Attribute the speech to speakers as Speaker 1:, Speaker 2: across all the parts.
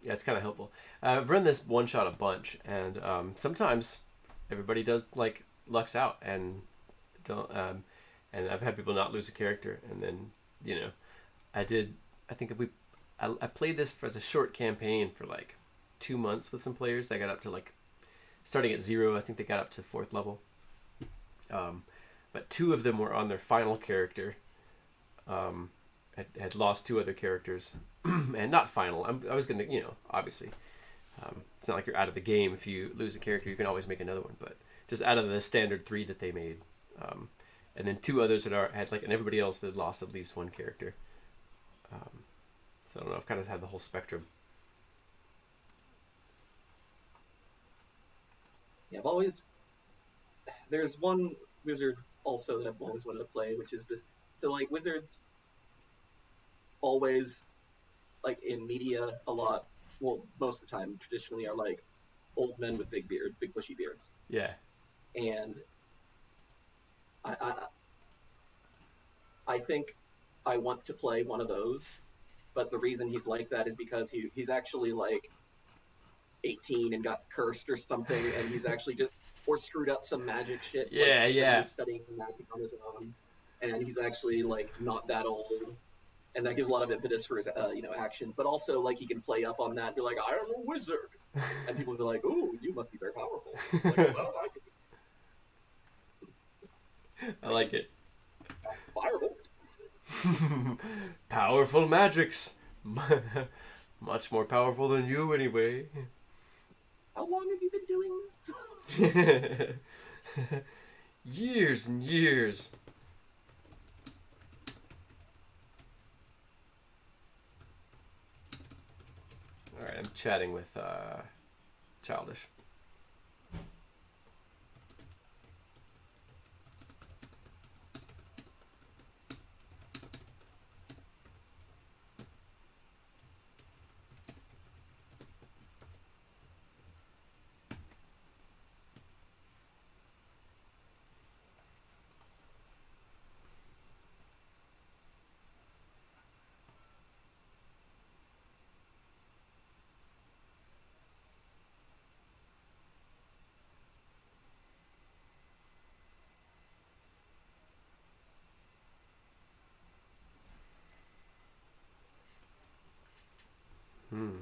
Speaker 1: Yeah, it's kind of helpful. I've run this one shot a bunch, and sometimes everybody does like lucks out and don't. And I've had people not lose a character, and then you know, I did. I think if we, I played this as a short campaign for like 2 months with some players. They got up to like starting at zero. I think they got up to fourth level. Um, but two of them were on their final character. Had lost two other characters, and not final. I was gonna, obviously, it's not like you're out of the game if you lose a character. You can always make another one, but just out of the standard three that they made, and then two others that had like, and everybody else had lost at least one character. So I don't know. I've kind of had the whole spectrum.
Speaker 2: Yeah, I've always there's one wizard also that I've always wanted to play, which is this. So like wizards always like in media a lot. Well, most of the time, traditionally are like old men with big bushy beards,
Speaker 1: Yeah,
Speaker 2: and I I think I want to play one of those. But the reason he's like that is because he's actually like 18 and got cursed or something, and he's actually just or screwed up some magic shit like
Speaker 1: yeah,
Speaker 2: because he
Speaker 1: yeah.
Speaker 2: was studying magic on his own, and he's actually like not that old, and that gives a lot of impetus for his actions. But also like he can play up on that and be like, I am a wizard, and people will be like, oh, you must be very powerful. It's like, well,
Speaker 1: I
Speaker 2: I can
Speaker 1: like it.
Speaker 2: cast firebolt.
Speaker 1: Powerful magics. Much more powerful than you, anyway.
Speaker 2: How long have you been doing this?
Speaker 1: Years and years. All right, I'm chatting with Childish. Hmm.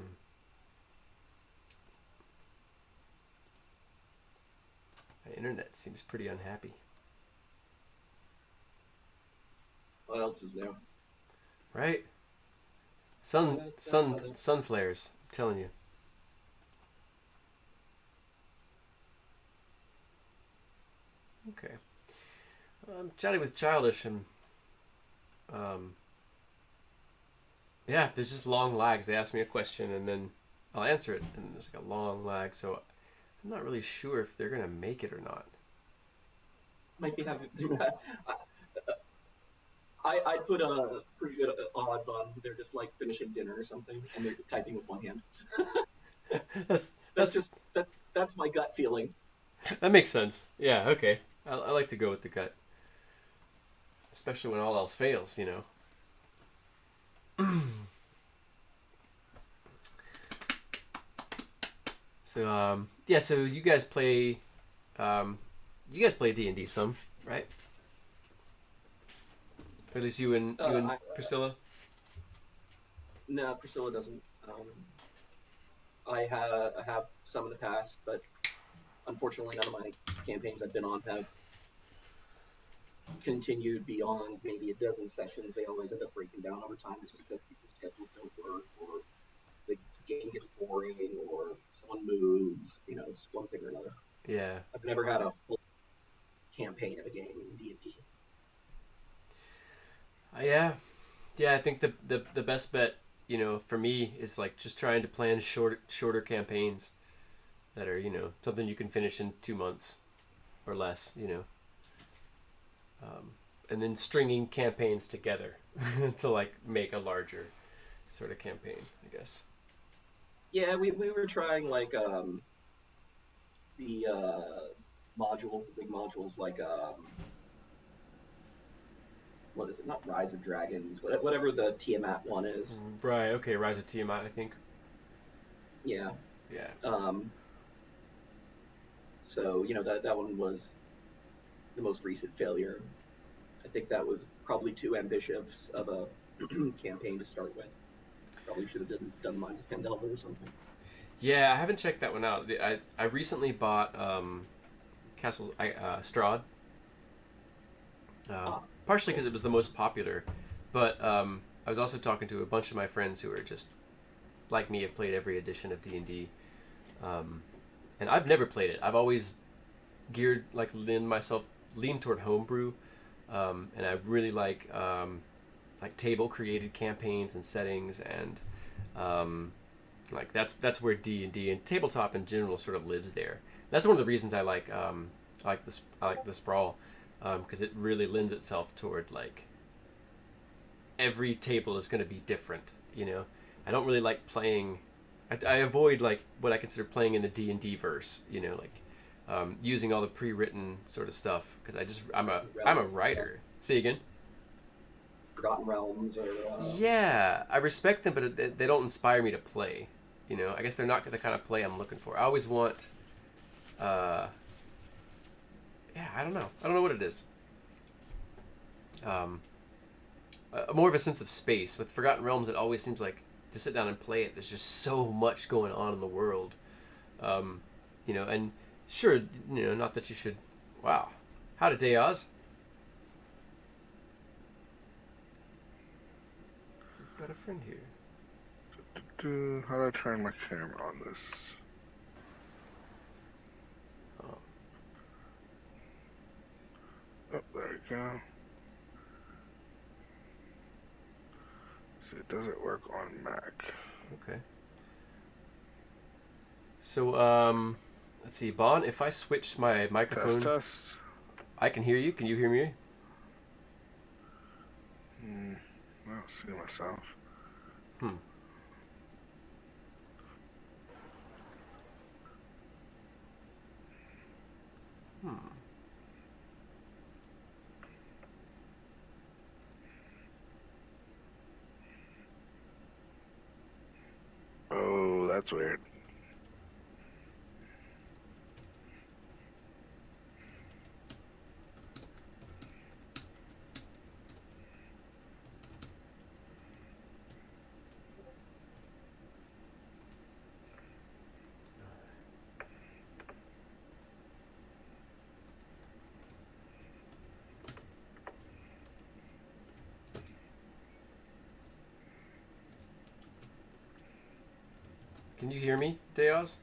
Speaker 1: My internet seems pretty unhappy.
Speaker 2: What else is new?
Speaker 1: Right?
Speaker 2: Da, da, da.
Speaker 1: Sun flares. I'm telling you. Okay. I'm chatting with Childish, and um, yeah, there's just long lags. They ask me a question, and then I'll answer it, and there's like a long lag. So I'm not really sure if they're gonna make it or not.
Speaker 2: Might be having. I'd put a pretty good odds on they're just like finishing dinner or something, and they're typing with one hand.
Speaker 1: that's
Speaker 2: That's
Speaker 1: that's
Speaker 2: just that's my gut feeling.
Speaker 1: that makes sense. Yeah. Okay. I like to go with the gut, especially when all else fails. So yeah. So um, you guys play D&D some, right? Or at least you and
Speaker 2: I
Speaker 1: Priscilla.
Speaker 2: No, Priscilla doesn't. I have some in the past, but unfortunately, none of my campaigns I've been on have continued beyond maybe a dozen sessions. They always end up breaking down over time just because people's schedules don't work, or the game gets boring, or someone moves. It's one thing or another.
Speaker 1: Yeah.
Speaker 2: I've never had a full campaign of a game in D&D.
Speaker 1: Yeah. Yeah. I think the best bet, for me is like just trying to plan shorter campaigns that are something you can finish in 2 months or less. And then stringing campaigns together to like make a larger sort of campaign, I guess.
Speaker 2: Yeah, we were trying like the modules, the big modules like what is it? Not Rise of Dragons, whatever the Tiamat one is.
Speaker 1: Right. Okay. Rise of Tiamat, I think.
Speaker 2: Yeah.
Speaker 1: Yeah.
Speaker 2: So that one was the most recent failure. I think that was probably too ambitious of a campaign to start with. Probably should have done Mines of Pandelver or something.
Speaker 1: Yeah, I haven't checked that one out. I recently bought Castle Strahd,
Speaker 2: Ah,
Speaker 1: partially because
Speaker 2: cool.
Speaker 1: it was the most popular, but I was also talking to a bunch of my friends who are just like me, have played every edition of D&D, and I've never played it. I've always geared lean toward homebrew, and I really like table created campaigns and settings, and like that's where D&D and tabletop in general sort of lives there. That's one of the reasons I like the sprawl, because it really lends itself toward like every table is going to be different. You know, I don't really like playing. I avoid like what I consider playing in the D&D verse. You know, like using all the pre-written sort of stuff because I'm a
Speaker 2: Realms and stuff.
Speaker 1: writer. Say again.
Speaker 2: Forgotten Realms or
Speaker 1: Yeah, I respect them, but they don't inspire me to play. You know, I guess they're not the kind of play I'm looking for. I always want, uh, yeah, I don't know. I don't know what it is. Um, More of a sense of space. With Forgotten Realms, it always seems like to sit down and play it. There's just so much going on in the world. Um, you know, and sure, you know, not that you should. Wow, how did Deyoz? We've got a friend here.
Speaker 3: How do I turn my camera on this?
Speaker 1: Oh,
Speaker 3: Oh, there we go. See, it doesn't work on Mac.
Speaker 1: okay. So, let's see, Bon. If I switch my
Speaker 3: Test,
Speaker 1: microphone,
Speaker 3: test.
Speaker 1: I can hear you. Can you hear me?
Speaker 3: I don't see myself.
Speaker 1: Hmm. Hmm.
Speaker 3: Oh, that's weird.
Speaker 1: Can you hear me, Deoz?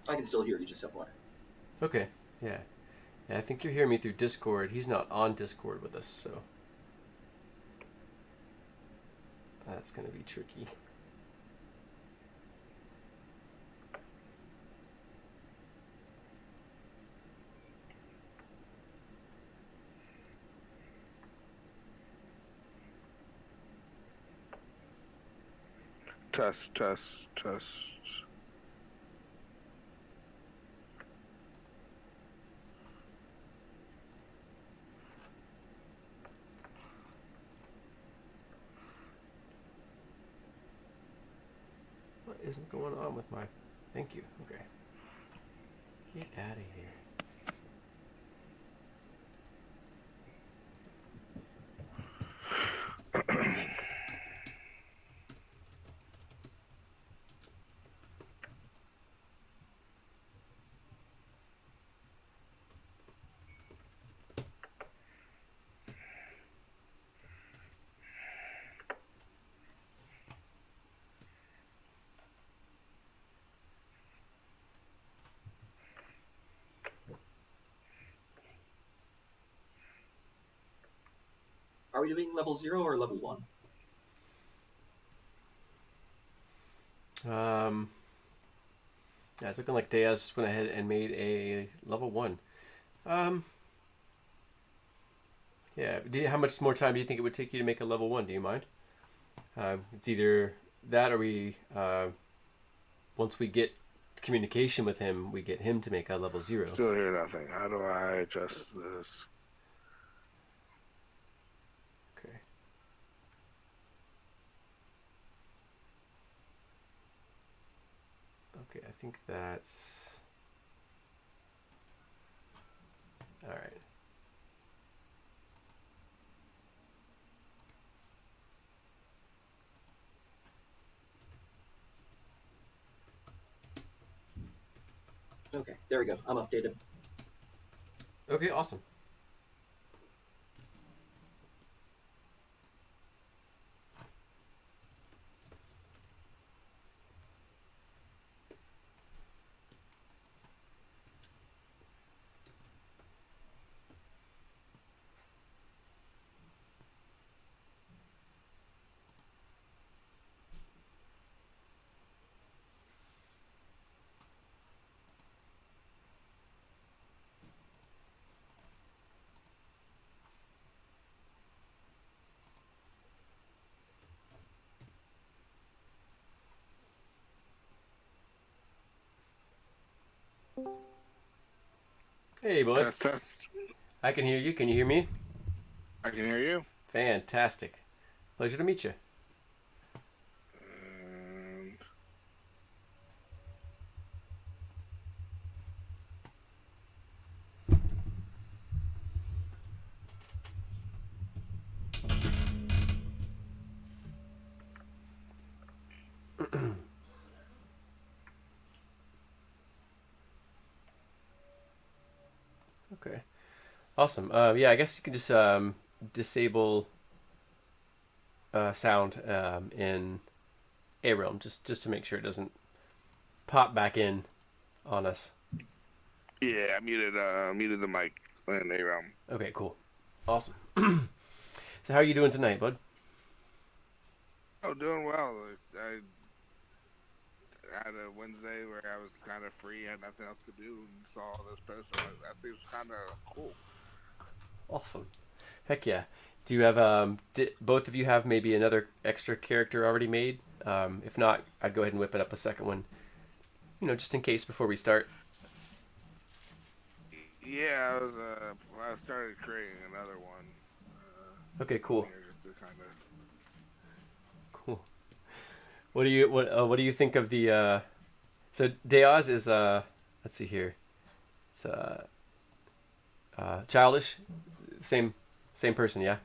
Speaker 2: I can still hear you, just FYI.
Speaker 1: Okay. Yeah. Yeah. I think you're hearing me through Discord. He's not on Discord with us, so that's gonna be tricky.
Speaker 3: Test, test, test.
Speaker 1: What is going on with my? Thank you. Okay. Get out of here.
Speaker 2: Are we doing level 0 or level 1?
Speaker 1: Yeah, it's looking like Deoz just went ahead and made a level 1. Um, yeah. How much more time do you think it would take you to make a level 1? Do you mind? It's either that or once we get communication with him, we get him to make a level 0.
Speaker 3: Still hear nothing. How do I adjust this?
Speaker 1: think that's all right.
Speaker 2: Okay, there we go. I'm updated.
Speaker 1: Okay, awesome. Hey, bud.
Speaker 3: Test, test.
Speaker 1: I can hear you. Can you hear me?
Speaker 3: I can hear you.
Speaker 1: Fantastic. Pleasure to meet you.
Speaker 3: And
Speaker 1: Okay. Awesome. Yeah, I guess you can just disable sound in ARealm just to make sure it doesn't pop back in on us.
Speaker 3: yeah, I muted the mic in ARealm.
Speaker 1: Okay, cool. Awesome. So how are you doing tonight, bud?
Speaker 3: Oh, doing well. I had a Wednesday where I was kind of free, had nothing else to do, and saw this post. So that seems kind of cool.
Speaker 1: Awesome. Heck yeah. Do you have both of you have maybe another extra character already made? If not, I'd go ahead and whip it up a second one. You know, just in case before we start.
Speaker 3: Yeah, I started creating another one.
Speaker 1: Okay, cool.
Speaker 3: Here just to kind of.
Speaker 1: Cool. What do you think of the so Deyoz is let's see here. It's childish. Same person, yeah.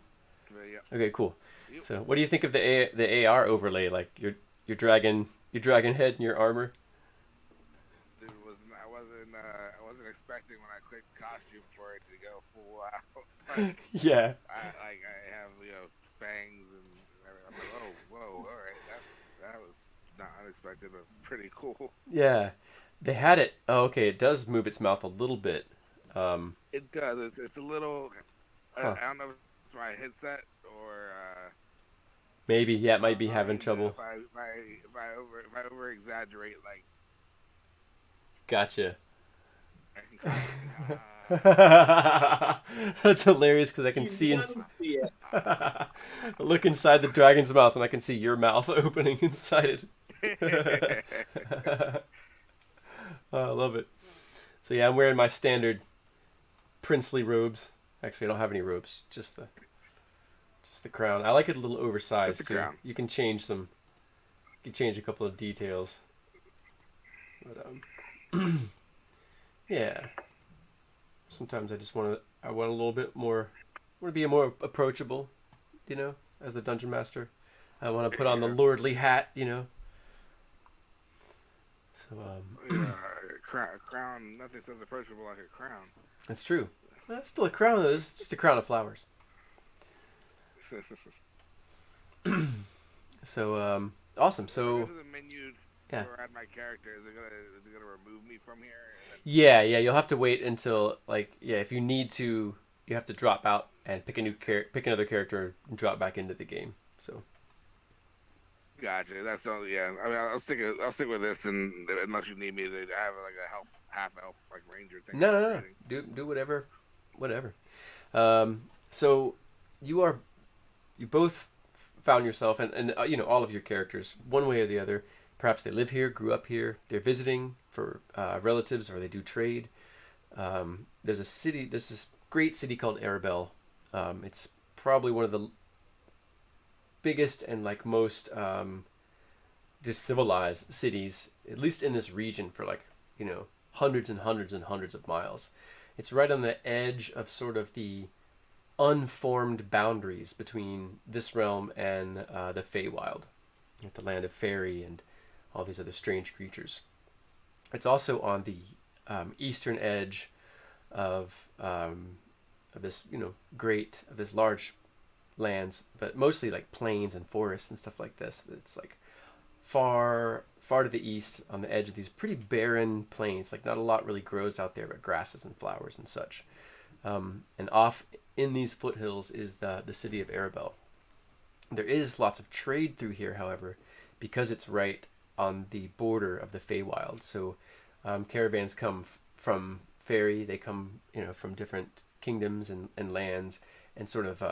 Speaker 3: Yeah.
Speaker 1: Okay, cool.
Speaker 3: Yep.
Speaker 1: So, what do you think of the AR overlay? Like your dragon head and your armor.
Speaker 3: Dude, I wasn't expecting when I clicked costume for it to go full out. Like,
Speaker 1: Yeah.
Speaker 3: I have fangs and everything. I'm like, whoa, all right, that was not unexpected, but pretty cool.
Speaker 1: Yeah. They had it. Oh, okay. It does move its mouth a little bit.
Speaker 3: It does. It's a little.
Speaker 1: Huh.
Speaker 3: I don't know if it's my headset or.
Speaker 1: Maybe. Yeah, it might be having
Speaker 3: If
Speaker 1: trouble.
Speaker 3: I over exaggerate, like
Speaker 1: Gotcha.
Speaker 3: I can kind
Speaker 1: That's hilarious because I can see
Speaker 2: see it.
Speaker 1: look inside the dragon's mouth and I can see your mouth opening inside it. Oh, I love it. So yeah, I'm wearing my standard princely robes. Actually, I don't have any robes, just the crown. I like it a little oversized.
Speaker 3: It's a crown.
Speaker 1: You can change some. You can change a couple of details. But yeah. Sometimes I just want a little bit more. I want to be more approachable, you know, as the dungeon master. I want to put on the lordly hat, you know. So
Speaker 3: crown. Nothing says approachable like a crown.
Speaker 1: that's true. That's still a crown. It's just a crown of flowers. So awesome. So
Speaker 3: go to the menu
Speaker 1: yeah.
Speaker 3: or add my character. Is it gonna remove me from here?
Speaker 1: Yeah. You'll have to wait until if you need to, you have to drop out and pick another character and drop back into the game. So.
Speaker 3: Gotcha. That's all. Yeah. I mean, I'll stick with this, and unless you need me to have like a half elf like ranger thing.
Speaker 1: No. Do whatever. So you both found yourself and all of your characters one way or the other. Perhaps they live here, grew up here. They're visiting for relatives, or they do trade. There's this great city called ARealm. It's probably one of the biggest and most just civilized cities, at least in this region, for like, hundreds and hundreds and hundreds of miles. It's right on the edge of sort of the unformed boundaries between this realm and the Feywild, the land of fairy and all these other strange creatures. It's also on the eastern edge of this, of this large lands, but mostly like plains and forests and stuff like this. It's like far to the east on the edge of these pretty barren plains. Like not a lot really grows out there but grasses and flowers and such. And off in these foothills is the city of Arabel. There is lots of trade through here, however, because it's right on the border of the Feywild. So caravans come from fairy. They come, from different kingdoms and lands, and sort of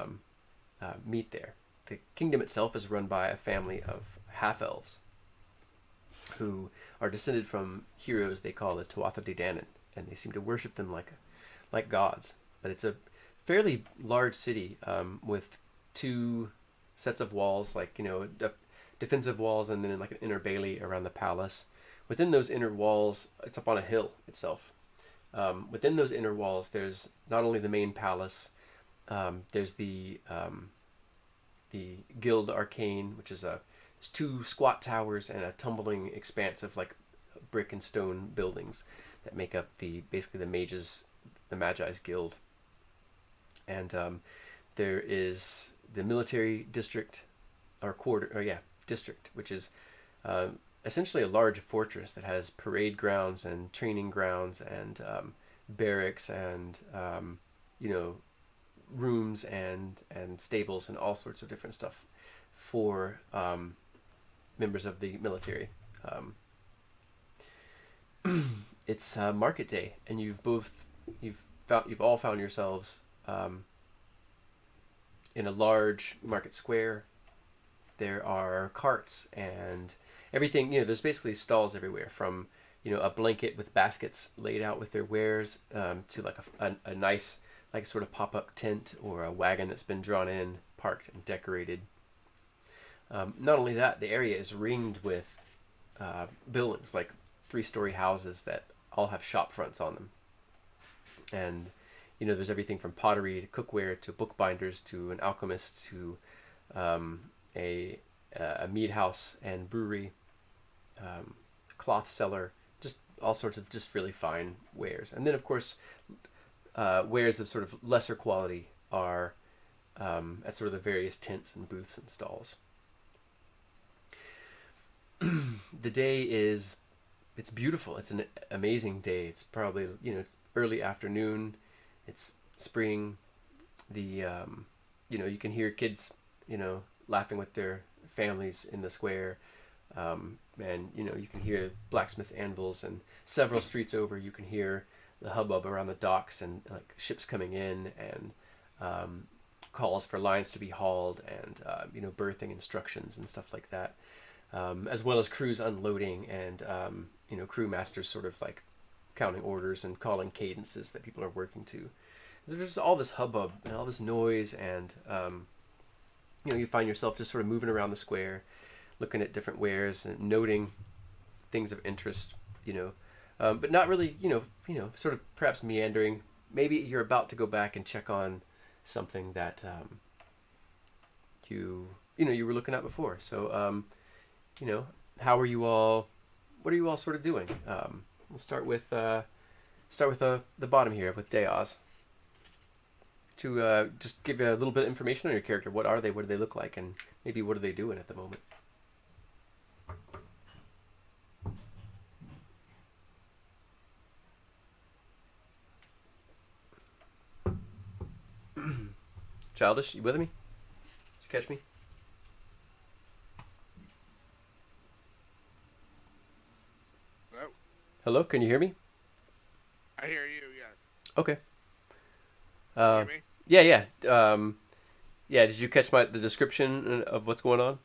Speaker 1: meet there. The kingdom itself is run by a family of half-elves who are descended from heroes they call the Tuatha De Danann, and they seem to worship them like gods. But it's a fairly large city with two sets of walls, like, defensive walls, and then like an inner bailey around the palace. Within those inner walls, it's up on a hill itself. Within those inner walls, there's not only the main palace, there's the Guild Arcane, which is there's two squat towers and a tumbling expanse of like brick and stone buildings that make up basically the Magi's Guild. And there is the military district, district, which is essentially a large fortress that has parade grounds and training grounds and barracks and rooms and stables and all sorts of different stuff for members of the military. It's market day, and you've all found yourselves in a large market square. There are carts and everything. There's basically stalls everywhere, from a blanket with baskets laid out with their wares to like a nice like sort of pop-up tent or a wagon that's been drawn in, parked and decorated. Not only that, the area is ringed with buildings, like 3-story houses that all have shop fronts on them. And there's everything from pottery to cookware to bookbinders to an alchemist to a mead house and brewery, cloth seller, just all sorts of just really fine wares. And then, of course, wares of sort of lesser quality are at sort of the various tents and booths and stalls. The day it's beautiful. It's an amazing day. It's probably, it's early afternoon. It's spring. The, you can hear kids, laughing with their families in the square. And, you can hear blacksmith's anvils, and several streets over you can hear the hubbub around the docks and like ships coming in and calls for lines to be hauled and, berthing instructions and stuff like that. As well as crews unloading and, crew masters sort of like counting orders and calling cadences that people are working to. There's just all this hubbub and all this noise, and you find yourself just sort of moving around the square, looking at different wares and noting things of interest, but not really, sort of perhaps meandering. Maybe you're about to go back and check on something that you were looking at before. So, how are you all? What are you all sort of doing? We'll start with the bottom here with Deyoz. To just give you a little bit of information on your character. What are they? What do they look like? And maybe what are they doing at the moment? Childish, you with me? Did you catch me?
Speaker 3: Hello?
Speaker 1: Hello, can you hear me?
Speaker 3: I hear you, yes.
Speaker 1: Okay.
Speaker 3: You hear me?
Speaker 1: Yeah. Yeah, did you catch the description of what's going on?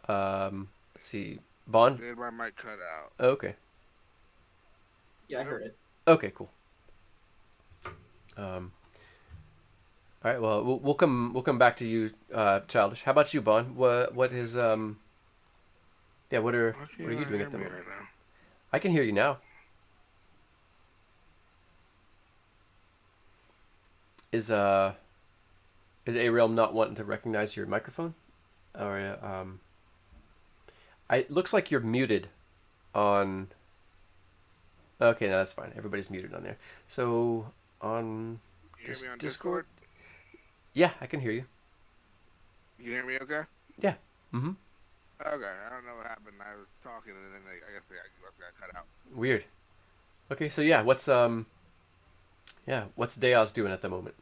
Speaker 1: Let's see. Bond?
Speaker 3: Did my mic cut out?
Speaker 1: Oh, okay.
Speaker 2: Yeah, I heard it.
Speaker 1: Okay, cool. All right. Well, we'll come back to you, Childish. How about you, Bon? What is yeah?
Speaker 3: Why
Speaker 1: What
Speaker 3: can't
Speaker 1: are you
Speaker 3: you
Speaker 1: doing
Speaker 3: hear
Speaker 1: at the
Speaker 3: me
Speaker 1: moment?
Speaker 3: right now?
Speaker 1: I can hear you now. Is is ARealm not wanting to recognize your microphone? Or it looks like you're muted on. Okay, no, that's fine. Everybody's muted on there. So on
Speaker 3: You hear me on
Speaker 1: Discord,
Speaker 3: Discord?
Speaker 1: yeah, I can hear you.
Speaker 3: You hear me okay?
Speaker 1: Yeah. Mm-hmm.
Speaker 3: Okay, I don't know what happened. I was talking and then I guess I got cut out.
Speaker 1: Weird. Okay, so yeah, what's Deyoz doing at the moment?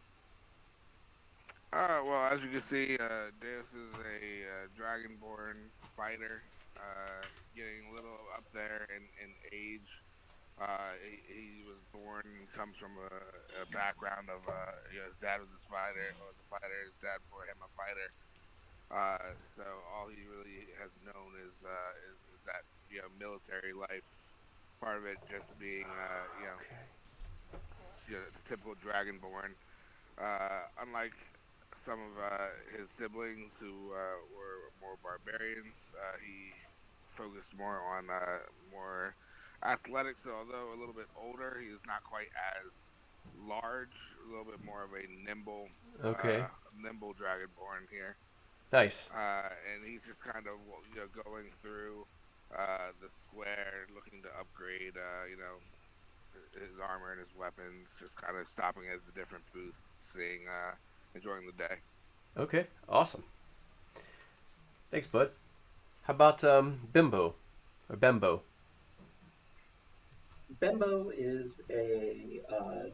Speaker 3: Well, as you can see, Deus is a dragonborn fighter, getting a little up there in age. He was born and comes from a background of his dad was his fighter, was a fighter. His dad before him a fighter. So all he really has known is that military life. Part of it just being the typical dragonborn. Unlike some of his siblings who were more barbarians, he focused more on more athletics. So although a little bit older, he is not quite as large. A little bit more of a
Speaker 1: Okay.
Speaker 3: nimble dragonborn here.
Speaker 1: Nice.
Speaker 3: And he's just kind of going through the square, looking to upgrade. His armor and his weapons, just kind of stopping at the different booths, seeing, enjoying the day.
Speaker 1: Okay. Awesome. Thanks, bud. How about Bimbo or Bembo?
Speaker 2: Bembo is a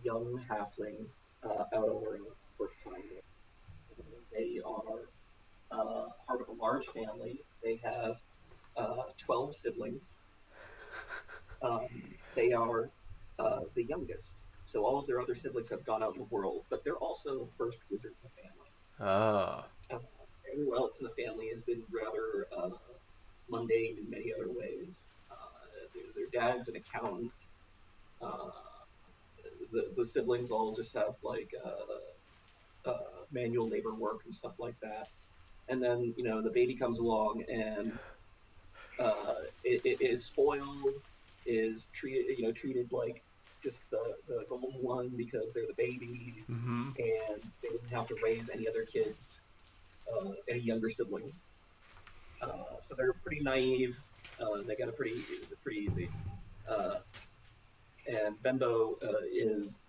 Speaker 2: young halfling out of where to find it. They are part of a large family. They have 12 siblings. They are the youngest. So all of their other siblings have gone out in the world, but they're also the first wizard in the family.
Speaker 1: Ah.
Speaker 2: Everyone else in the family has been rather mundane in many other ways. Their dad's an accountant. Uh, the siblings all just have like manual labor work and stuff like that. And then the baby comes along and it is spoiled, is treated like just the golden one because they're the baby,
Speaker 1: Mm-hmm.
Speaker 2: and they didn't have to raise any other kids, any younger siblings. So they're pretty naive. They got it pretty easy. Uh, and Bembo is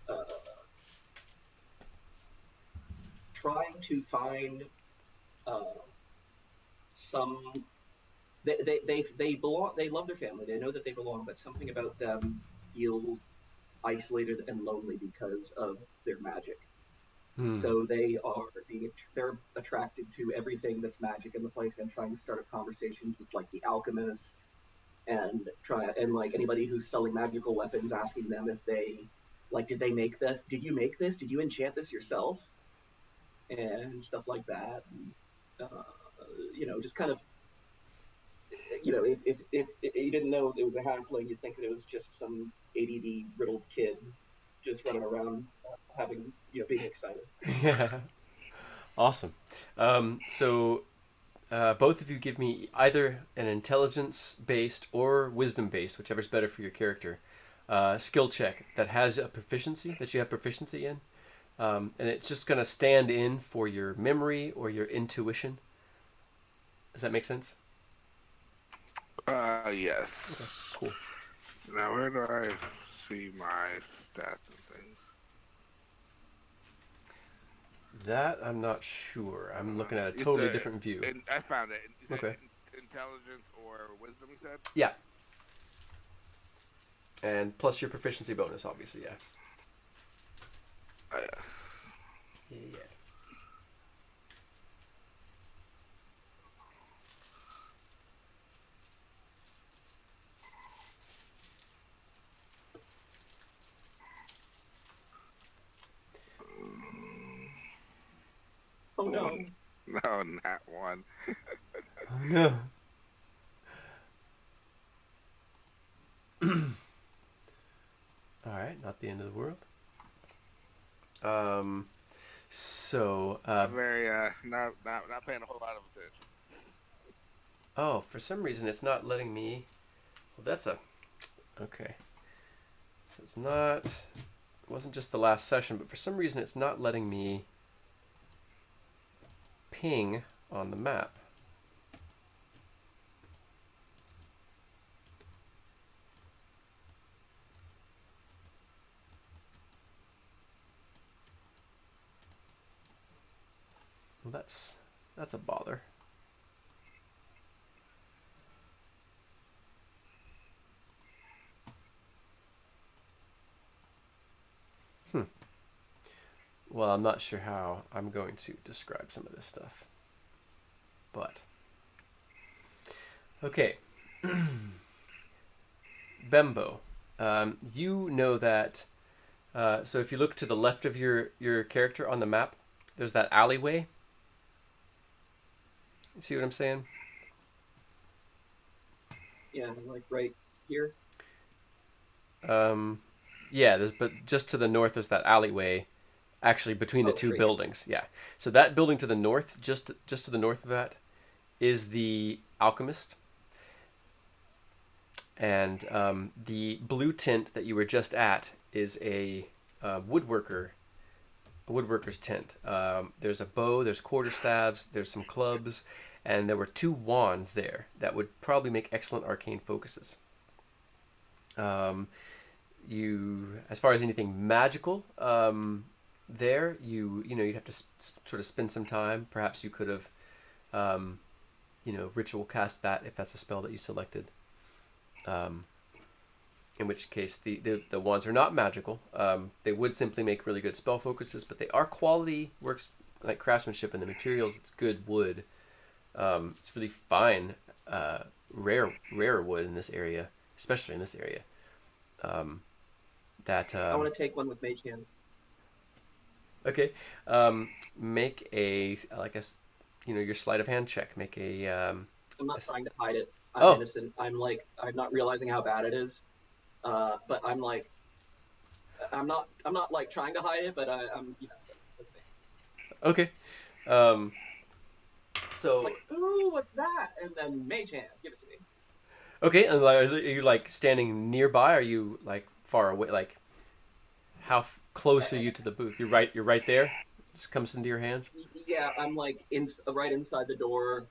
Speaker 2: uh, trying to find uh, some. They belong. They love their family. They know that they belong, but something about them feels isolated and lonely because of their magic.
Speaker 1: Hmm.
Speaker 2: So they're attracted to everything that's magic in the place and trying to start up conversations with like the alchemists and like anybody who's selling magical weapons, asking them if they like, did they make this? Did you make this? Did you enchant this yourself? And stuff like that. And, just kind of, if you didn't know it was a halfling, you'd think that it was just some ADD riddled kid just running around having, being excited.
Speaker 1: Yeah. Awesome. So both of you give me either an intelligence based or wisdom based, whichever's better for your character, skill check that has a proficiency that you have proficiency in. And it's just going to stand in for your memory or your intuition. Does that make sense? Okay,
Speaker 3: Yes.
Speaker 1: cool.
Speaker 3: Now, where do I see my stats and things?
Speaker 1: That I'm not sure. I'm looking at a
Speaker 3: You
Speaker 1: totally
Speaker 3: said,
Speaker 1: different view.
Speaker 3: and I found it. You said
Speaker 1: Okay.
Speaker 3: intelligence or wisdom, you said?
Speaker 1: Yeah. And plus your proficiency bonus, obviously, yeah.
Speaker 3: Yes.
Speaker 1: Yeah.
Speaker 2: Oh
Speaker 3: One.
Speaker 2: no.
Speaker 3: No, not one.
Speaker 1: Oh no. All right, not the end of the world. Um, So,
Speaker 3: Not very not paying a whole lot of attention.
Speaker 1: oh, for some reason it's not letting me. Well, that's a okay. It's not. It wasn't just the last session, but for some reason it's not letting me ping on the map. Well, that's a bother. Well, I'm not sure how I'm going to describe some of this stuff. But okay. Bembo. You know that so if you look to the left of your character on the map, there's that alleyway. You see what I'm saying?
Speaker 2: Yeah, like right here.
Speaker 1: Yeah, but just to the north there's that alleyway, actually between the two
Speaker 2: Straight.
Speaker 1: buildings. Yeah, so that building to the north, just to the north of that, is the alchemist, and the blue tent that you were just at is a woodworker's tent. There's a bow, there's quarterstaves, there's some clubs, and there were 2 wands there that would probably make excellent arcane focuses. As far as anything magical, there you'd have to sort of spend some time. Perhaps you could have, ritual cast that if that's a spell that you selected. In which case the wands are not magical. They would simply make really good spell focuses, but they are quality works like craftsmanship, and the materials. It's good wood. It's really fine, rare wood in this area, especially in this area.
Speaker 2: I want to take one with Mage Hand.
Speaker 1: Okay. Make a your sleight of hand check. Make a.
Speaker 2: I'm not trying to hide it. I'm innocent. I'm not realizing how bad it is. But I'm not like trying to hide it, but I'm so let's see.
Speaker 1: Okay.
Speaker 2: So
Speaker 1: So
Speaker 2: it's like, ooh, what's that? And then Mage Hand, give it to me.
Speaker 1: okay, and are you like standing nearby? Or are you like far away? Like how close are you to the booth? You're right there. Just comes into your hand.
Speaker 2: Yeah, I'm like right inside the door,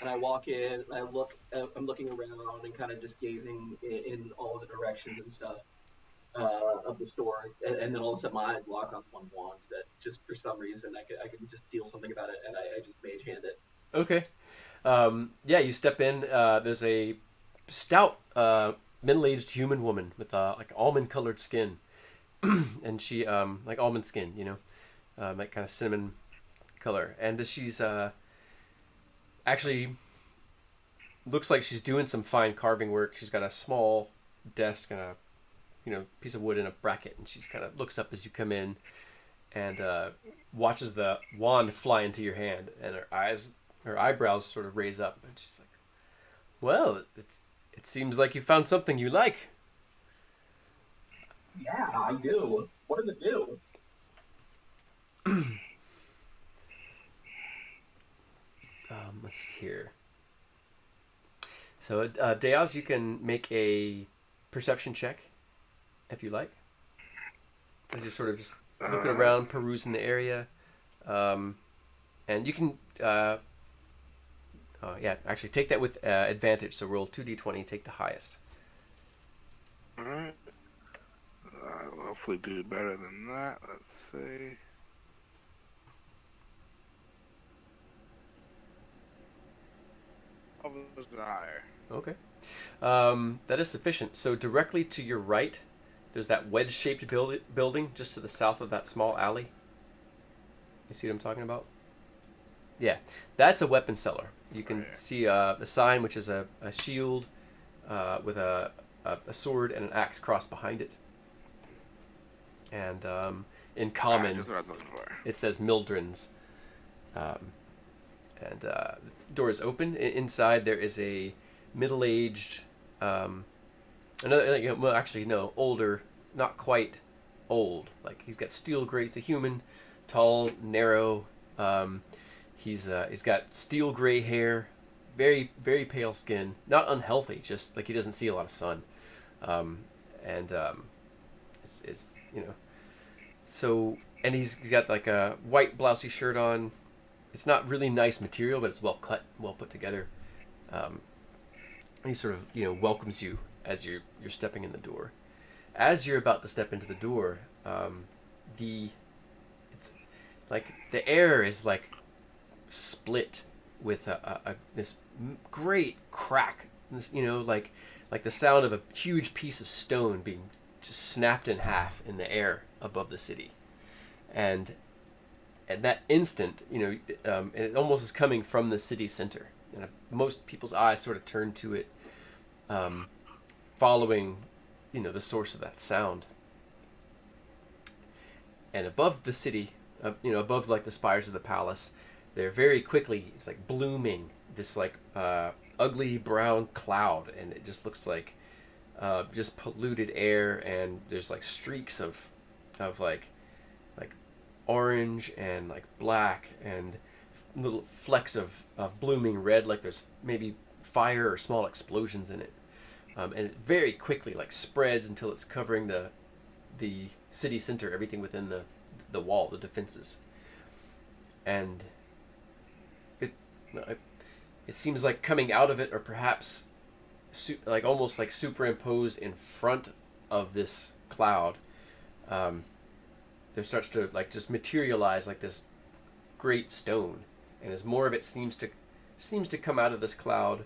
Speaker 2: and I walk in. And I look. I'm looking around and kind of just gazing in all the directions and stuff of the store, and then all of a sudden my eyes lock on one wand that just for some reason I can just feel something about it, and I just Mage Hand it.
Speaker 1: Okay. Yeah, you step in. There's a stout, middle-aged human woman with like almond-colored skin, and she like almond skin, like kind of cinnamon color, and she's actually looks like she's doing some fine carving work. She's got a small desk and a piece of wood in a bracket, and she's kind of looks up as you come in, and watches the wand fly into your hand, and her eyebrows sort of raise up, and she's like, "Well, it seems like you found something you like."
Speaker 2: Yeah, I do. What does it do?
Speaker 1: Let's see here. So, Deyoz, you can make a perception check if you like. As you're sort of just looking around, perusing the area, and you can, actually take that with advantage. So roll 2d20, take the highest.
Speaker 3: All right. I'll hopefully do better than that. Let's see. I'll lose the higher.
Speaker 1: Okay. That is sufficient. So directly to your right, there's that wedge-shaped building just to the south of that small alley. You see what I'm talking about? Yeah, that's a weapon seller. You can see a sign, which is a shield with a sword and an axe crossed behind it. And in common,
Speaker 3: Just what I was looking for.
Speaker 1: it says Mildren's. And the door is open. Inside there is a middle-aged, older, not quite old. Like he's got steel grates, a human, tall, narrow. He's got steel gray hair, very very pale skin. Not unhealthy, just like he doesn't see a lot of sun. And it's so, and he's got like a white blousey shirt on. It's not really nice material, but it's well cut, well put together. He sort of welcomes you as you're stepping in the door. As you're about to step into the door, it's like the air is like split with this great crack. Like the sound of a huge piece of stone being just snapped in half in the air above the city, and at that instant, and it almost is coming from the city center, and most people's eyes sort of turn to it, following, the source of that sound. And above the city, above like the spires of the palace, they're very quickly, it's like blooming this like ugly brown cloud, and it just looks like just polluted air, and there's like streaks of like orange and like black and little flecks of blooming red, like there's maybe fire or small explosions in it, and it very quickly like spreads until it's covering the city center, everything within the wall, the defenses. And it seems like coming out of it, or perhaps like almost like superimposed in front of this cloud, there starts to like just materialize like this great stone, and as more of it seems to come out of this cloud,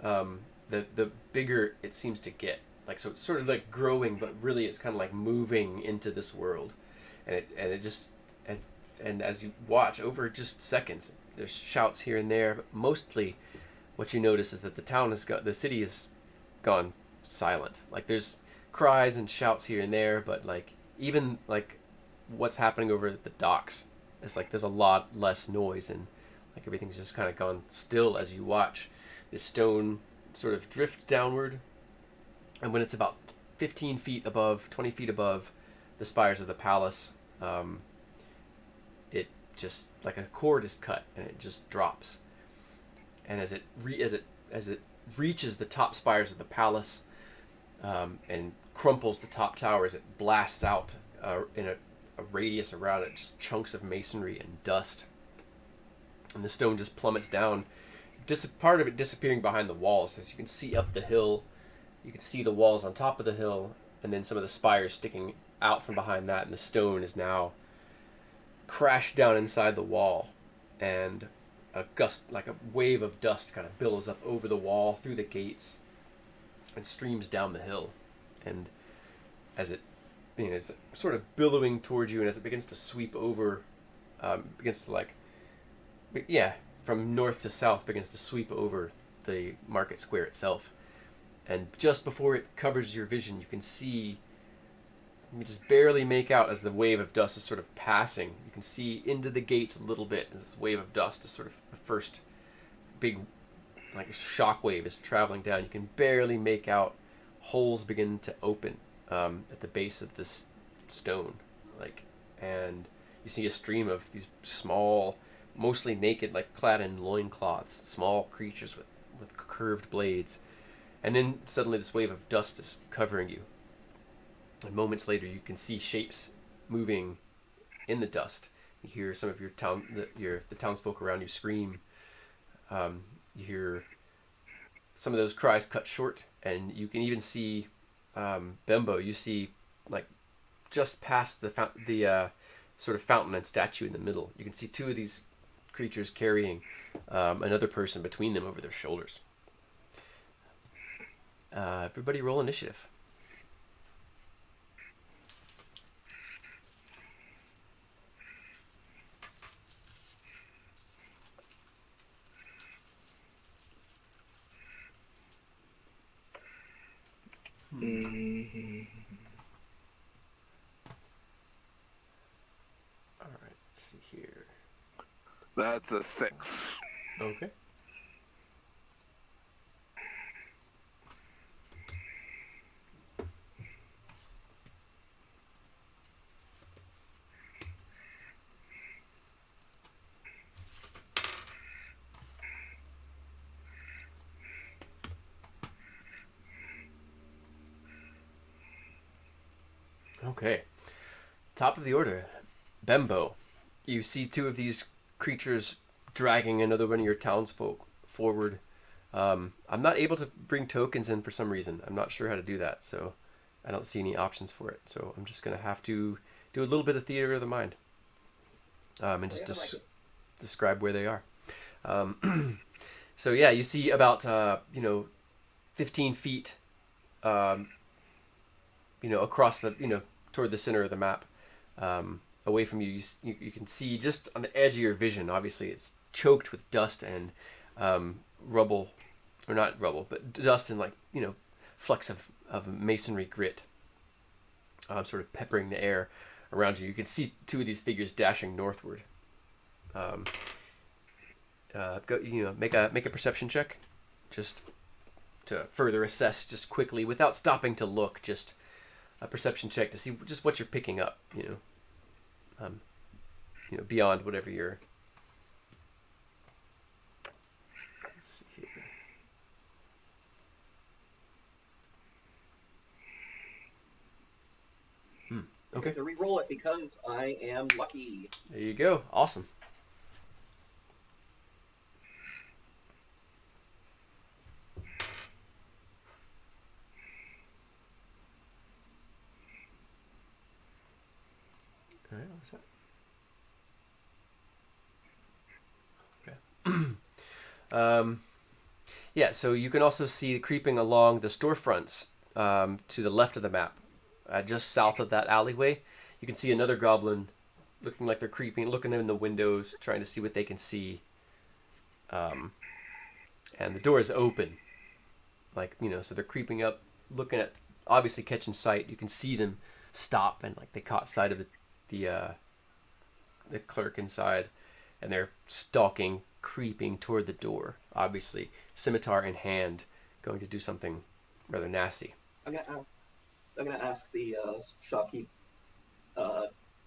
Speaker 1: the bigger it seems to get. Like, so it's sort of like growing, but really it's kind of like moving into this world, and as you watch over just seconds, there's shouts here and there, but mostly what you notice is that the city has gone silent. Like, there's cries and shouts here and there, but like even like what's happening over at the docks, it's like there's a lot less noise, and like everything's just kind of gone still as you watch this stone sort of drift downward. And when it's about 20 feet above the spires of the palace, it just like a cord is cut, and it just drops. And as it reaches the top spires of the palace, and crumples the top towers, it blasts out in a radius around it, just chunks of masonry and dust. And the stone just plummets down, part of it disappearing behind the walls. As you can see up the hill, you can see the walls on top of the hill, and then some of the spires sticking out from behind that, and the stone is now crashed down inside the wall, and a gust, like a wave of dust, kind of billows up over the wall, through the gates, and streams down the hill. And as it, it's sort of billowing towards you, and as it begins to sweep over, begins to from north to south, begins to sweep over the market square itself. And just before it covers your vision, you can see, you just barely make out as the wave of dust is sort of passing. You can see into the gates a little bit as this wave of dust is sort of the first big, like, shock wave is traveling down. You can barely make out holes begin to open at the base of this stone, and you see a stream of these small, mostly naked, like clad in loincloths, small creatures with curved blades. And then suddenly this wave of dust is covering you. And moments later, you can see shapes moving in the dust. You hear some of the townsfolk around you scream. You hear some of those cries cut short, and you can even see Bembo. You see, like, just past the sort of fountain and statue in the middle, you can see two of these creatures carrying another person between them over their shoulders. Everybody roll initiative. All right, let's see here.
Speaker 3: That's a 6.
Speaker 1: Okay. Okay. Top of the order, Bembo. You see two of these creatures dragging another one of your townsfolk forward. I'm not able to bring tokens in for some reason. I'm not sure how to do that, so I don't see any options for it. So I'm just going to have to do a little bit of theater of the mind and just describe where they are. So yeah, you see about 15 feet, across the toward the center of the map, away from you. You can see just on the edge of your vision. Obviously, it's choked with dust and rubble, or not rubble, but dust and flecks of masonry grit, sort of peppering the air around you. You can see two of these figures dashing northward. Make a perception check, just to further assess, just quickly, without stopping to look. Just a perception check to see just what you're picking up. Beyond whatever you're. Let's see here. Okay.
Speaker 2: To re-roll it because I am lucky.
Speaker 1: There you go. Awesome. All right, what's that? Okay. Yeah, so you can also see creeping along the storefronts to the left of the map, just south of that alleyway. You can see another goblin looking like they're creeping, looking in the windows, trying to see what they can see. And the door is open. So they're creeping up, looking at, obviously catching sight. You can see them stop, and they caught sight of the clerk inside, and they're stalking, creeping toward the door, obviously scimitar in hand, going to do something rather nasty.
Speaker 2: I'm gonna ask the shopkeep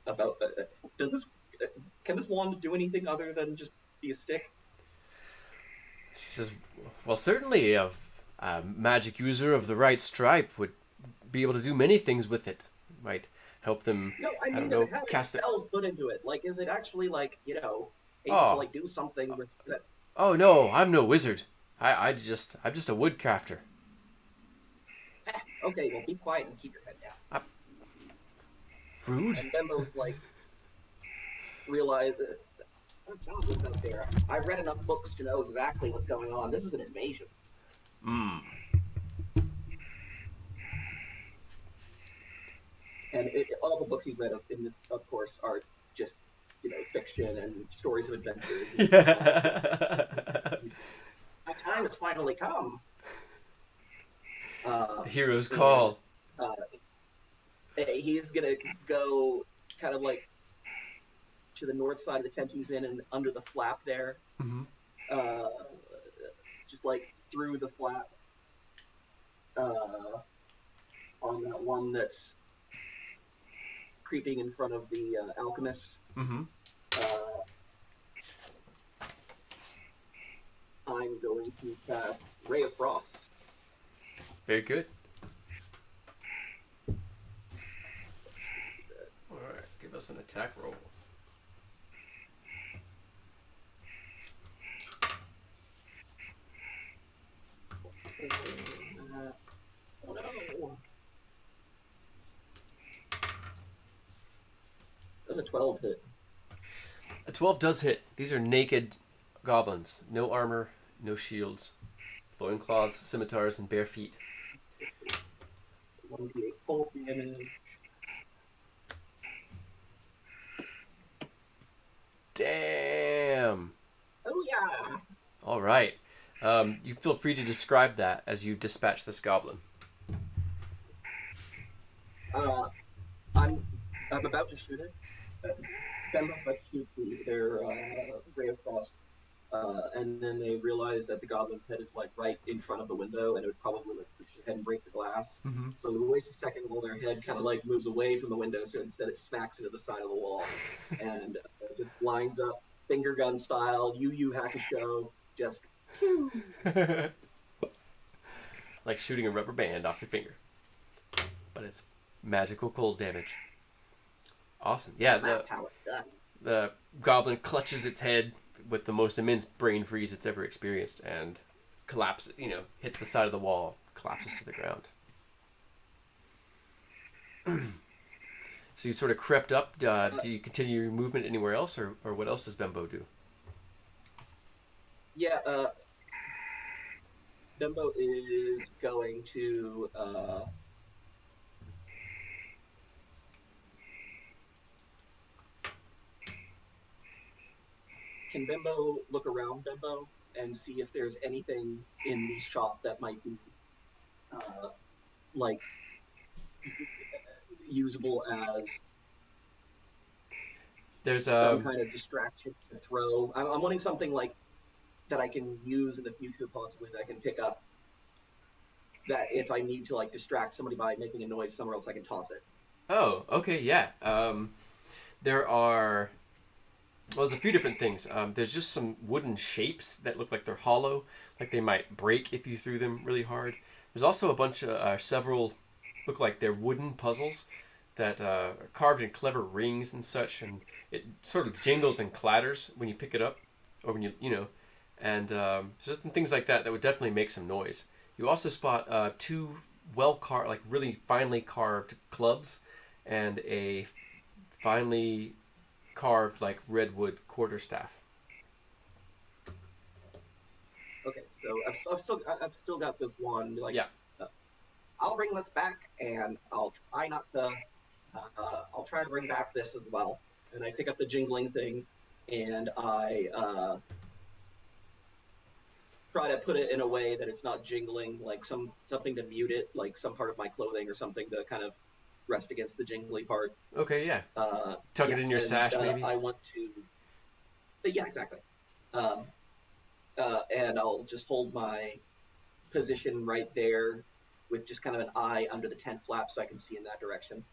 Speaker 2: about can this wand do anything other than just be a stick?
Speaker 1: She says, well, certainly a magic user of the right stripe would be able to do many things with it. Might help them.
Speaker 2: No, I mean, does it have spells put into it? Is it actually able to do something with that?
Speaker 1: Oh no, I'm no wizard. I'm just a woodcrafter.
Speaker 2: Okay, well, be quiet and keep your head down.
Speaker 1: Rude.
Speaker 2: And Bembo's realize that there's goblins out there. I've read enough books to know exactly what's going on. This is an invasion. And all the books he's read in this, of course, are just, fiction and stories of adventures. My time has finally come.
Speaker 1: The hero's call.
Speaker 2: He's going to go kind of to the north side of the tent he's in and under the flap there.
Speaker 1: Mm-hmm.
Speaker 2: Just through the flap on that one that's creeping in front of the alchemist.
Speaker 1: Mm-hmm.
Speaker 2: I'm going to cast Ray of Frost.
Speaker 1: Very good. Alright, give us an attack roll.
Speaker 2: Oh no! Does a 12 hit?
Speaker 1: A 12 does hit. These are naked goblins. No armor, no shields. Loincloths, scimitars, and bare feet.
Speaker 2: 1d8 cold damage.
Speaker 1: Damn!
Speaker 2: Oh yeah!
Speaker 1: Alright. You feel free to describe that as you dispatch this goblin.
Speaker 2: I'm about to shoot it. Bembo's about to shoot their Ray of Frost. And then they realize that the goblin's head is right in front of the window, and it would probably push the head and break the glass.
Speaker 1: Mm-hmm.
Speaker 2: So they waits a second while their head kind of moves away from the window, so instead it smacks into the side of the wall, and just lines up, finger gun style, Yu Hakusho, just.
Speaker 1: Like shooting a rubber band off your finger, but it's Magical cold damage. Awesome. Yeah,
Speaker 2: That's how it's done.
Speaker 1: the goblin clutches its head with the most immense brain freeze it's ever experienced and collapses, hits the side of the wall, collapses to the ground. So you sort of crept up. Do you continue your movement anywhere else, or what else does Bembo do?
Speaker 2: Yeah, Bembo is going to can Bembo look around Bembo and see if there's anything in the shop that might be like usable as
Speaker 1: There's
Speaker 2: some kind of distraction to throw. I'm wanting something like that I can use in the future, possibly that I can pick up. That if I need to like distract somebody by making a noise somewhere else, I can toss it.
Speaker 1: Oh, okay, yeah. There are. Well, there's a few different things. There's just some wooden shapes that look like they're hollow, like they might break if you threw them really hard. There's also a bunch of several look like they're wooden puzzles that are carved in clever rings and such, and it sort of jingles and clatters when you pick it up, or when and just things like that would definitely make some noise. You also spot two well carved, like really finely carved clubs, and a finely carved like redwood quarterstaff.
Speaker 2: Okay, so I've still got this one. Like,
Speaker 1: Yeah.
Speaker 2: I'll bring this back, and I'll try not to. I'll try to bring back this as well. And I pick up the jingling thing, and I try to put it in a way that it's not jingling, like something to mute it, like some part of my clothing or something to kind of rest against the jingly part.
Speaker 1: Okay, yeah. Tuck it in your sash, maybe.
Speaker 2: I want to. Yeah, exactly. And I'll just hold my position right there with just kind of an eye under the tent flap so I can see in that direction.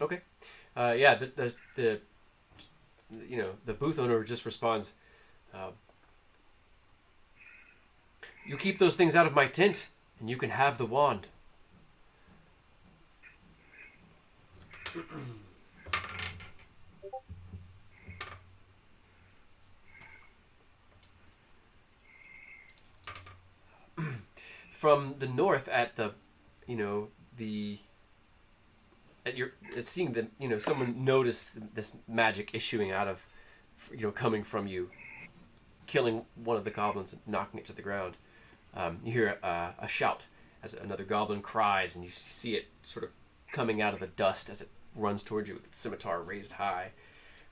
Speaker 1: Okay. Yeah. The the booth owner just responds. You keep those things out of my tent, and you can have the wand. From the north, at the, seeing the, someone noticed this magic issuing out of, coming from you, killing one of the goblins and knocking it to the ground. You hear a shout as another goblin cries, and you see it sort of coming out of the dust as it runs towards you with its scimitar raised high,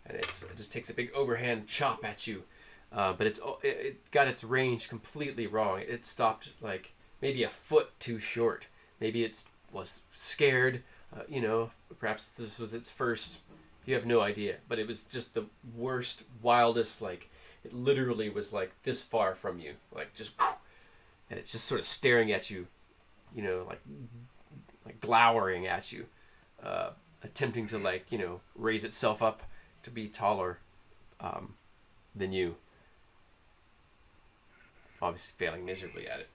Speaker 1: and it just takes a big overhand chop at you. But it got its range completely wrong. It stopped like maybe a foot too short. Maybe it was scared. Perhaps this was its first. You have no idea, but it was just the worst, wildest. Like it literally was like this far from you, like just, and it's just sort of staring at you, like glowering at you, attempting to raise itself up to be taller than you. Obviously failing miserably at it.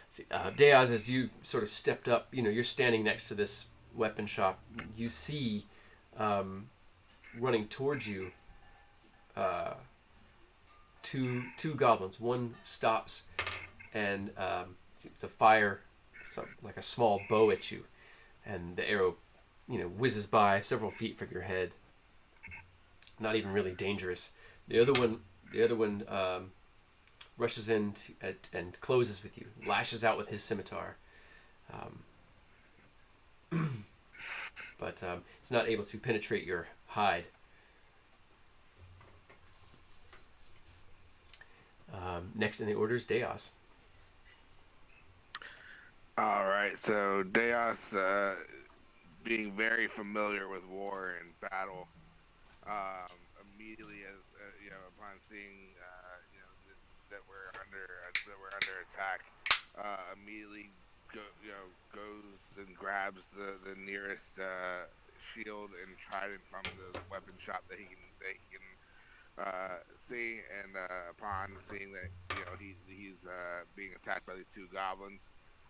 Speaker 1: See, Deyoz, as you sort of stepped up, you're standing next to this weapon shop. You see, running towards you, two goblins. One stops, and it's a fire, like a small bow at you, and the arrow, whizzes by several feet from your head. Not even really dangerous. The other one rushes in and closes with you, lashes out with his scimitar, but it's not able to penetrate your hide. Next in the order is Deyoz.
Speaker 3: All right, so Deyoz, being very familiar with war and battle, immediately as upon seeing that we're under attack, immediately goes and grabs the nearest shield and trident from the weapon shop that he can see, and upon seeing that he's being attacked by these two goblins,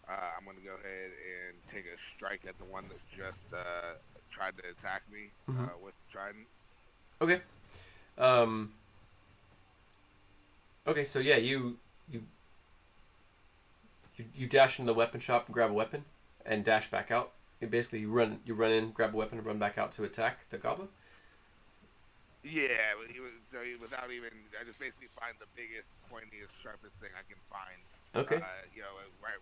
Speaker 3: I'm gonna go ahead and take a strike at the one that just tried to attack me
Speaker 1: Mm-hmm.
Speaker 3: with trident.
Speaker 1: Okay. Um, okay, so yeah, you dash in the weapon shop and grab a weapon, and dash back out. And basically, you run in, grab a weapon, and run back out to attack the goblin.
Speaker 3: Yeah, but without even, I just basically find the biggest, pointiest, sharpest thing I can find.
Speaker 1: Okay.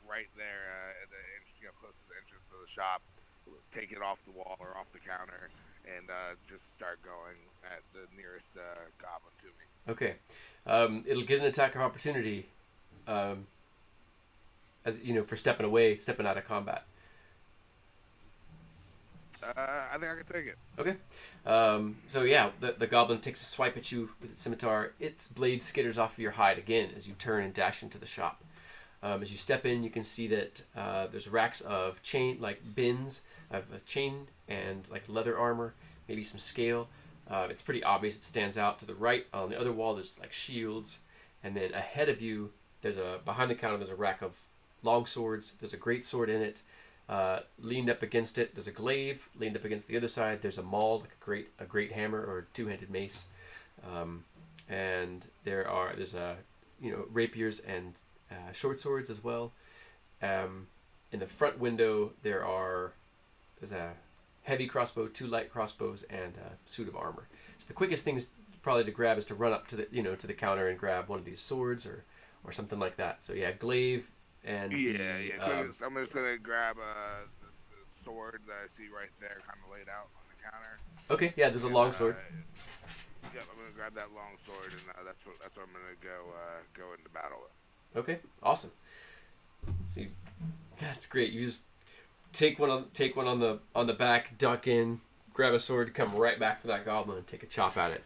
Speaker 3: Right there, close to the entrance to the shop. Take it off the wall or off the counter, and just start going at the nearest goblin to me.
Speaker 1: Okay. It'll get an attack of opportunity, um, as you know, for stepping away, stepping out of combat.
Speaker 3: I think I can take it.
Speaker 1: Okay. So yeah, the goblin takes a swipe at you with its scimitar. Its blade skitters off of your hide again as you turn and dash into the shop. As you step in, you can see that there's racks of chain, like bins of chain and like leather armor, maybe some scale. It's pretty obvious. It stands out to the right. On the other wall, there's like shields, and then ahead of you, behind the counter. There's a rack of long swords. There's a great sword in it. Leaned up against it, there's a glaive. Leaned up against the other side, there's a maul, like a great hammer or a two-handed mace. And there's rapiers and short swords as well. In the front window, there's a heavy crossbow, 2 light crossbows, and a suit of armor. So the quickest thing is probably to grab is to run up to the counter and grab one of these swords or something like that. So yeah, glaive and
Speaker 3: I'm just gonna grab the sword that I see right there, kind of laid out on the counter.
Speaker 1: Okay, yeah, there's a long sword.
Speaker 3: Yep, I'm gonna grab that long sword, and that's what I'm gonna go into battle with.
Speaker 1: Okay, awesome. So that's great. You just take one on the back, duck in, grab a sword, come right back for that goblin, and take a chop at it.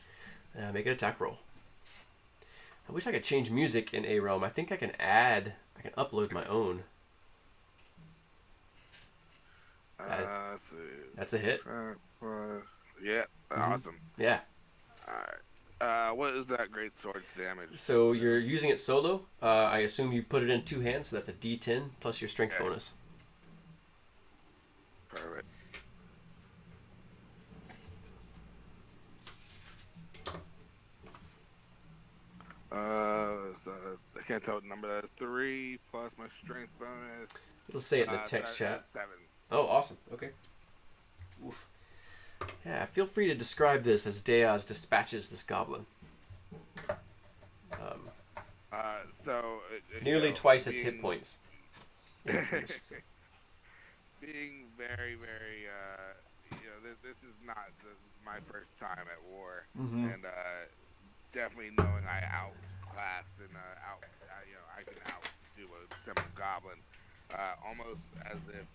Speaker 1: Make an attack roll. I wish I could change music in ARealm. I think I can upload my own.
Speaker 3: Let's see.
Speaker 1: That's a hit.
Speaker 3: Yeah, awesome.
Speaker 1: Yeah.
Speaker 3: Alright. What is that great sword's damage?
Speaker 1: So you're using it solo. I assume you put it in 2 hands, so that's a D10 plus your strength bonus.
Speaker 3: Perfect. I can't tell what number that is. 3 plus my strength bonus.
Speaker 1: It'll say it in the text chat.
Speaker 3: 7.
Speaker 1: Oh, awesome. Okay. Oof. Yeah, feel free to describe this as Deyoz dispatches this goblin. Nearly twice its hit points.
Speaker 3: Being very, very, this is not my first time at war, and definitely knowing I outclass and I can outdo a simple goblin, almost as if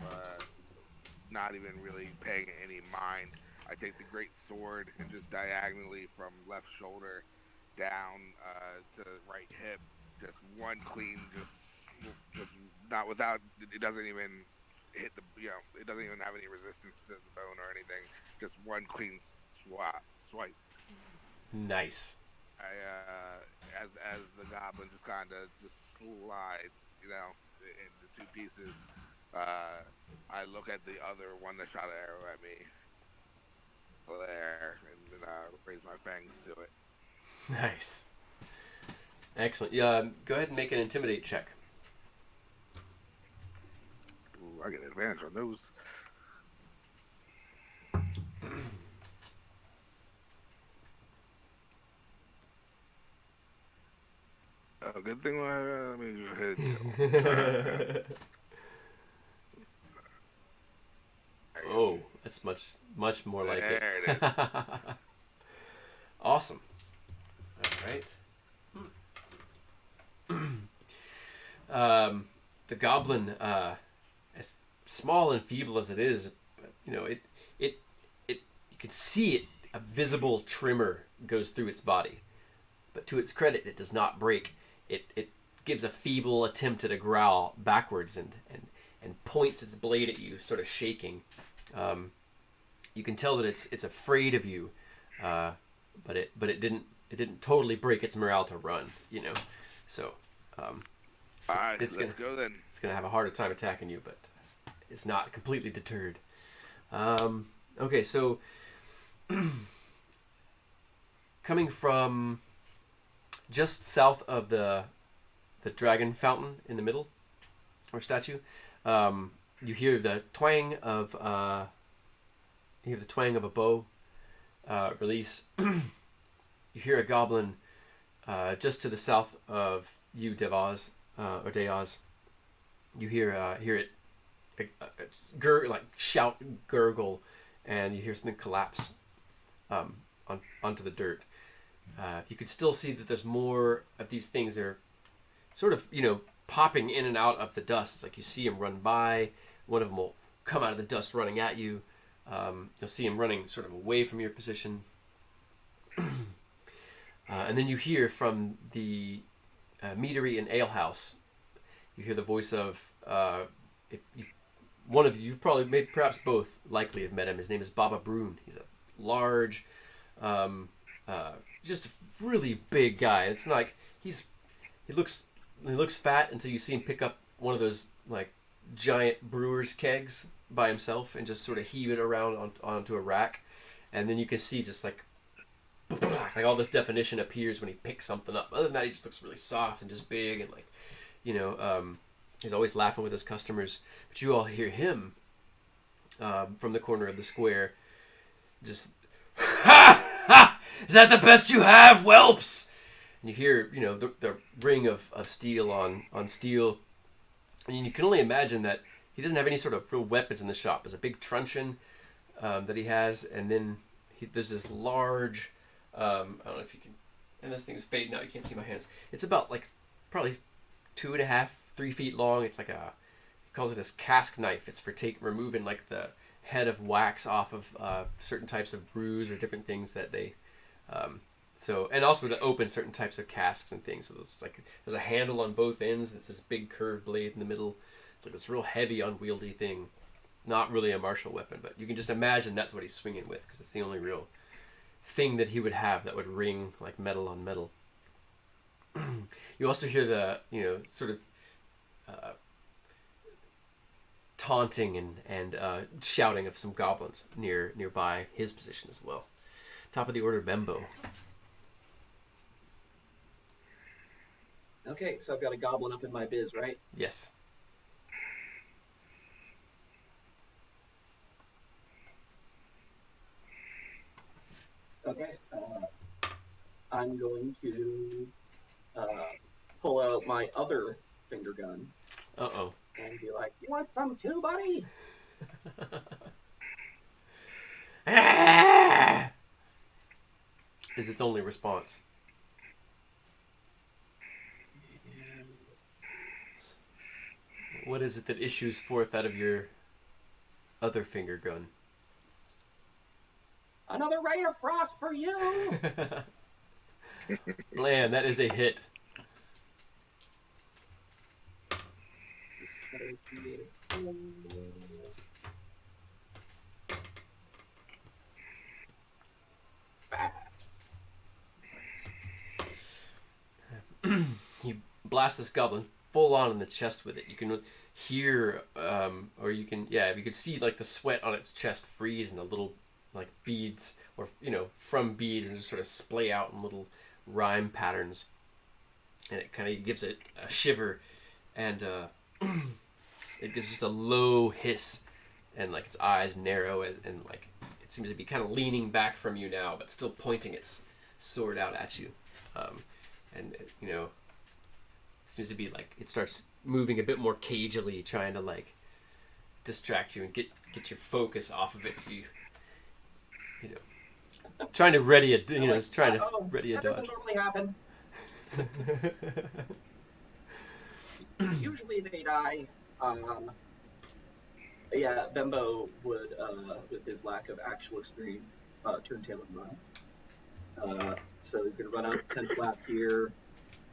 Speaker 3: not even really paying any mind. I take the great sword and just diagonally from left shoulder down to right hip, just one clean, just not without. It doesn't even hit the. It doesn't even have any resistance to the bone or anything. Just one clean swipe.
Speaker 1: Nice.
Speaker 3: As the goblin just kind of just slides, into 2 pieces. I look at the other one that shot an arrow at me. There, and then raise my fangs to it.
Speaker 1: Nice. Excellent. Yeah, go ahead and make an intimidate check.
Speaker 3: Ooh, I get advantage on those. Oh, good thing. Let me go ahead.
Speaker 1: Oh, that's much more like it.
Speaker 3: There it is.
Speaker 1: Awesome. All right. The goblin, as small and feeble as it is, it you can see it. A visible tremor goes through its body, but to its credit, it does not break. It gives a feeble attempt at a growl backwards and points its blade at you, sort of shaking. You can tell that it's afraid of you, but it didn't totally break its morale to run, So
Speaker 3: All right,
Speaker 1: it's
Speaker 3: let's go then.
Speaker 1: It's gonna have a harder time attacking you, but it's not completely deterred. Okay, so coming from just south of the dragon fountain in the middle, or statue, you hear the twang of a bow release. You hear a goblin just to the south of you, Deyoz, or Deyoz. You hear it shout, gurgle, and you hear something collapse onto the dirt. You could still see that there's more of these things. They're sort of, popping in and out of the dust. It's like you see them run by. One of them will come out of the dust running at you. You'll see him running sort of away from your position. And then you hear from the meadery and alehouse, you hear the voice of one of you. You've probably, perhaps both, likely have met him. His name is Baba Brune. He's a large, just a really big guy. It's not like he looks fat until you see him pick up one of those like giant brewer's kegs by himself and just sort of heave it around onto a rack, and then you can see just like all this definition appears when he picks something up. Other than that, he just looks really soft and just big, and like, he's always laughing with his customers. But you all hear him from the corner of the square, just, "Ha! Ha! Is that the best you have, whelps?" And you hear, the ring of steel on steel. And you can only imagine that he doesn't have any sort of real weapons in the shop. There's a big truncheon that he has, and then there's this large, I don't know if you can, and this thing's fading out, you can't see my hands. It's about like probably 2.5, 3 feet long. It's like he calls it his cask knife. It's for removing like the head of wax off of certain types of brews or different things that they, and also to open certain types of casks and things. So there's a handle on both ends. It's this big curved blade in the middle. It's like this real heavy, unwieldy thing. Not really a martial weapon, but you can just imagine that's what he's swinging with, because it's the only real thing that he would have that would ring like metal on metal. You also hear the, sort of taunting and shouting of some goblins nearby his position as well. Top of the order, Bembo.
Speaker 2: Okay, so I've got a goblin up in my biz, right?
Speaker 1: Yes.
Speaker 2: Okay. I'm going to pull out my other finger gun.
Speaker 1: Uh-oh.
Speaker 2: And be like, "You want some too, buddy?"
Speaker 1: Is its only response. What is it that issues forth out of your other finger gun?
Speaker 2: "Another ray of frost for you!"
Speaker 1: Man, that is a hit. You blast this goblin full on in the chest with it. You can hear, you could see like the sweat on its chest freeze and the little like beads, or from beads, and just sort of splay out in little rhyme patterns. And it kind of gives it a shiver, and it gives just a low hiss, and like its eyes narrow, and like it seems to be kind of leaning back from you now, but still pointing its sword out at you. And it seems to be like it starts moving a bit more cagily, trying to like distract you and get your focus off of it. So trying to ready a, it's trying to ready a
Speaker 2: that
Speaker 1: dodge.
Speaker 2: doesn't normally happen. Usually they die. Yeah, Bembo would, with his lack of actual experience, turn tail and run. So he's going to run out 10th lap here.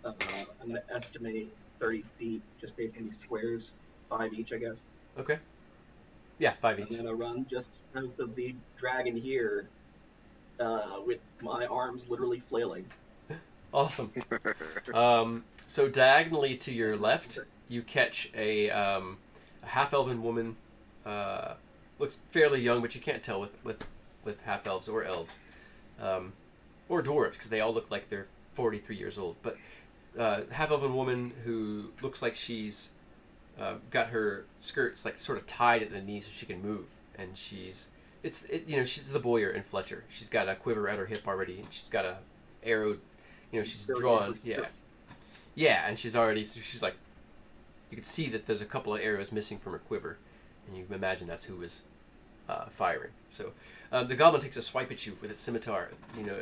Speaker 2: I'm going to estimate 30 feet just based on these squares, 5 each, I guess.
Speaker 1: Okay. Yeah, 5 each.
Speaker 2: I'm going to run just south of the dragon here with my arms literally flailing.
Speaker 1: Awesome. So diagonally to your left, you catch a half-elven woman. Looks fairly young, but you can't tell with half-elves or elves. Or dwarves, because they all look like they're 43 years old. But half-elven woman who looks like she's got her skirts like sort of tied at the knees so she can move, and she's the Boyer in Fletcher. She's got a quiver at her hip already, and she's got a arrow. She's drawn. Yeah, and she's like, you can see that there's a couple of arrows missing from her quiver, and you can imagine that's who was firing. So the goblin takes a swipe at you with its scimitar.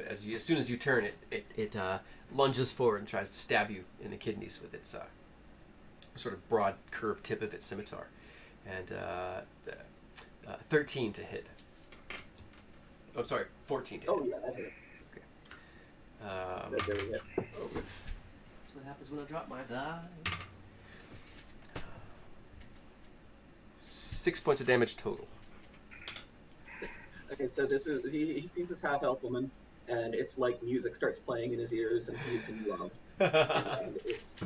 Speaker 1: As soon as you turn, it lunges forward and tries to stab you in the kidneys with its sort of broad curved tip of its scimitar. And 13 to hit. Oh, sorry, 14 to hit.
Speaker 2: Oh yeah, that hit.
Speaker 1: Okay.
Speaker 2: That really hit.
Speaker 1: Oh, good. That's what happens when I drop my die. 6 points of damage total.
Speaker 2: Okay, so this is he sees this half elf woman, and it's like music starts playing in his ears, and he's in love. And it's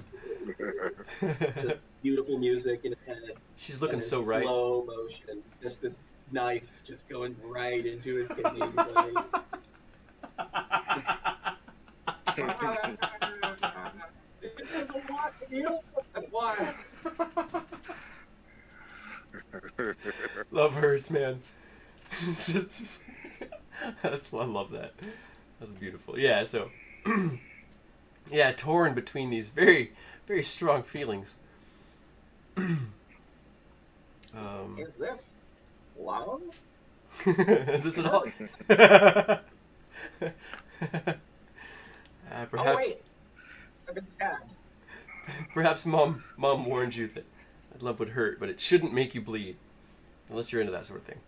Speaker 2: just beautiful music in his head.
Speaker 1: She's looking
Speaker 2: and
Speaker 1: so right.
Speaker 2: Slow motion. Just this knife just going right into his kidney. Like, it does a lot to deal with at once.
Speaker 1: Love hurts, man. I love that. That's beautiful. Yeah, so yeah, torn between these very, very strong feelings.
Speaker 2: Is this love?
Speaker 1: Does it all?
Speaker 2: Oh
Speaker 1: Perhaps,
Speaker 2: wait, I've been stabbed.
Speaker 1: perhaps mom warned you that love would hurt, but it shouldn't make you bleed, unless you're into that sort of thing.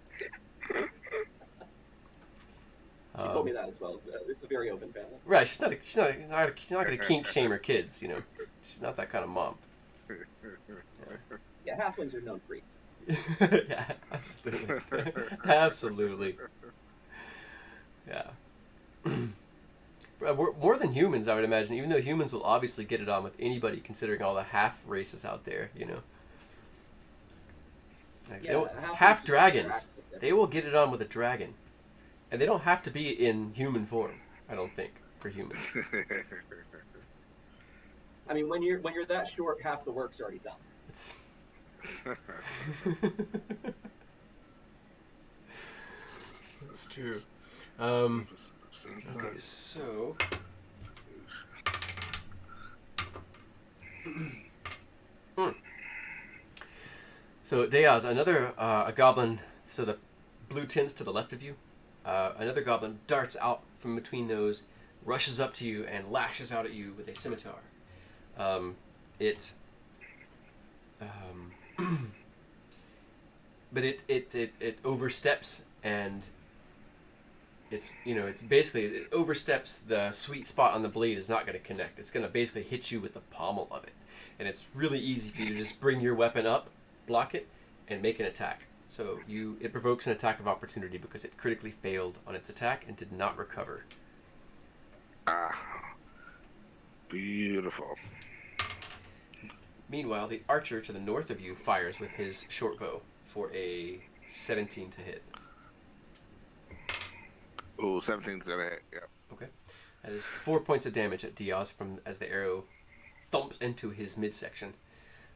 Speaker 2: She told me that as well. It's a very open family.
Speaker 1: Right, she's not gonna kink shame her kids. She's not that kind of mom.
Speaker 2: Yeah, halflings are known freaks.
Speaker 1: Yeah, absolutely, absolutely. Yeah. More than humans, I would imagine. Even though humans will obviously get it on with anybody, considering all the half races out there. Half dragons, they will get it on with a dragon, and they don't have to be in human form. I don't think for humans.
Speaker 2: I mean, when you're that short, half the work's already done.
Speaker 1: It's... That's true. Okay, so so Deyoz, another a goblin. So the blue tents to the left of you. Another goblin darts out from between those, rushes up to you, and lashes out at you with a scimitar. But it oversteps, and it's basically, it oversteps the sweet spot on the blade. Is not going to connect. It's going to basically hit you with the pommel of it, and it's really easy for you to just bring your weapon up, block it, and make an attack. So it provokes an attack of opportunity because it critically failed on its attack and did not recover.
Speaker 3: Beautiful.
Speaker 1: Meanwhile, the archer to the north of you fires with his short bow for a 17 to hit.
Speaker 3: Ooh, 17's gonna hit, yeah.
Speaker 1: Okay. That is 4 points of damage at Deyoz as the arrow thumps into his midsection.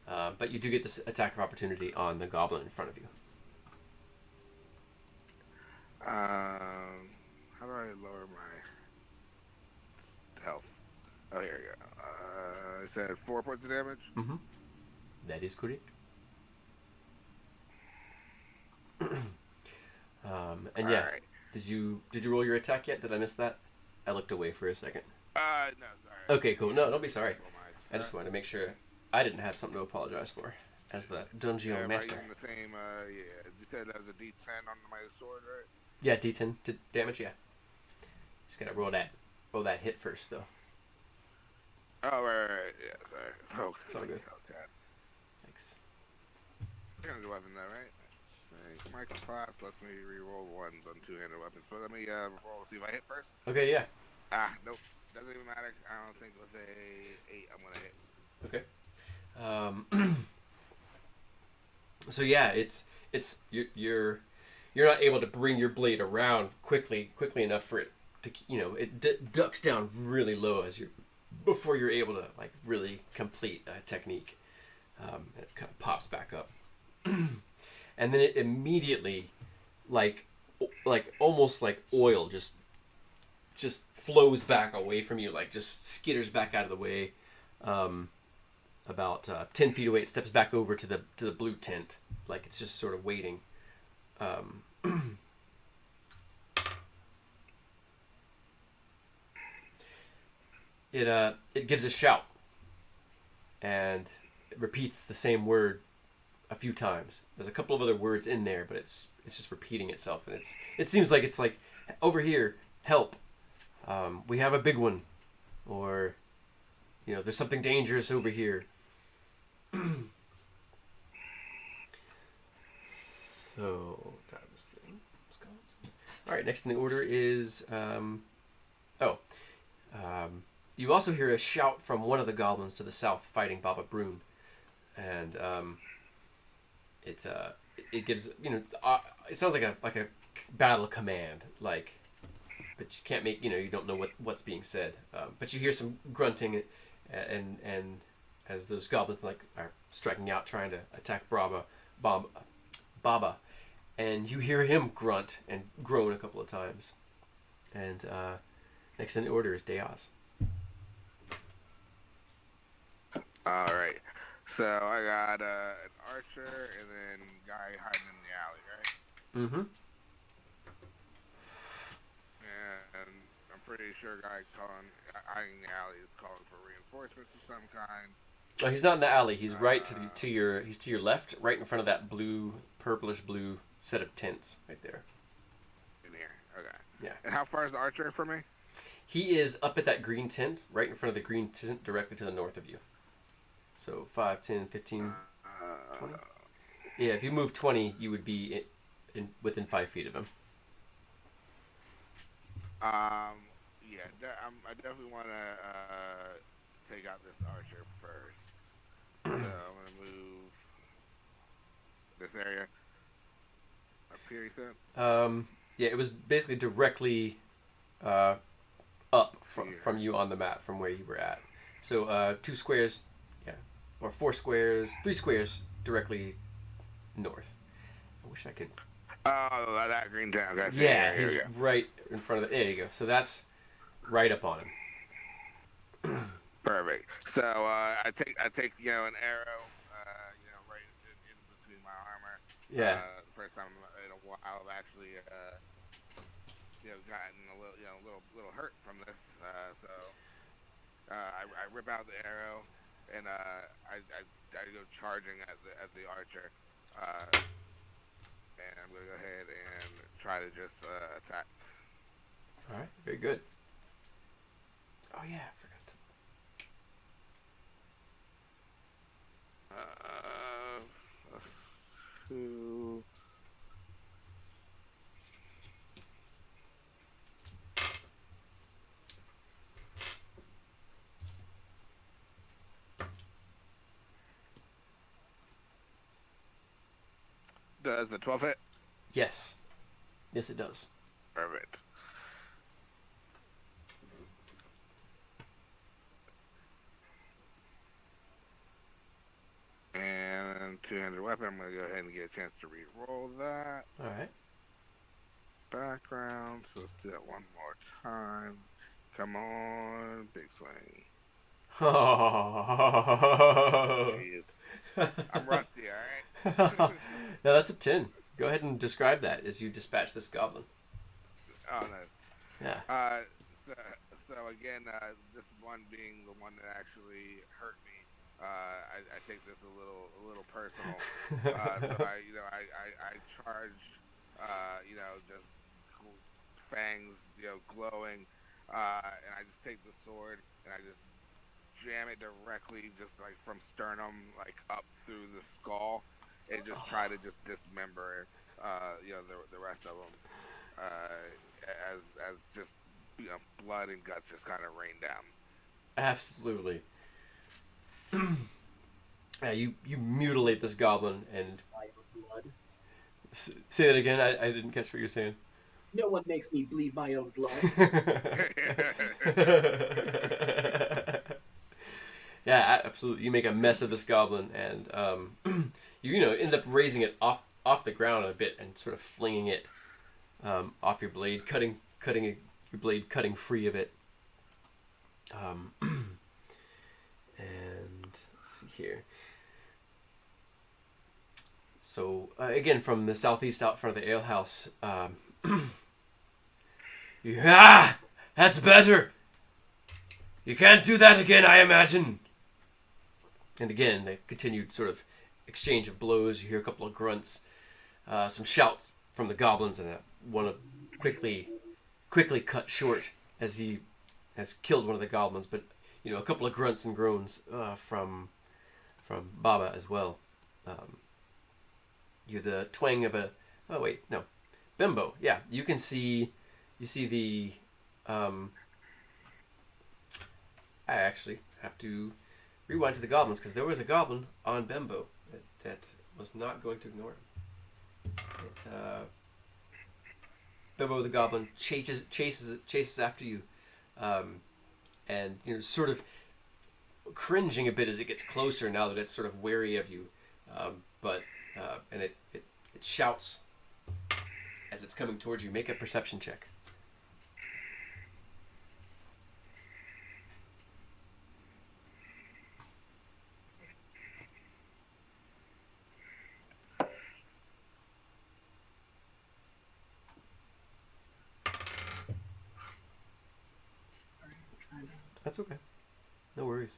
Speaker 1: But you do get this attack of opportunity on the goblin in front of you.
Speaker 3: How do I lower my health? Oh, here we go. I said 4 points of damage?
Speaker 1: Mm-hmm. That is correct. And yeah,
Speaker 3: right.
Speaker 1: did you roll your attack yet? Did I miss that? I looked away for a second.
Speaker 3: No, sorry.
Speaker 1: Okay, cool. No, don't be sorry. I just wanted to make sure I didn't have something to apologize for as the dungeon master.
Speaker 3: Am I using the same, you said that was a D10 on my sword, right?
Speaker 1: Yeah, D10 damage, yeah. Just gotta roll that hit first, though.
Speaker 3: Oh, right. Yeah, sorry. Oh,
Speaker 1: it's all good.
Speaker 3: Oh, God.
Speaker 1: Thanks.
Speaker 3: Two-handed weapon, though, right? My class lets me re-roll ones on two-handed weapons. But let me roll to see if I hit first.
Speaker 1: Okay, yeah.
Speaker 3: Nope. Doesn't even matter. I don't think with a 8 I'm gonna hit.
Speaker 1: Okay. So yeah, it's you're not able to bring your blade around quickly enough for it to, it ducks down really low as you before you're able to like really complete a technique. It kind of pops back up, and then it immediately, like almost like oil, just flows back away from you, like just skitters back out of the way. About 10 feet away, it steps back over to the blue tent, like it's just sort of waiting. It gives a shout, and it repeats the same word a few times. There's a couple of other words in there, but it's just repeating itself, and it seems like it's like, over here, help. We have a big one, or there's something dangerous over here. So that was the all right. Next in the order is you also hear a shout from one of the goblins to the south, fighting Baba Brune, and it gives it sounds like a battle command, like, but you can't make you don't know what's being said, but you hear some grunting, and as those goblins like are striking out trying to attack Baba, and you hear him grunt and groan a couple of times, and next in the order is Deyoz.
Speaker 3: All right. So I got an archer and then guy hiding in the alley, right?
Speaker 1: Mm-hmm.
Speaker 3: And I'm pretty sure guy hiding in the alley is calling for reinforcements of some kind.
Speaker 1: Oh, he's not in the alley. He's right to your left, right in front of that purplish blue set of tents right there.
Speaker 3: In here, okay.
Speaker 1: Yeah.
Speaker 3: And how far is the archer from me?
Speaker 1: He is up at that green tent, right in front of the green tent, directly to the north of you. So 5, 10, 15, 20? Yeah, if you move 20, you would be within 5 feet of him.
Speaker 3: Yeah, I definitely want to take out this archer first. So I'm gonna move this area up here. You said?
Speaker 1: Yeah, it was basically directly up from you on the map from where you were at. So 2 squares, yeah, or 4 squares, 3 squares directly north. I wish I could.
Speaker 3: Oh, that green town. Gotcha.
Speaker 1: Yeah, he's right in front of it. There you go. So that's right up on him.
Speaker 3: Perfect. So I take an arrow, right in between my armor.
Speaker 1: Yeah.
Speaker 3: First time in a while I've actually gotten a little hurt from this. So I rip out the arrow and I go charging at the archer. And I'm gonna go ahead and try to just attack.
Speaker 1: All right. Very good. Oh yeah, I forgot to.
Speaker 3: 2. Does the 12 hit?
Speaker 1: Yes. Yes, it does.
Speaker 3: Perfect. And 200 weapon. I'm going to go ahead and get a chance to re-roll that.
Speaker 1: All right.
Speaker 3: Background. So let's do that one more time. Come on. Big swing.
Speaker 1: Oh.
Speaker 3: Jeez. I'm rusty, alright?
Speaker 1: No, that's a 10. Go ahead and describe that as you dispatch this goblin.
Speaker 3: Oh, nice.
Speaker 1: Yeah.
Speaker 3: So again, this one being the one that actually hurt me, I take this a little personal. So I charge, just fangs, glowing, and I just take the sword and I just jam it directly, just like from sternum, like up through the skull, and just try to just dismember, the rest of them, as just blood and guts just kind of rain down.
Speaker 1: Absolutely. You mutilate this goblin and
Speaker 2: My own blood.
Speaker 1: say that again. I didn't catch what you're saying.
Speaker 2: No one makes me bleed my own blood.
Speaker 1: Yeah, absolutely. You make a mess of this goblin, and you end up raising it off the ground a bit and sort of flinging it off your blade, cutting your blade, cutting free of it. And let's see here. So again, from the southeast out front of the alehouse, that's better. You can't do that again, I imagine. And again, the continued sort of exchange of blows. You hear a couple of grunts, some shouts from the goblins, and one of quickly cut short as he has killed one of the goblins. But a couple of grunts and groans from Baba as well. You hear the twang of a. Oh wait, no, Bembo. Yeah, you see the. I actually have to rewind to the goblins because there was a goblin on Bembo that was not going to ignore him. Bembo the goblin chases after you, and sort of cringing a bit as it gets closer now that it's sort of wary of you, and it shouts as it's coming towards you. Make a perception check. That's okay. No worries.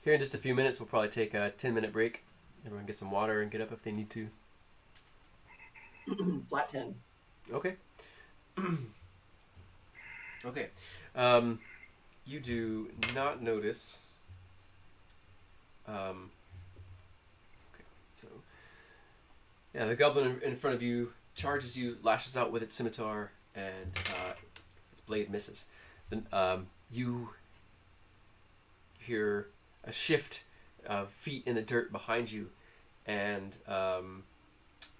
Speaker 1: Here in just a few minutes, we'll probably take a 10-minute break. Everyone get some water and get up if they need to.
Speaker 2: Flat 10.
Speaker 1: Okay. Okay. You do not notice. Okay. So, yeah, the goblin in front of you charges you, lashes out with its scimitar, and its blade misses. Then you hear a shift of feet in the dirt behind you, and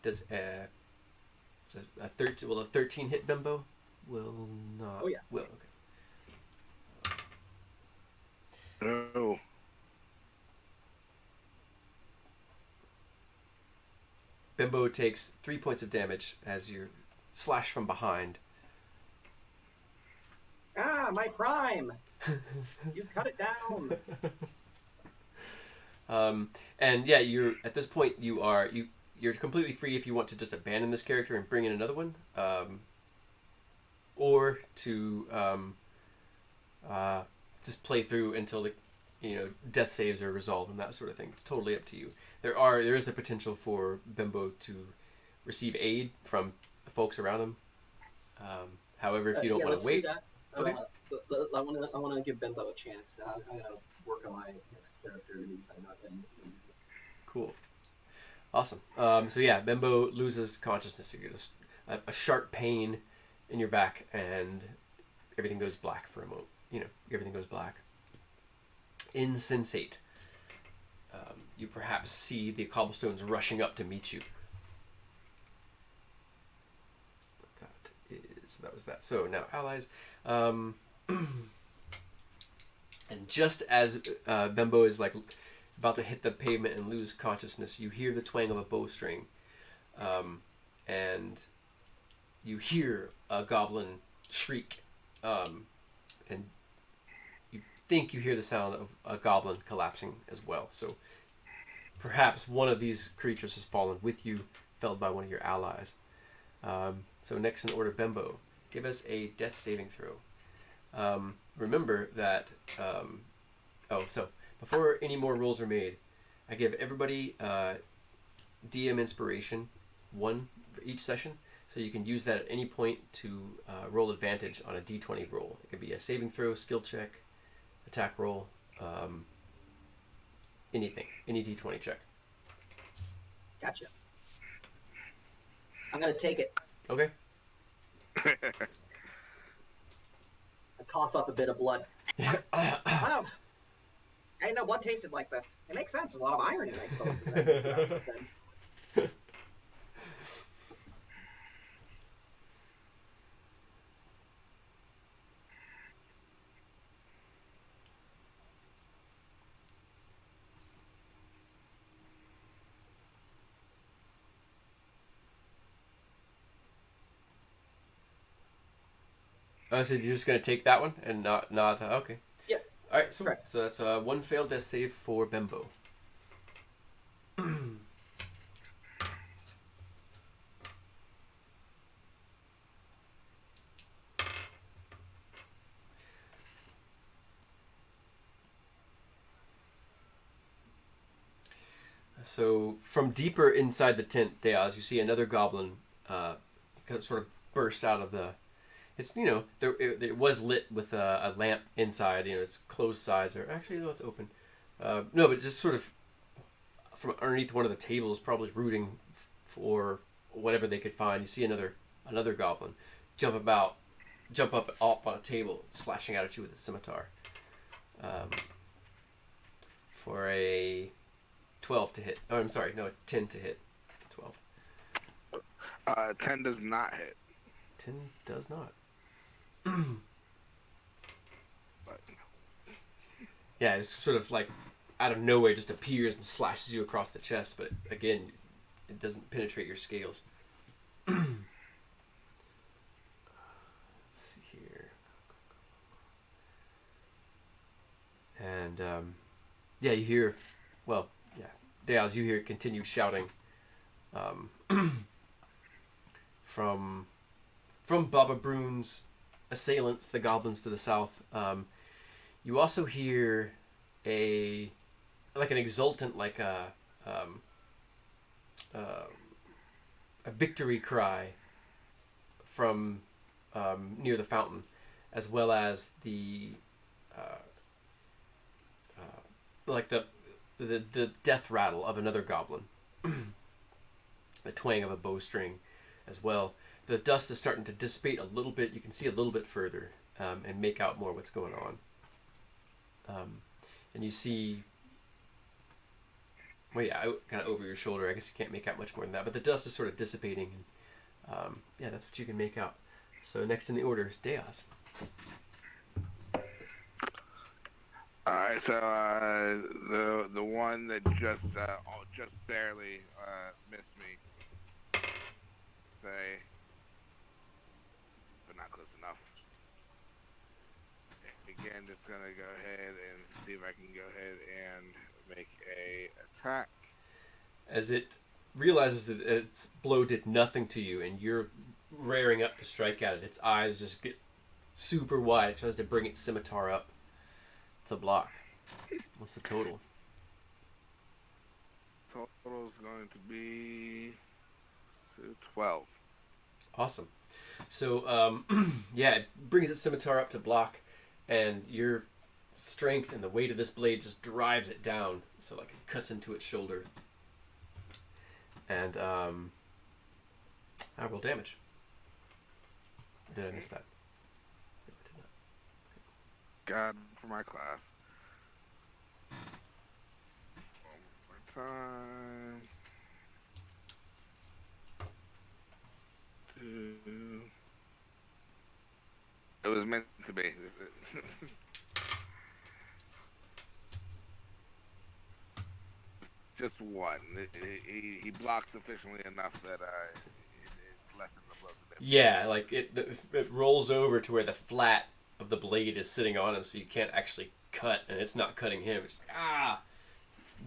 Speaker 1: does a 13 hit Bembo? Will not.
Speaker 2: Oh yeah.
Speaker 1: Will, okay.
Speaker 3: No.
Speaker 1: Bembo takes 3 points of damage as you're slashed from behind.
Speaker 2: Ah, my prime! You cut it down!
Speaker 1: And yeah, you're at this point you're completely free if you want to just abandon this character and bring in another one, or to just play through until the death saves are resolved and that sort of thing. It's totally up to you. There is the potential for Bembo to receive aid from the folks around him. However, if you don't want to wait,
Speaker 2: do that.
Speaker 1: Okay.
Speaker 2: I want to give Bembo a chance. I gotta work on my next character in the meantime. Not getting
Speaker 1: cool, awesome. So yeah, Bembo loses consciousness. You get a sharp pain in your back, and everything goes black for a moment. Everything goes black. Insensate. You perhaps see the cobblestones rushing up to meet you. That was that. So now allies. And just as Bembo is about to hit the pavement and lose consciousness, you hear the twang of a bowstring, and you hear a goblin shriek, and you think you hear the sound of a goblin collapsing as well. So perhaps one of these creatures has fallen with you, felled by one of your allies. So next in order, Bembo, give us a death saving throw. Remember that. So before any more rolls are made, I give everybody DM inspiration, 1 for each session, so you can use that at any point to roll advantage on a D20 roll. It could be a saving throw, skill check, attack roll, anything, any D20 check.
Speaker 2: Gotcha. I'm gonna take it.
Speaker 1: Okay.
Speaker 2: I cough up a bit of blood. Wow. I didn't know blood tasted like this. It makes sense. There's a lot of iron in it, I suppose. Then.
Speaker 1: So you're just gonna take that one and not okay.
Speaker 2: Yes.
Speaker 1: All right, so
Speaker 2: Correct.
Speaker 1: so that's one failed death save for Bembo. So from deeper inside the tent, Deyoz, you see another goblin kind of sort of burst out of the. It's it was lit with a lamp inside. Its closed sides are actually no, it's open. No, but just sort of from underneath one of the tables, probably rooting for whatever they could find. You see another goblin jump up on a table, slashing out at you with a scimitar. For a 12 to hit. Oh, I'm sorry, no, 10 to hit. 12.
Speaker 3: 10 does not hit.
Speaker 1: 10 does not.
Speaker 3: But
Speaker 1: Yeah, it's sort of like out of nowhere just appears and slashes you across the chest, but again, it doesn't penetrate your scales. Let's see here. And, yeah, you hear, well, yeah, Deyoz, you hear continued shouting from Baba Brune's assailants, the goblins to the south. You also hear an exultant, like a victory cry from near the fountain, as well as the the death rattle of another goblin, the twang of a bowstring, as well. The dust is starting to dissipate a little bit. You can see a little bit further and make out more what's going on. And you see, well, yeah, kind of over your shoulder. I guess you can't make out much more than that. But the dust is sort of dissipating. And, yeah, that's what you can make out. So next in the order is Deyoz.
Speaker 3: Alright, so the one that just barely missed me, say, but not close enough. Again, just gonna go ahead and see if I can go ahead and make a attack.
Speaker 1: As it realizes that its blow did nothing to you, and you're rearing up to strike at it, its eyes just get super wide. It tries to bring its scimitar up to block. What's the total?
Speaker 3: Total is going to be 12.
Speaker 1: Awesome. So, yeah, it brings its scimitar up to block, and your strength and the weight of this blade just drives it down, so like it cuts into its shoulder. And I roll damage. Or did I miss that? No, I did not.
Speaker 3: God for my class. One more time. 2. It was meant to be. Just one. He blocked sufficiently enough that it lessened the blows.
Speaker 1: Yeah, like it rolls over to where the flat of the blade is sitting on him, so you can't actually cut, and it's not cutting him. It's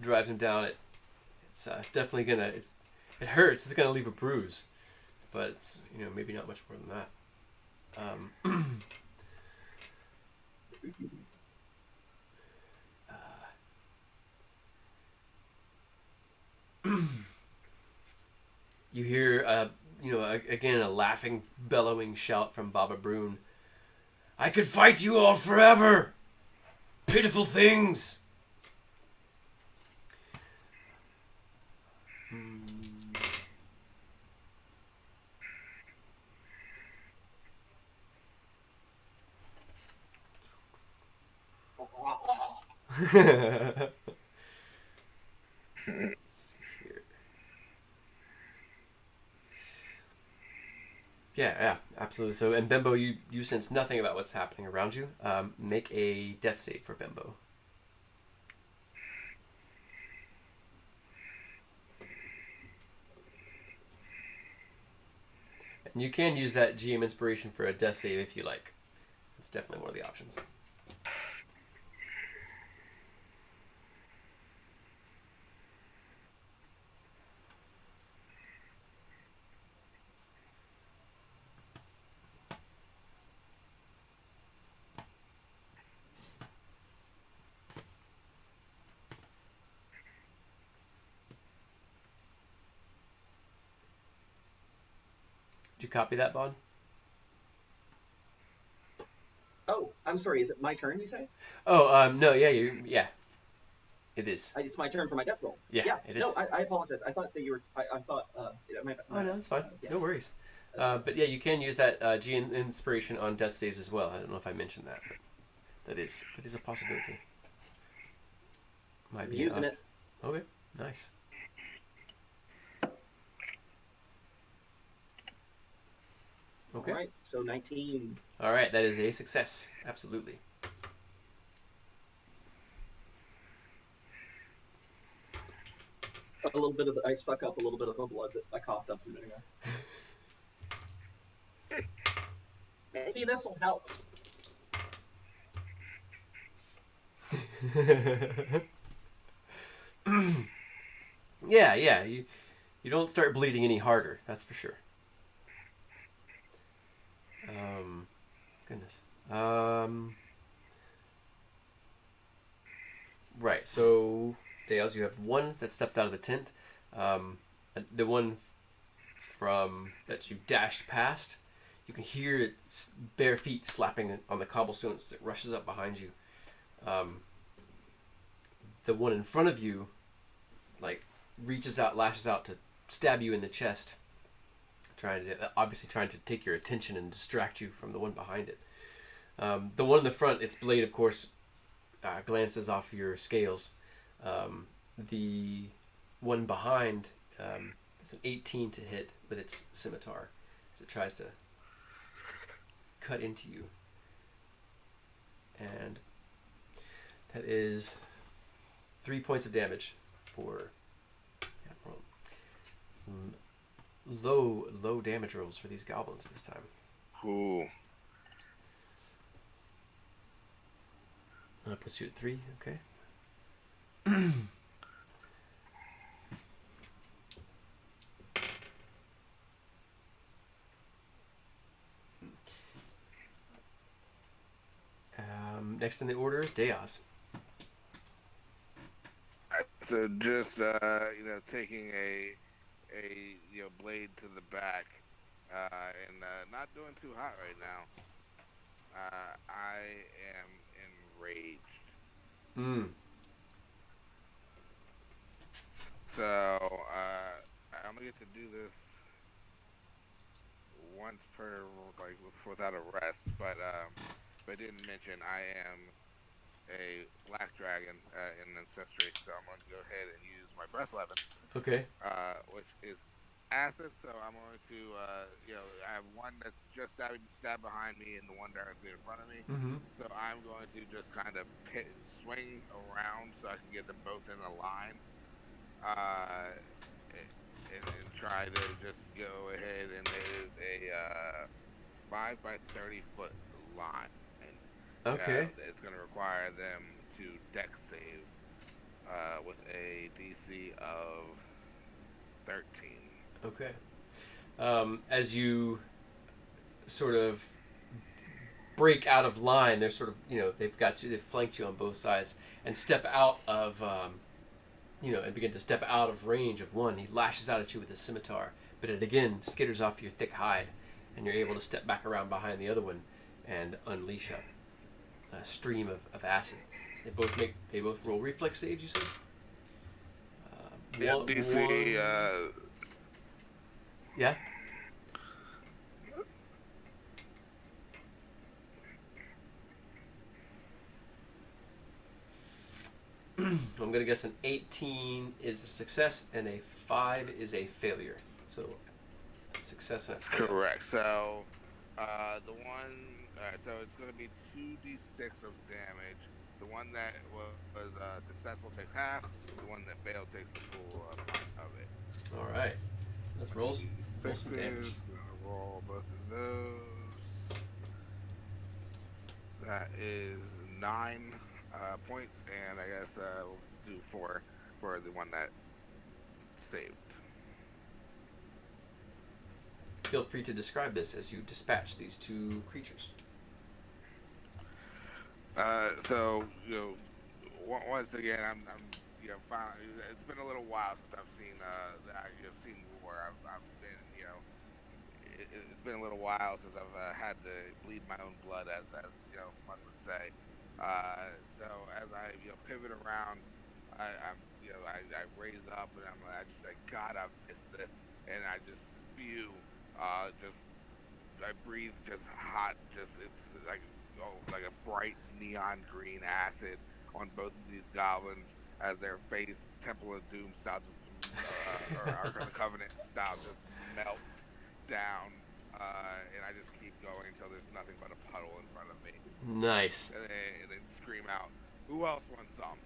Speaker 1: drives him down. It's definitely gonna. It hurts. It's gonna leave a bruise, but it's maybe not much more than that. You hear, again, a laughing, bellowing shout from Baba Brune. I could fight you all forever! Pitiful things! Let's see here. Yeah, absolutely. So, and Bembo, you sense nothing about what's happening around you. Make a death save for Bembo. And you can use that GM inspiration for a death save if you like. It's definitely one of the options. Did you copy that, Bond?
Speaker 2: Oh, I'm sorry. Is it my turn? You say?
Speaker 1: Oh, no, yeah, it is.
Speaker 2: It's my turn for my death roll.
Speaker 1: Yeah, it is.
Speaker 2: No, I apologize. I thought that you were. I thought.
Speaker 1: Oh no, it's fine.
Speaker 2: Yeah.
Speaker 1: No worries. But yeah, you can use that GM inspiration on death saves as well. I don't know if I mentioned that, but that is a possibility. Might be
Speaker 2: using it.
Speaker 1: Okay, nice. Okay.
Speaker 2: All right, so 19.
Speaker 1: All right, that is a success. Absolutely.
Speaker 2: A little bit of I suck up a little bit of the blood that I coughed up a minute ago. Maybe this will help.
Speaker 1: Yeah. You don't start bleeding any harder. That's for sure. Goodness. Right. So, Deyoz, you have one that stepped out of the tent. The one from that you dashed past, you can hear its bare feet slapping on the cobblestones as it rushes up behind you. The one in front of you, like, reaches out, lashes out to stab you in the chest, trying to take your attention and distract you from the one behind it. The one in the front, its blade, of course, glances off your scales. The one behind is an 18 to hit with its scimitar as it tries to cut into you. And that is 3 points of damage for some low damage rolls for these goblins this time.
Speaker 3: Ooh.
Speaker 1: That puts you at 3, okay. Next in the order is Deyoz.
Speaker 3: So just taking a blade to the back, and not doing too hot right now. I am enraged. So I'm gonna get to do this once per without a rest, but I didn't mention I am a black dragon in Ancestry, so I'm going to go ahead and use my breath weapon.
Speaker 1: Okay.
Speaker 3: Which is acid, so I'm going to, I have one that just stabbed behind me and the one directly in front of me.
Speaker 1: Mm-hmm.
Speaker 3: So I'm going to just kind of swing around so I can get them both in a line. And try to just go ahead, and it is a 5 by 30 foot line.
Speaker 1: Okay.
Speaker 3: It's going to require them to dex save with a DC of 13.
Speaker 1: Okay. As you sort of break out of line, they're sort of, they've flanked you on both sides, and step out of, and begin to step out of range of one. He lashes out at you with his scimitar, but it again skitters off your thick hide, and you're able to step back around behind the other one and unleash a stream of acid. So they both roll reflex saves, you said?
Speaker 3: DC.
Speaker 1: Yeah. I'm gonna guess an 18 is a success and a 5 is a failure. So a success and a failure.
Speaker 3: Correct. So, the one, so it's going to be 2d6 of damage. The one that was successful takes half. The one that failed takes the full amount of it.
Speaker 1: All right. Let's roll some damage.
Speaker 3: Gonna roll both of those. That is 9 points, and I guess we'll do 4 for the one that saved.
Speaker 1: Feel free to describe this as you dispatch these 2 creatures.
Speaker 3: So once again, I'm finally. It's been a little while since I've seen seen war. I've been it's been a little while since I've had to bleed my own blood, as one would say. So as I pivot around, I raise up and I just say, God, I've missed this, and I just spew. I breathe just hot, it's like a bright neon green acid on both of these goblins as their face, Temple of Doom style, or Ark of the Covenant style, just melt down, and I just keep going until there's nothing but a puddle in front of me.
Speaker 1: Nice.
Speaker 3: And then scream out, "Who else wants some?"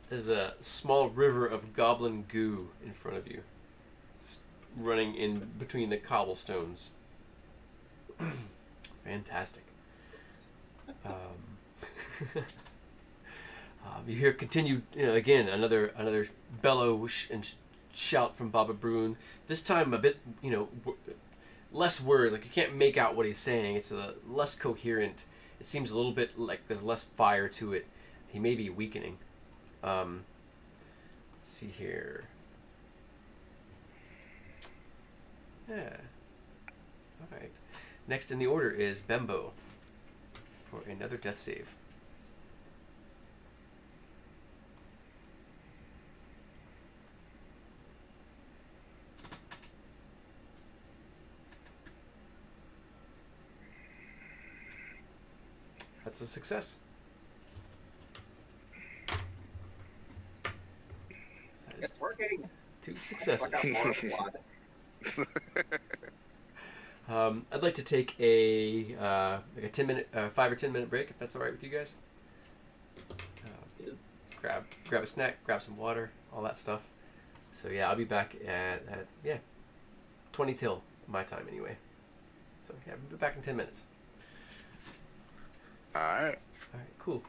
Speaker 1: There's a small river of goblin goo in front of you. It's running in between the cobblestones. Fantastic. You hear continued, again, another bellow and shout from Baba Bruin. This time a bit, less words. Like you can't make out what he's saying. It's less coherent. It seems a little bit like there's less fire to it. He may be weakening. Let's see here. Yeah. All right. Next in the order is Bembo for another death save. That's a success. That is
Speaker 2: It's working.
Speaker 1: 2 successes.
Speaker 2: I got more blood.
Speaker 1: I'd like to take a 10-minute, 5 or 10-minute break, if that's all right with you guys.
Speaker 2: Yes.
Speaker 1: Grab a snack, grab some water, all that stuff. So yeah, I'll be back at 20 till my time anyway. So yeah, I'll be back in 10 minutes.
Speaker 3: All right.
Speaker 1: All right, cool.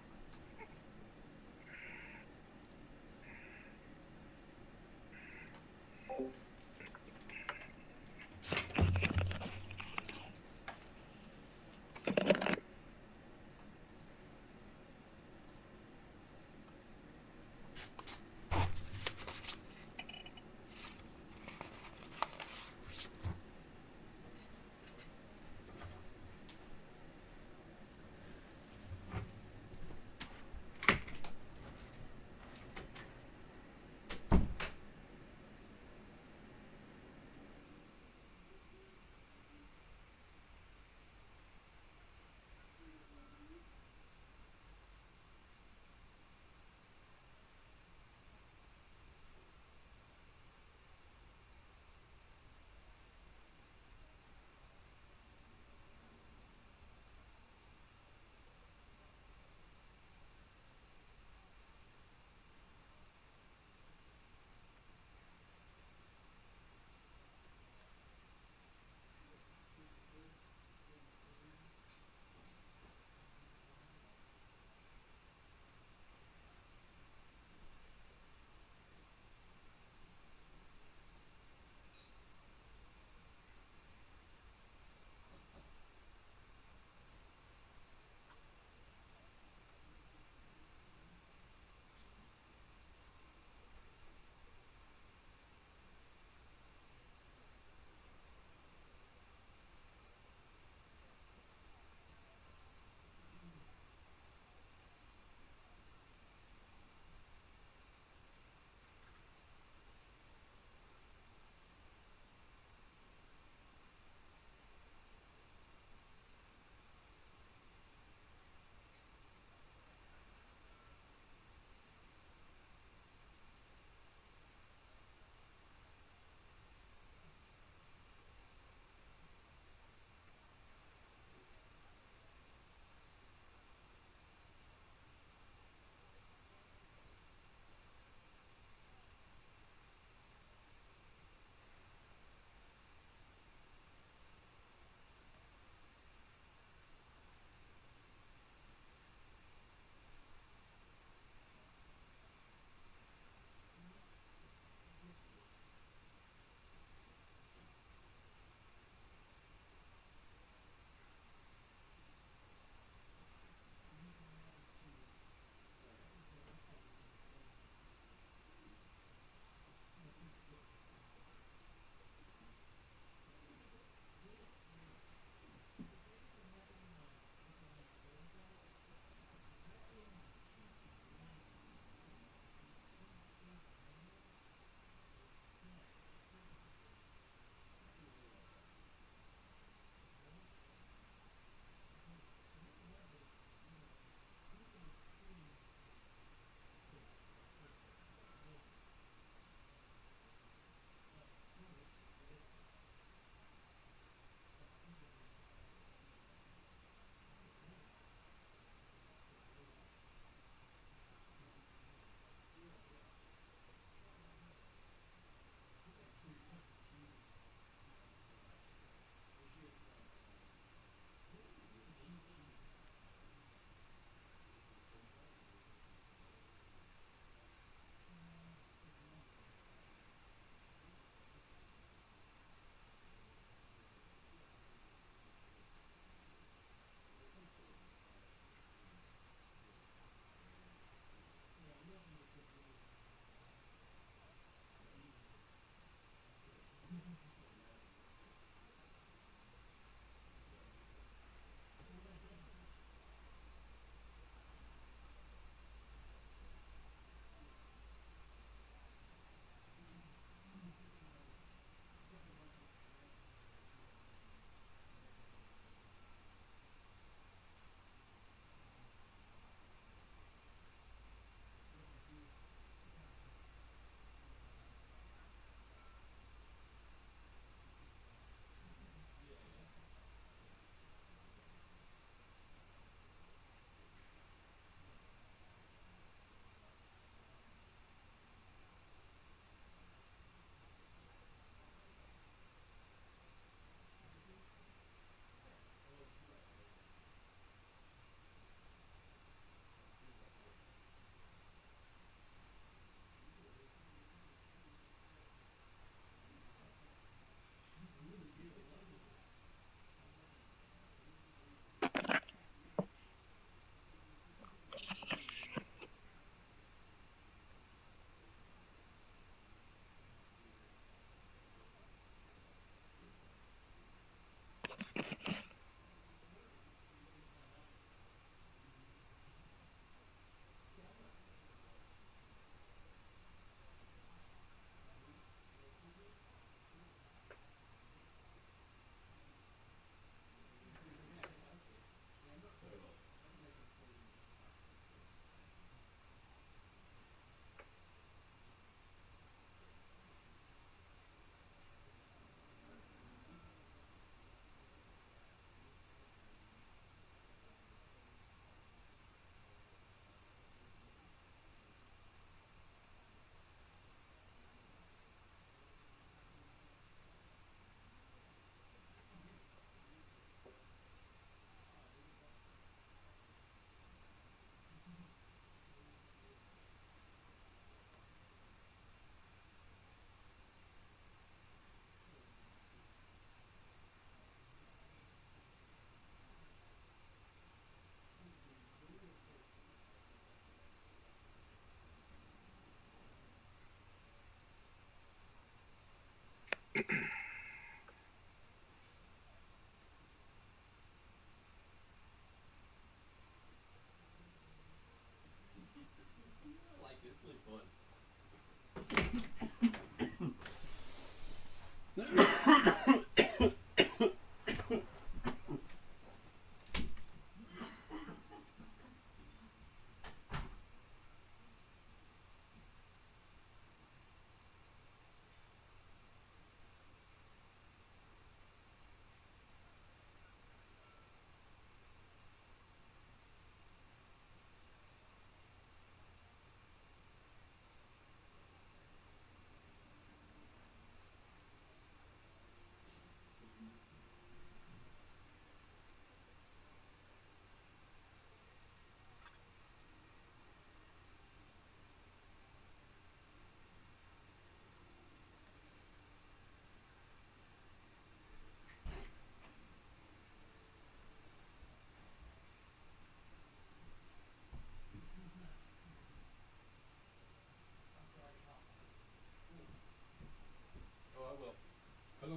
Speaker 1: I'll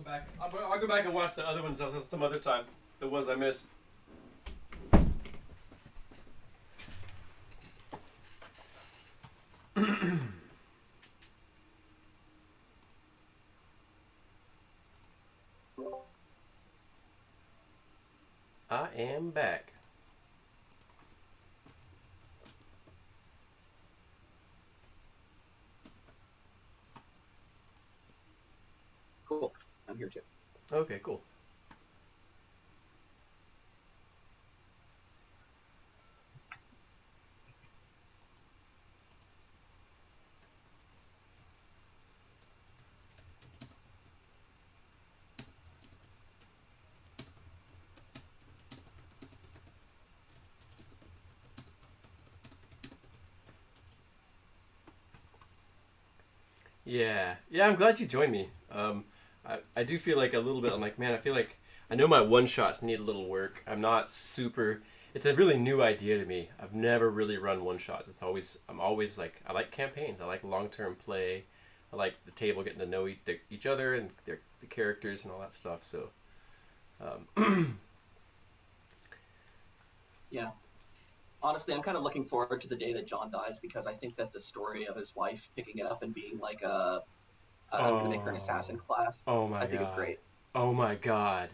Speaker 1: go back and watch the other ones some other time. The ones I missed. I am back.
Speaker 2: Cool. I'm here too.
Speaker 1: Okay, cool. Yeah, I'm glad you joined me. I do feel like a little bit. I'm like, man, I feel like I know my one shots need a little work. I'm not super. It's a really new idea to me. I've never really run one shots. I'm always like, I like campaigns. I like long term play. I like the table getting to know each other and the characters and all that stuff. So,
Speaker 2: Yeah. Honestly, I'm kind of looking forward to the day that John dies because I think that the story of his wife picking it up and being like, I'm going to make her an assassin class,
Speaker 1: oh my
Speaker 2: I think it's
Speaker 1: god,
Speaker 2: great.
Speaker 1: oh my god,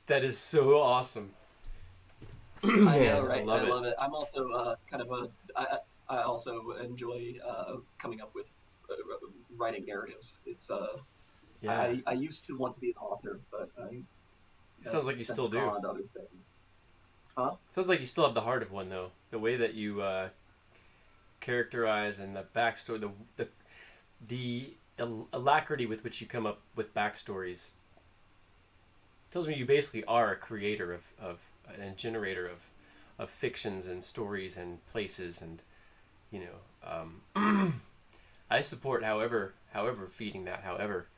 Speaker 1: that is so awesome.
Speaker 2: I
Speaker 1: Man,
Speaker 2: know, right?
Speaker 1: I love it.
Speaker 2: I'm also kind of a. I also enjoy coming up with writing narratives. It's
Speaker 1: Yeah,
Speaker 2: I used to want to be an author, but I have
Speaker 1: sounds like you
Speaker 2: since
Speaker 1: still do.
Speaker 2: gone to other things. Huh?
Speaker 1: Sounds like you still have the heart of one though. The way that you characterize and the backstory, the alacrity with which you come up with backstories tells me you basically are a creator of and generator of fictions and stories and places and you know I support however feeding that however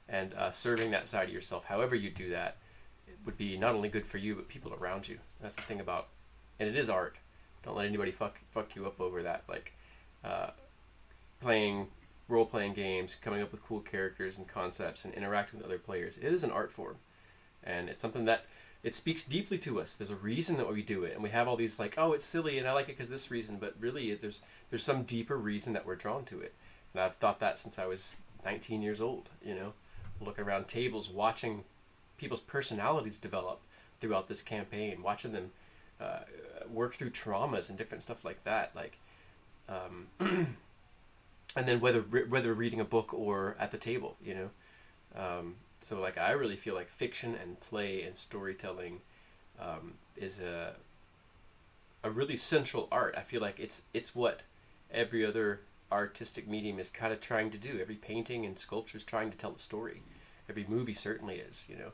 Speaker 1: and serving that side of yourself however you do that it would be not only good for you but people around you. That's the thing about, and it is art. Don't let anybody fuck you up over that. Like playing role playing games, coming up with cool characters and concepts, and interacting with other players. It is an art form, and it's something that it speaks deeply to us. There's a reason that we do it, and we have all these like, oh, it's silly, and I like it because this reason. But really, there's some deeper reason that we're drawn to it, and I've thought that since I was 19 years old. You know, looking around tables, watching people's personalities develop throughout this campaign, watching them work through traumas and different stuff like that. Like, and then whether reading a book or at the table, you know. So like I really feel like fiction and play and storytelling is a really central art. I feel like it's what every other artistic medium is kind of trying to do. Every painting and sculpture is trying to tell a story. Every movie certainly is, you know.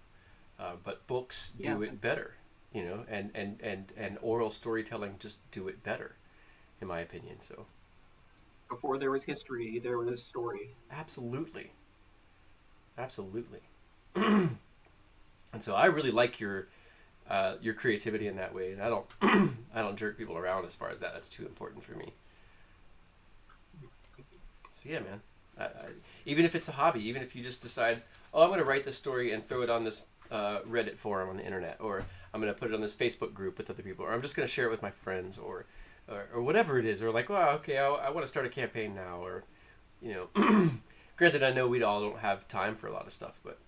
Speaker 1: But books do it better, you know, and oral storytelling just do it better, in my opinion. So
Speaker 2: Before there was history, there was story.
Speaker 1: absolutely. And so I really like your creativity in that way, and I don't I don't jerk people around as far as that. That's too important for me. So yeah, man. Even if it's a hobby, even if you just decide, oh, I'm going to write this story and throw it on this Reddit forum on the internet, or I'm going to put it on this Facebook group with other people, or I'm just going to share it with my friends, or whatever it is, or like, well, okay, I want to start a campaign now, or you know, granted, I know we all don't have time for a lot of stuff, but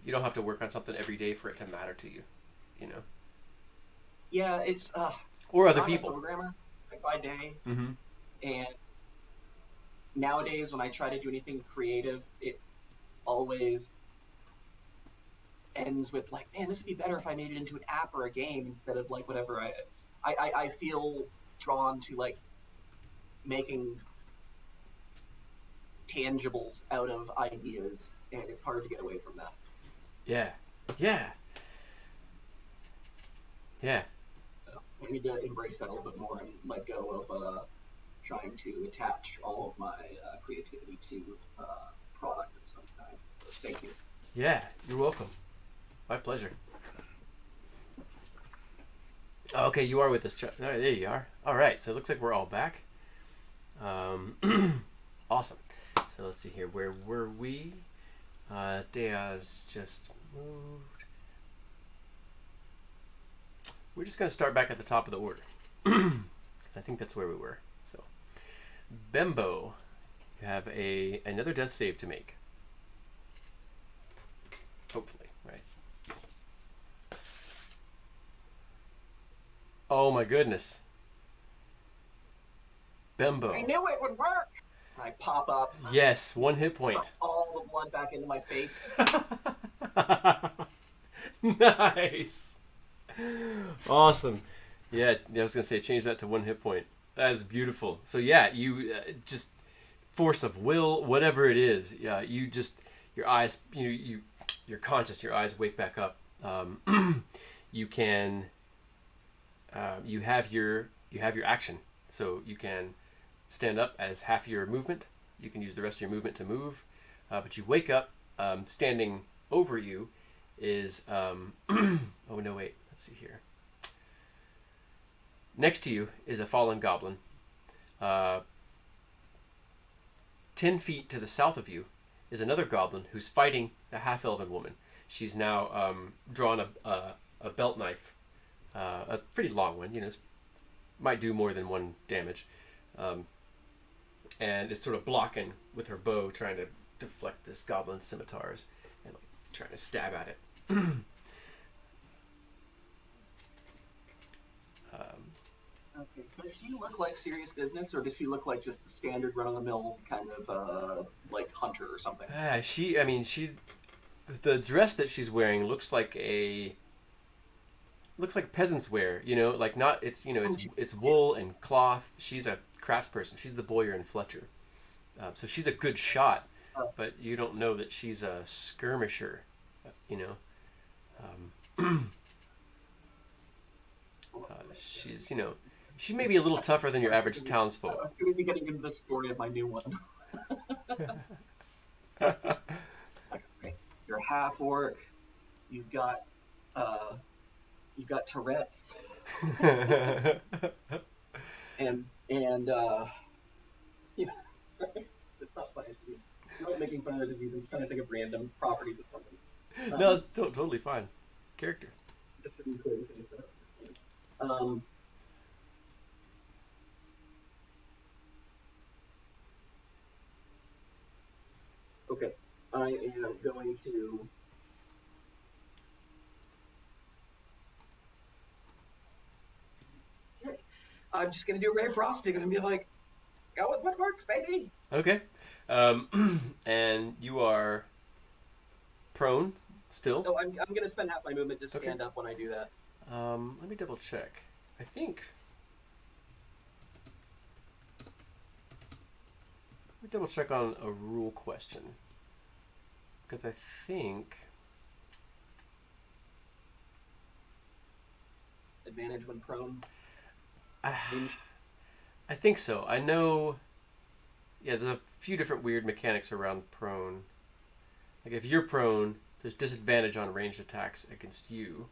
Speaker 1: you don't have to work on something every day for it to matter to you, you know.
Speaker 2: Yeah, it's
Speaker 1: Or other
Speaker 2: I'm
Speaker 1: people.
Speaker 2: a programmer like, by day,
Speaker 1: Mm-hmm.
Speaker 2: and nowadays when I try to do anything creative, it always ends with like, man, this would be better if I made it into an app or a game instead of like whatever. I feel drawn to like making tangibles out of ideas, and it's hard to get away from that.
Speaker 1: Yeah.
Speaker 2: So I need to embrace that a little bit more and let go of trying to attach all of my creativity to product of some kind. So thank you.
Speaker 1: Yeah, you're welcome. My pleasure. Okay, you are with us. Oh, there you are. All right, so it looks like we're all back. Awesome. So let's see here. Where were we? Deyoz just moved. We're just going to start back at the top of the order. I think that's where we were. So, Bembo, you have another death save to make. Hopefully, right? Oh my goodness. Bembo.
Speaker 2: I knew it would work. I pop up.
Speaker 1: Yes, 1 hit point.
Speaker 2: Pop all the blood back into my face.
Speaker 1: Nice. Awesome. Yeah, I was gonna say change that to 1 hit point. That is beautiful. So yeah, you just force of will, whatever it is. Yeah, you just your eyes. You're conscious. Your eyes wake back up. You can. You have your action, so you can stand up as half your movement. You can use the rest of your movement to move, but you wake up. Standing over you is oh no, wait, let's see here. Next to you is a fallen goblin. 10 feet to the south of you is another goblin who's fighting the half-elven woman. She's now drawn a belt knife, a pretty long one. Might do more than 1 damage, and is sort of blocking with her bow, trying to deflect this goblin's scimitars and trying to stab at it.
Speaker 2: Okay. Does she look like serious business, or does she look like just a standard run-of-the-mill kind of hunter or something?
Speaker 1: The dress that she's wearing looks like peasant's wear. It's wool and cloth. She's a craftsperson. She's the Boyer and Fletcher. So she's a good shot, but you don't know that she's a skirmisher. She's she may be a little tougher than your average townsfolk.
Speaker 2: I was too busy getting into the story of my new one. It's like, okay, you're half orc. You've got Tourette's. and sorry, it's not funny. I'm not making fun of the disease. I'm trying to think of random properties of something.
Speaker 1: No, it's totally fine. Character.
Speaker 2: Just to be clear with this. Okay, I am going to. I'm just gonna do a ray of frosting and be like, go with what works, baby.
Speaker 1: Okay, and you are prone still.
Speaker 2: No, I'm gonna spend half my movement to stand up when I do that.
Speaker 1: Let me double check. I think. Let me double check on a rule question. Because I think.
Speaker 2: Advantage when prone.
Speaker 1: I think so. I know. Yeah, there's a few different weird mechanics around prone. Like if you're prone, there's disadvantage on ranged attacks against you.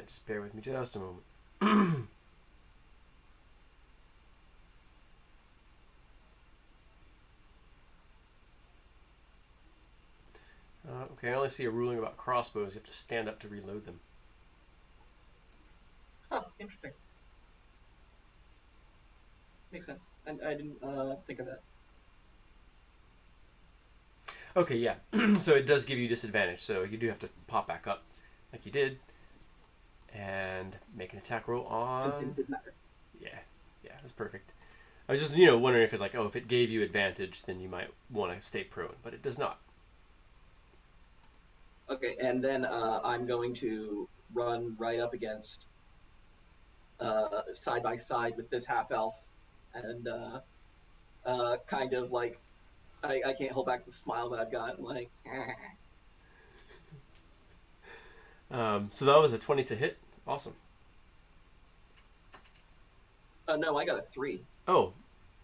Speaker 1: Just bear with me just a moment. Okay, I only see a ruling about crossbows. You have to stand up to reload them.
Speaker 2: Huh, interesting. Makes sense. I didn't think of that.
Speaker 1: Okay, yeah. So it does give you disadvantage, so you do have to pop back up like you did. And make an attack roll on.
Speaker 2: It didn't matter.
Speaker 1: Yeah, that's perfect. I was just wondering if if it gave you advantage, then you might want to stay prone, but it does not.
Speaker 2: Okay, and then I'm going to run right up against side by side with this half elf, and kind of like I can't hold back the smile that I've got. I'm like.
Speaker 1: So that was a 20 to hit. Awesome.
Speaker 2: No, I got a 3.
Speaker 1: Oh,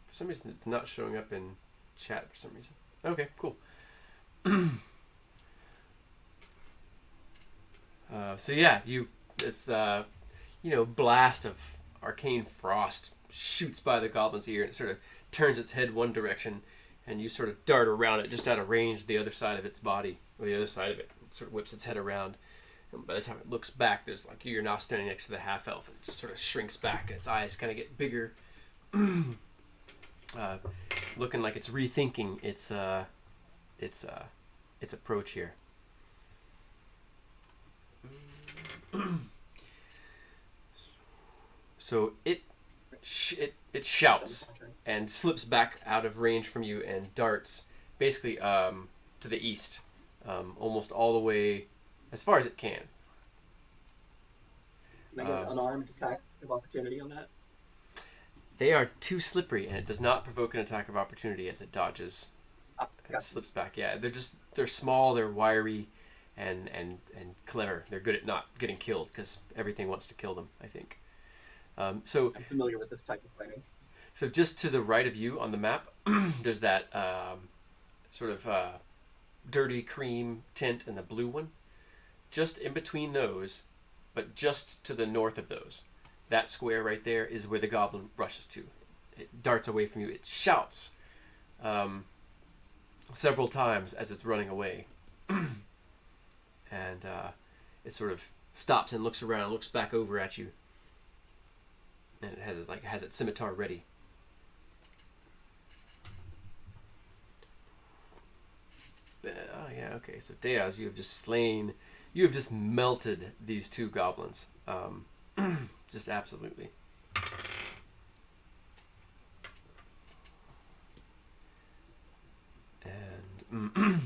Speaker 1: for some reason it's not showing up in chat for some reason. Okay, cool. So yeah, it's blast of arcane frost shoots by the goblin's ear and it sort of turns its head one direction, and you sort of dart around it just out of range the other side of its body, or the other side of it. It sort of whips its head around, and by the time it looks back, there's like you're now standing next to the half elf, and it just sort of shrinks back, and its eyes kind of get bigger, looking like it's rethinking its approach here. So it shouts and slips back out of range from you and darts basically to the east, almost all the way as far as it can.
Speaker 2: Can I get an unarmed attack of opportunity on that?
Speaker 1: They are too slippery, and it does not provoke an attack of opportunity as it dodges. It slips back. Yeah, they're small, they're wiry, and clever. They're good at not getting killed because everything wants to kill them, I think. So
Speaker 2: I'm familiar with this type of fighting.
Speaker 1: So just to the right of you on the map, there's that sort of dirty cream tint and the blue one. Just in between those, but just to the north of those, that square right there is where the goblin rushes to. It darts away from you. It shouts several times as it's running away. And it sort of stops and looks around, looks back over at you. And it has its scimitar ready. Oh yeah, okay. So Deyoz, you have just melted these two goblins. Just absolutely. And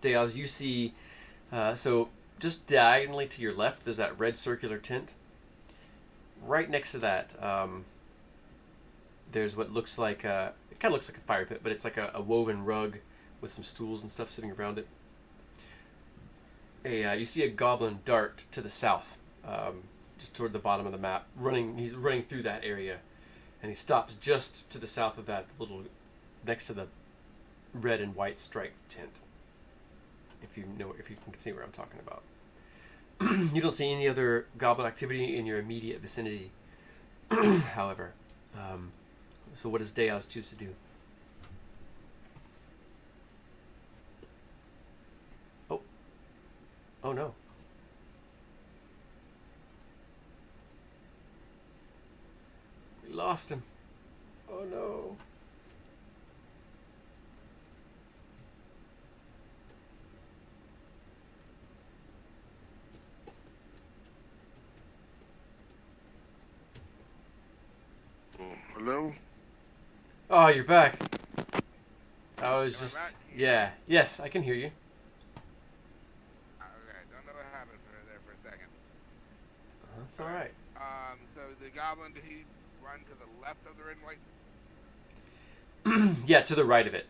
Speaker 1: Deyoz, you see, so just diagonally to your left, there's that red circular tint. Right next to that, there's what looks like it kind of looks like a fire pit, but it's like a woven rug with some stools and stuff sitting around it. You see a goblin dart to the south, just toward the bottom of the map. He's running through that area, and he stops just to the south of that little, next to the red and white striped tint. If you can see where I'm talking about. You don't see any other goblin activity in your immediate vicinity, however. So what does Deyoz choose to do? Oh no. We lost him. Oh no.
Speaker 3: Hello?
Speaker 1: Oh, you're back. I was
Speaker 3: Am I
Speaker 1: just...
Speaker 3: back?
Speaker 1: Yeah. Yes, I can hear you.
Speaker 3: Okay, don't know what happened there for a second.
Speaker 1: That's alright.
Speaker 3: So the goblin, did he run to the left of the red and white?
Speaker 1: Yeah, to the right of it.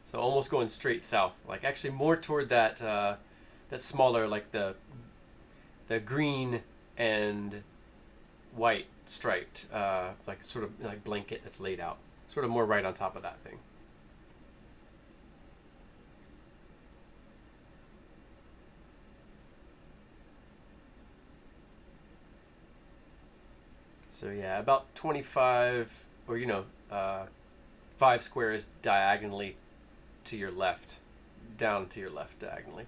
Speaker 1: So almost going straight south. Like, actually more toward that smaller, like the green and white striped, like sort of like blanket that's laid out. Sort of more right on top of that thing. So yeah, about 25, or 5 squares diagonally to your left, down to your left diagonally.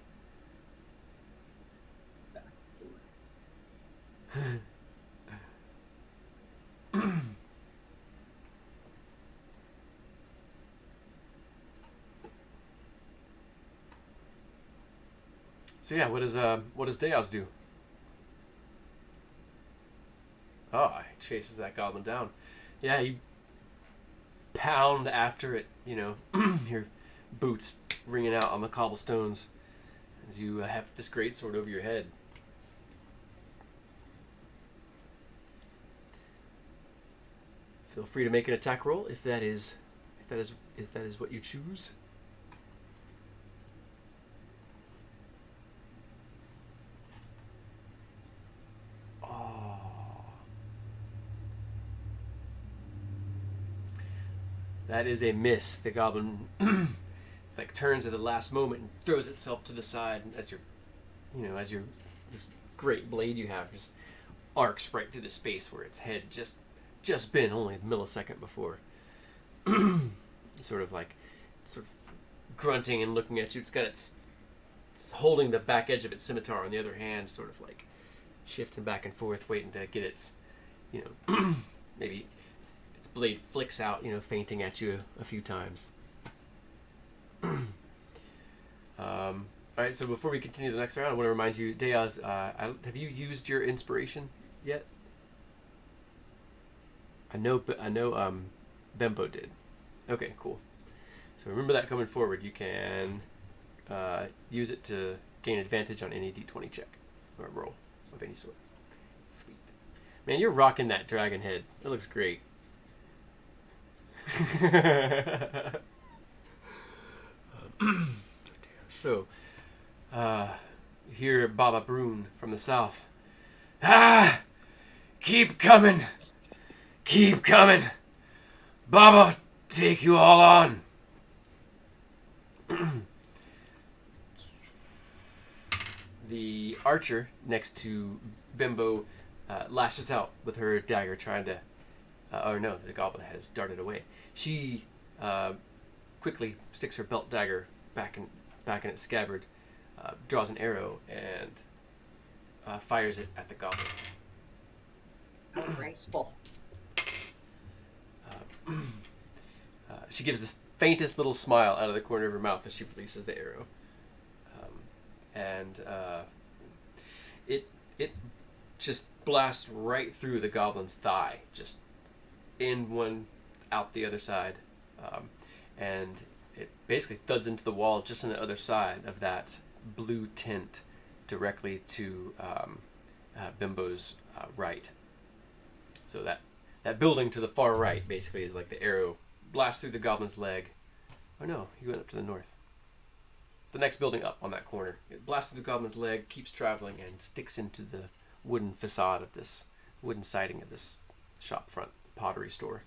Speaker 1: So yeah, what does Deyoz do? Oh, he chases that goblin down. Yeah, you pound after it, your boots ringing out on the cobblestones as you have this greatsword over your head. Feel free to make an attack roll if that is what you choose. That is a miss. The goblin like turns at the last moment and throws itself to the side as your this great blade you have just arcs right through the space where its head just been only a millisecond before. sort of grunting and looking at you. It's got it's holding the back edge of its scimitar on the other hand, sort of like shifting back and forth, waiting to get its, maybe its blade flicks out, feinting at you a few times. All right, so before we continue the next round, I want to remind you, Deyoz, have you used your inspiration yet? I know, Bembo did. Okay, cool. So remember that coming forward. You can use it to gain advantage on any d20 check or roll of any sort. Sweet. Man, you're rocking that dragon head. It looks great. So, you hear Baba Brune from the south. Ah! Keep coming! Keep coming! Baba, take you all on! The archer next to Bembo lashes out with her dagger, trying to... oh no, the goblin has darted away. She quickly sticks her belt dagger back in its scabbard, draws an arrow, and fires it at the goblin.
Speaker 2: How graceful.
Speaker 1: She gives the faintest little smile out of the corner of her mouth as she releases the arrow. And it just blasts right through the goblin's thigh, just in one, out the other side. And it basically thuds into the wall just on the other side of that blue tint directly to Bimbo's right. So that building to the far right basically is like the arrow blasts through the goblin's leg. Oh no, he went up to the north. The next building up on that corner. It blasts through the goblin's leg, keeps traveling, and sticks into the wooden facade of this, wooden siding of this shop front pottery store.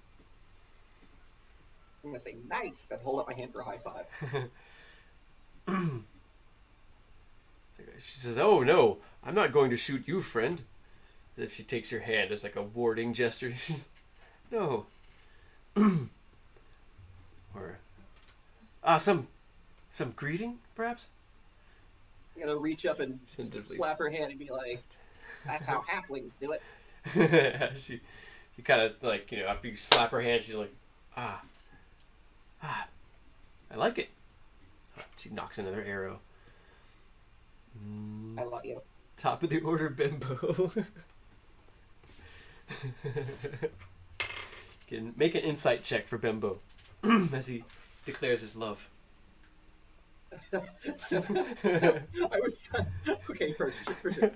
Speaker 2: I'm going to say, nice, and hold up my hand for a high five.
Speaker 1: She says, oh no, I'm not going to shoot you, friend. As if she takes your hand as like a warding gesture. No. Or, some greeting, perhaps?
Speaker 2: I'm going to reach up and slap her hand and be like, that's how halflings do it.
Speaker 1: she kind of like, after you slap her hand, she's like, I like it. She knocks another arrow.
Speaker 2: I love you.
Speaker 1: Top of the order, Bembo. Make an insight check for Bembo as he declares his love.
Speaker 2: I was okay for sure.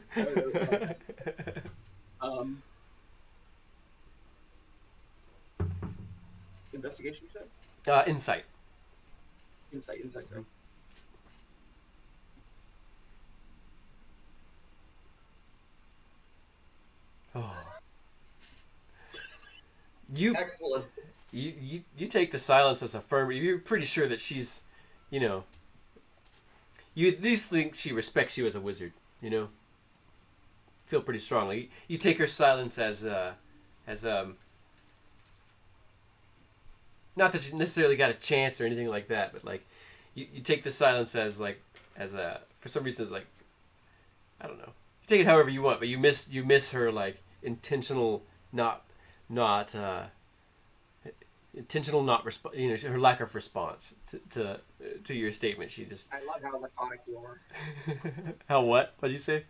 Speaker 2: Investigation, you said?
Speaker 1: Insight.
Speaker 2: Insight, sorry.
Speaker 1: Oh.
Speaker 2: Excellent.
Speaker 1: You take the silence as affirmative. You're pretty sure that she's, you at least think she respects you as a wizard. Feel pretty strongly. You take her silence as not that you necessarily got a chance or anything like that, but like you take the silence as for some reason it's like, I don't know. You take it however you want, but you miss her like intentional not her lack of response to your statement. She just.
Speaker 2: I love how laconic you are.
Speaker 1: How what? What'd you say?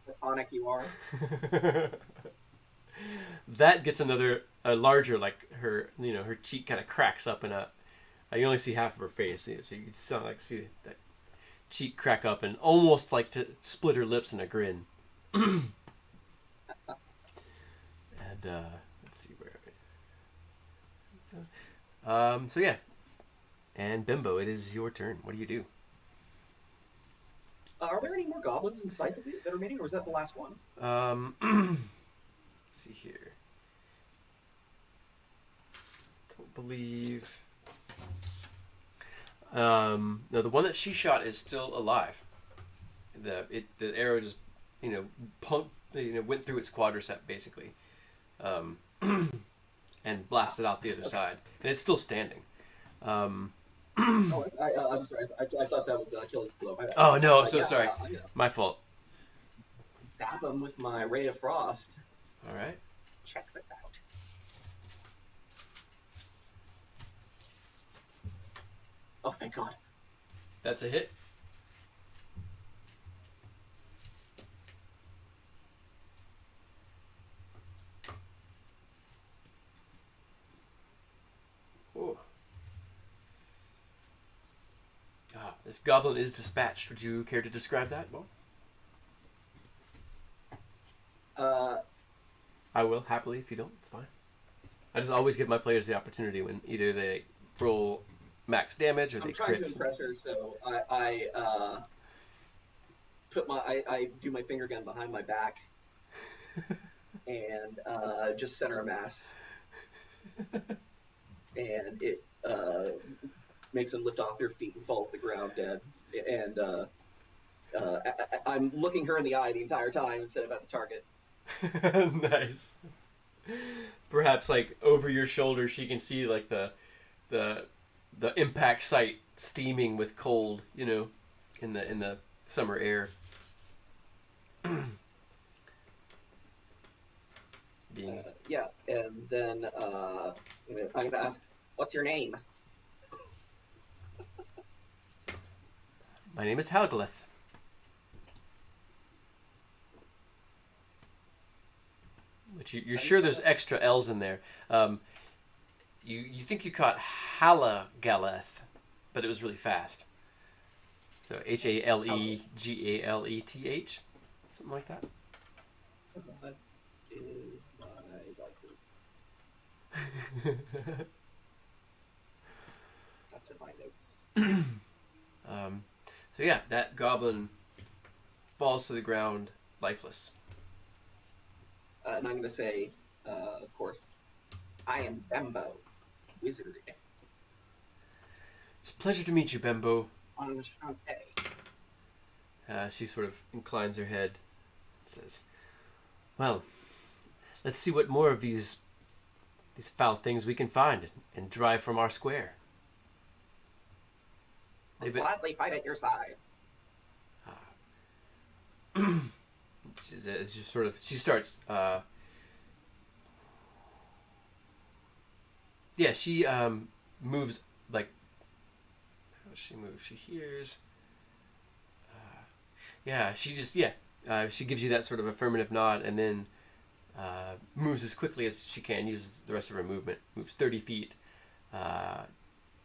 Speaker 2: Laconic you are.
Speaker 1: That gets a larger, like her, her cheek kind of cracks up you only see half of her face, so you can see that cheek crack up and almost like to split her lips in a grin. And let's see where it is. So yeah, and Bembo, it is your turn. What do you do?
Speaker 2: Are there any more goblins inside that are remaining, or is that the last one?
Speaker 1: Let's see here. Don't believe. No, the one that she shot is still alive. The arrow just went through its quadricep basically, and blasted out the other side, and it's still standing.
Speaker 2: I'm sorry. I thought that was a killing blow.
Speaker 1: Oh no, I'm so sorry. My fault.
Speaker 2: Zap him with my Ray of Frost.
Speaker 1: All right.
Speaker 2: Check this out. Oh, thank God.
Speaker 1: That's a hit. Oh. This goblin is dispatched. Would you care to describe that, Bo? I will, happily, if you don't. It's fine. I just always give my players the opportunity when either they roll max damage or they crit.
Speaker 2: I'm trying to impress her, so I do my finger gun behind my back and just center a mass. And it makes them lift off their feet and fall to the ground dead. And I'm looking her in the eye the entire time instead of at the target.
Speaker 1: Nice. Perhaps like over your shoulder, she can see like the impact site steaming with cold, in the summer air.
Speaker 2: Yeah, and then I'm going to ask, what's your name?
Speaker 1: My name is Halgalith. Which you're sure there's extra L's in there. You think you caught Halagaleth, but it was really fast. So Halegaleth, something like that.
Speaker 2: That is my That's in my notes.
Speaker 1: So yeah, that goblin falls to the ground lifeless.
Speaker 2: And I'm going to say, of course, I am Bembo, wizard.
Speaker 1: It's a pleasure to meet you, Bembo.
Speaker 2: Enchanté.
Speaker 1: She sort of inclines her head and says, well, let's see what more of these foul things we can find and drive from our square.
Speaker 2: I'll gladly fight at your side.
Speaker 1: She starts. She moves like. How does she move? She hears. She gives you that sort of affirmative nod, and then moves as quickly as she can. Uses the rest of her movement. Moves 30 feet.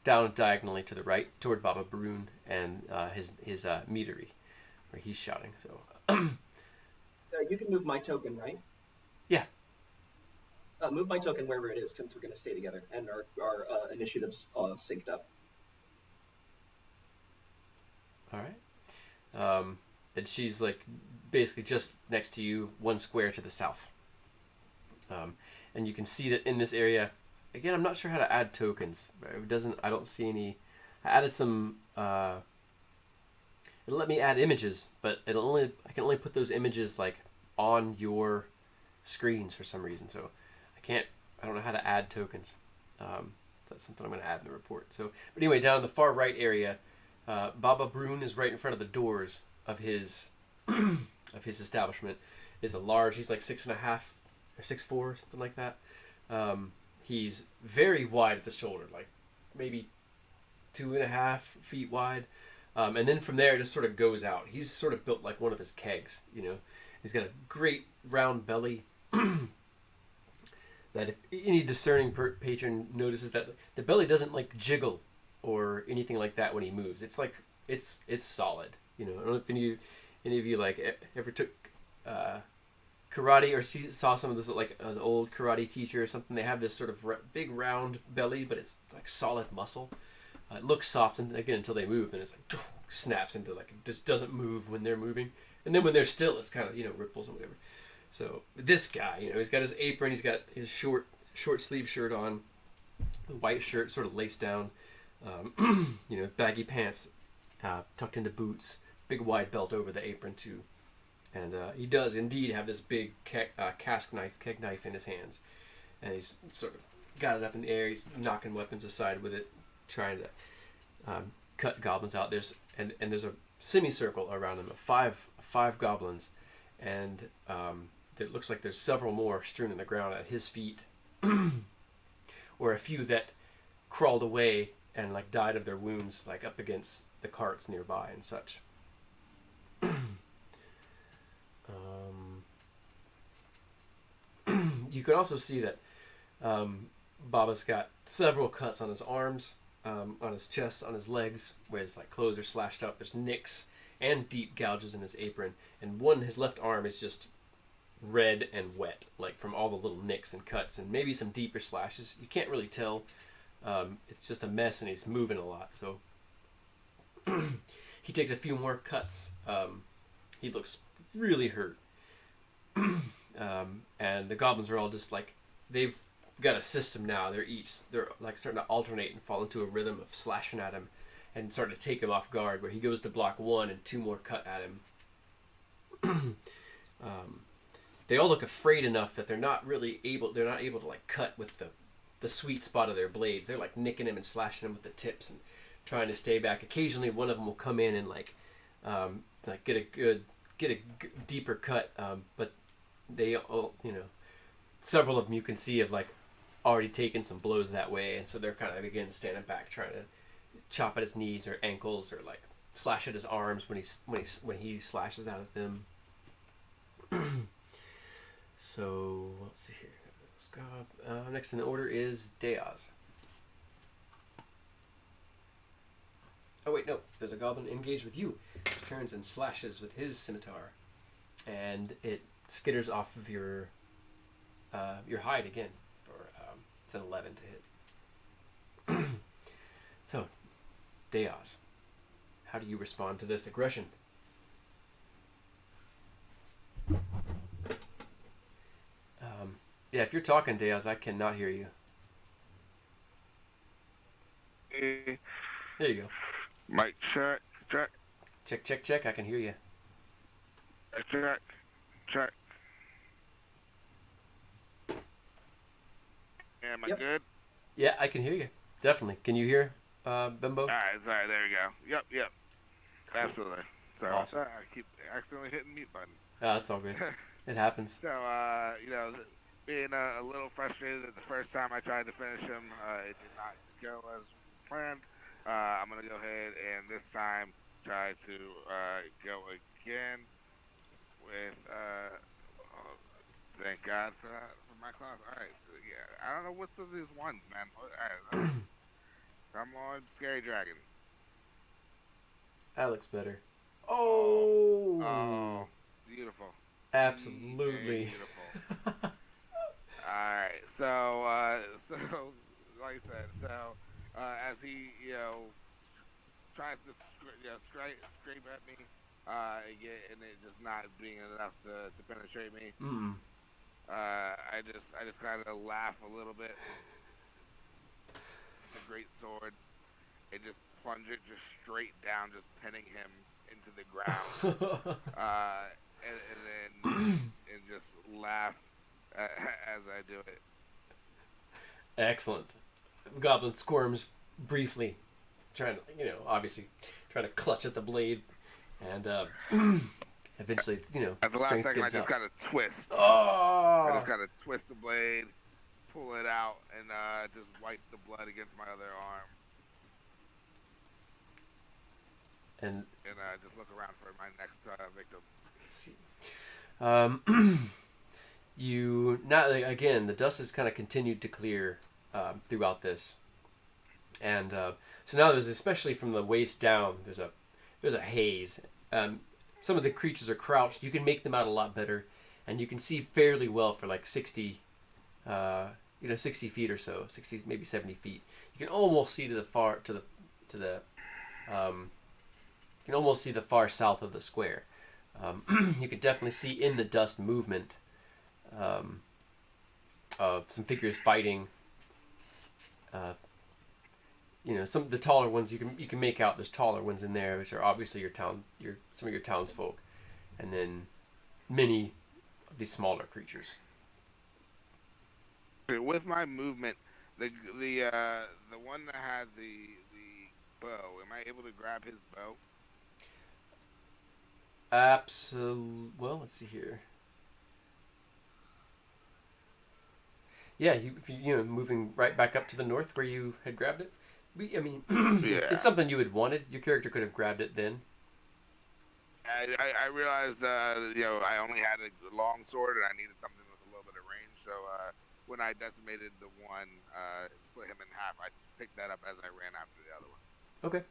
Speaker 1: Down diagonally to the right toward Baba Baroon and his meadery, where he's shouting. So.
Speaker 2: You can move my token, right?
Speaker 1: Yeah.
Speaker 2: Move my token wherever it is, since we're going to stay together, and our initiatives synced up.
Speaker 1: All right. And she's like basically just next to you, one square to the south. And you can see that in this area, again, I'm not sure how to add tokens. I don't see any. I added some. It'll let me add images, but I can only put those images like on your screens for some reason. So I don't know how to add tokens. That's something I'm going to add in the report. So, but anyway, down in the far right area, Baba Brune is right in front of the doors of his establishment. Is a large. He's like 6.5 or 6'4", something like that. He's very wide at the shoulder, like maybe 2.5 feet wide. And then from there, it just sort of goes out. He's sort of built like one of his kegs, He's got a great round belly that if any discerning patron notices that the belly doesn't like jiggle or anything like that when he moves. It's like, it's solid, I don't know if any of you like ever took karate or saw some of this, like an old karate teacher or something. They have this sort of big round belly, but it's like solid muscle. It looks soft, and again, until they move, and it's like snaps into like it just doesn't move when they're moving, and then when they're still, it's kind of ripples or whatever. So this guy, he's got his apron, he's got his short sleeve shirt on, the white shirt sort of laced down, Baggy pants, tucked into boots, big wide belt over the apron too. And he does indeed have this big keg knife in his hands. And he's sort of got it up in the air. He's knocking weapons aside with it, trying to cut goblins out. There's a semicircle around him of five goblins, and it looks like there's several more strewn in the ground at his feet, or a few that crawled away and like died of their wounds, like up against the carts nearby and such. You can also see that Baba's got several cuts on his arms, on his chest, on his legs, where his like clothes are slashed up. There's nicks and deep gouges in his apron, and his left arm is just red and wet, like from all the little nicks and cuts, and maybe some deeper slashes. You can't really tell. It's just a mess, and he's moving a lot. So he takes a few more cuts. He looks really hurt. And the goblins are all just like, they've got a system now. They're like starting to alternate and fall into a rhythm of slashing at him and starting to take him off guard, where he goes to block one and two more cut at him. They all look afraid enough that they're not able to like cut with the sweet spot of their blades. They're like nicking him and slashing him with the tips and trying to stay back. Occasionally one of them will come in and like get a deeper cut, but they all, several of them you can see have like already taken some blows that way, and so they're kind of again standing back trying to chop at his knees or ankles, or like slash at his arms when he slashes out at them. So let's see here. Next in the order is Deyoz. Oh wait, no, there's a goblin engaged with you. He turns and slashes with his scimitar, and it skitters off of your hide again. It's an 11 to hit. So, Deyoz, how do you respond to this aggression? Yeah, if you're talking, Deyoz, I cannot hear you.
Speaker 3: Hey,
Speaker 1: There you go.
Speaker 3: mic check.
Speaker 1: Check. I can hear you.
Speaker 3: Check. Am I
Speaker 2: Yep.
Speaker 3: good?
Speaker 1: Yeah, I can hear you. Definitely. Can you hear, Bembo?
Speaker 3: Alright, sorry, there we go. Yep.
Speaker 1: Cool.
Speaker 3: Absolutely. Sorry,
Speaker 1: Awesome.
Speaker 3: I keep accidentally hitting mute button.
Speaker 1: Ah, that's all good. It happens.
Speaker 3: So, being a little frustrated that the first time I tried to finish him, it did not go as planned. I'm going to go ahead and this time try to go again with, thank God for my class. Alright, yeah, I don't know what's with these ones, man. Alright, come on, Scary Dragon.
Speaker 1: That looks better. Oh.
Speaker 3: Oh, beautiful.
Speaker 1: Absolutely.
Speaker 3: Beautiful. Alright, so like I said, as he, tries to scrape at me, and it just not being enough to penetrate me, I just kind of laugh a little bit. It's a great sword. It just plunge it just straight down, just pinning him into the ground, and then just laugh as I do it.
Speaker 1: Excellent. Goblin squirms briefly, trying to, obviously trying to clutch at the blade, and eventually,
Speaker 3: At the last
Speaker 1: strength
Speaker 3: second, I
Speaker 1: gives
Speaker 3: just
Speaker 1: out.
Speaker 3: gotta twist.
Speaker 1: Oh!
Speaker 3: I just gotta twist the blade, pull it out, and just wipe the blood against my other arm.
Speaker 1: And
Speaker 3: Just look around for my next victim.
Speaker 1: let's see. Again, the dust has kind of continued to clear throughout this, and so now there's, especially from the waist down, there's a haze. Some of the creatures are crouched. You can make them out a lot better, and you can see fairly well for like 60 feet or so, 60 maybe 70 feet. You can almost see you can almost see the far south of the square. You can definitely see in the dust movement of some figures fighting. some of the taller ones you can make out. There's taller ones in there, which are obviously some of your townsfolk, and then many of these smaller creatures.
Speaker 3: With my movement, the one that had the bow, am I able to grab his bow?
Speaker 1: Absolutely. Well, let's see here. Yeah, if you moving right back up to the north where you had grabbed it. I mean,
Speaker 3: Yeah.
Speaker 1: it's something you had wanted. Your character could have grabbed it then.
Speaker 3: I realized I only had a long sword and I needed something with a little bit of range. So when I decimated the one, split him in half, I just picked that up as I ran after the other one.
Speaker 1: Okay.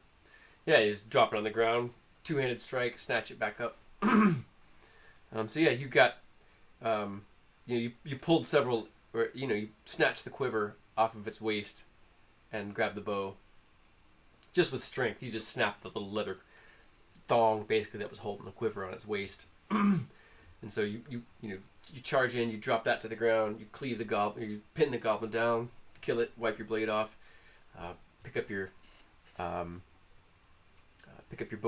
Speaker 1: Yeah, you just drop it on the ground, two-handed strike, snatch it back up. So yeah, you got, you pulled several, or you snatched the quiver off of its waist, and grabbed the bow. Just with strength, you just snapped the little leather thong basically that was holding the quiver on its waist, and so you charge in, you drop that to the ground, you cleave the goblin, you pin the goblin down, kill it, wipe your blade off, pick up your bow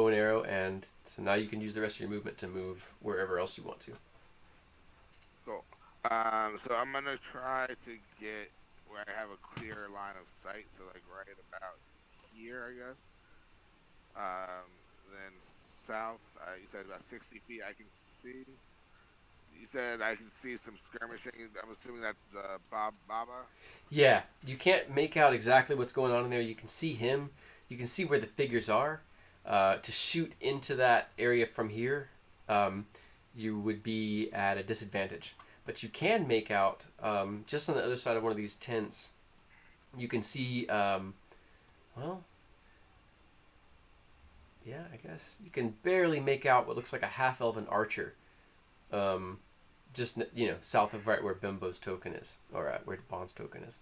Speaker 1: and arrow, and so now you can use the rest of your movement to move wherever else you want to.
Speaker 3: Cool. So I'm gonna try to get where I have a clear line of sight, so like right about here, I guess. Then south, you said about 60 feet. I can see. You said I can see some skirmishing. I'm assuming that's Baba.
Speaker 1: Yeah, you can't make out exactly what's going on in there. You can see him. You can see where the figures are. To shoot into that area from here, you would be at a disadvantage. But you can make out, just on the other side of one of these tents, you can see, well, yeah, I guess. You can barely make out what looks like a half-elven archer, just, south of right where Bembo's token is, or where Bond's token is.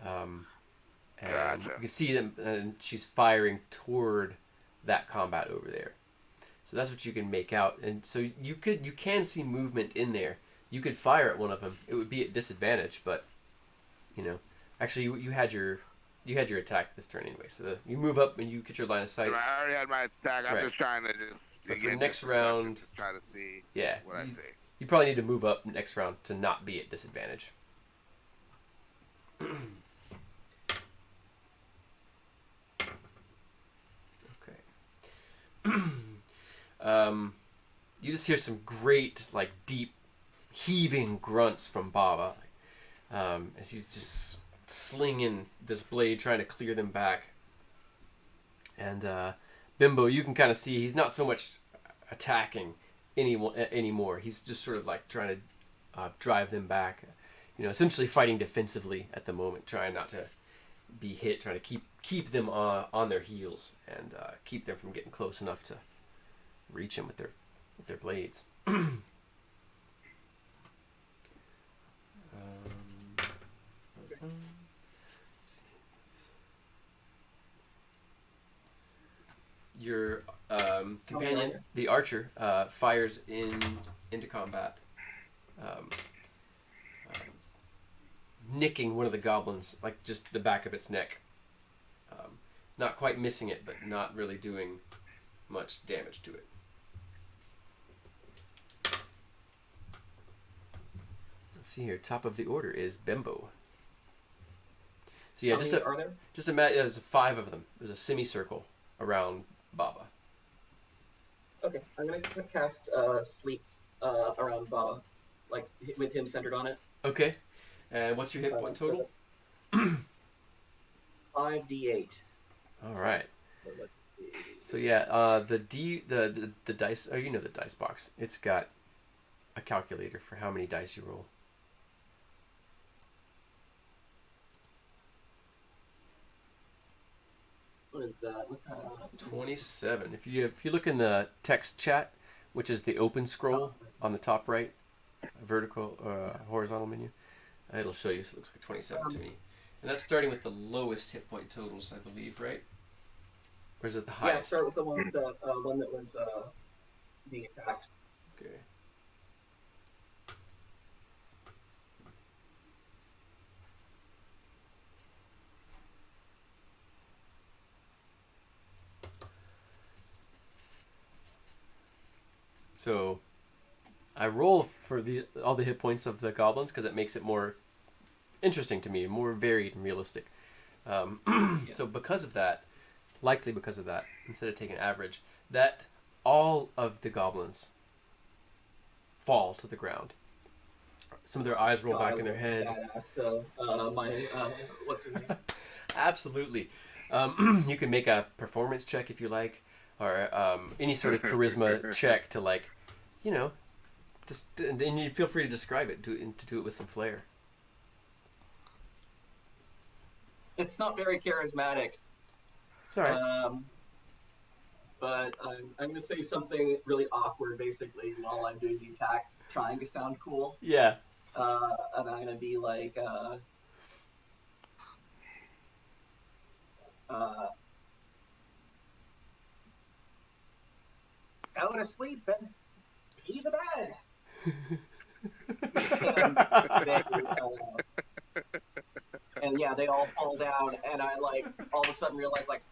Speaker 1: And
Speaker 3: Gotcha.
Speaker 1: you can see them, and she's firing toward that combat over there. So that's what you can make out. And so you can see movement in there. You could fire at one of them. It would be at disadvantage, but actually you had your attack this turn anyway. So you move up and you get your line of sight.
Speaker 3: I already had my attack. I'm just trying to
Speaker 1: But for next round,
Speaker 3: just try to see what I see.
Speaker 1: You probably need to move up next round to not be at disadvantage. You just hear some great, deep, heaving grunts from Baba, as he's just slinging this blade, trying to clear them back. And Bembo, you can kind of see he's not so much attacking anymore. He's just sort of trying to drive them back. Essentially fighting defensively at the moment, trying not to be hit, trying to keep them on their heels and keep them from getting close enough to reach him with their blades. Your companion, the archer, fires into combat, nicking one of the goblins, just the back of its neck. Not quite missing it, but not really doing much damage to it. Let's see here. Top of the order is Bembo. So yeah,
Speaker 2: How many are there?
Speaker 1: Just imagine there's 5 of them. There's a semicircle around Baba.
Speaker 2: Okay, I'm gonna cast Sleep around Baba, with him centered on it.
Speaker 1: Okay. And what's your hit point total?
Speaker 2: 5d8.
Speaker 1: All right.
Speaker 2: So let's see.
Speaker 1: So yeah, the dice. Oh, the dice box. It's got a calculator for how many dice you roll.
Speaker 2: What is that? What's that?
Speaker 1: 27. If you look in the text chat, which is the open scroll on the top right, vertical horizontal menu, it'll show you. So it looks like 27 to me, and that's starting with the lowest hit point totals, I believe, right? Or is it the highest?
Speaker 2: Yeah, start with the one that was being attacked.
Speaker 1: Okay. So I roll for all the hit points of the goblins because it makes it more interesting to me, more varied and realistic. So because of that, likely because of that, instead of taking average, that all of the goblins fall to the ground. Some of their eyes roll back in their head.
Speaker 2: Badass. What's her name?
Speaker 1: Absolutely. You can make a performance check if you like, or any sort of charisma check to like, you know, just and you feel free to describe it, to do it with some flair.
Speaker 2: It's not very charismatic.
Speaker 1: It's all right.
Speaker 2: But I'm gonna say something really awkward, basically, while I'm doing the attack, trying to sound cool.
Speaker 1: Yeah.
Speaker 2: And I'm gonna be like, go to sleep and pee the bed. And yeah, they all fall down, and I like all of a sudden realize like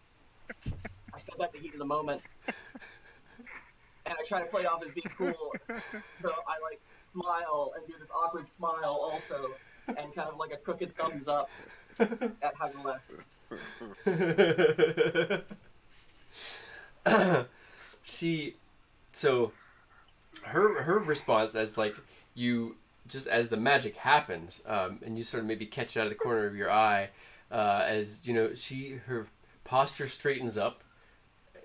Speaker 2: I said that in the heat of the moment, and I try to play it off as being cool. So I like smile and do this awkward smile also, and kind of like a crooked thumbs up at having left.
Speaker 1: So her response as like you just as the magic happens, and you sort of maybe catch it out of the corner of your eye, as you know, her posture straightens up,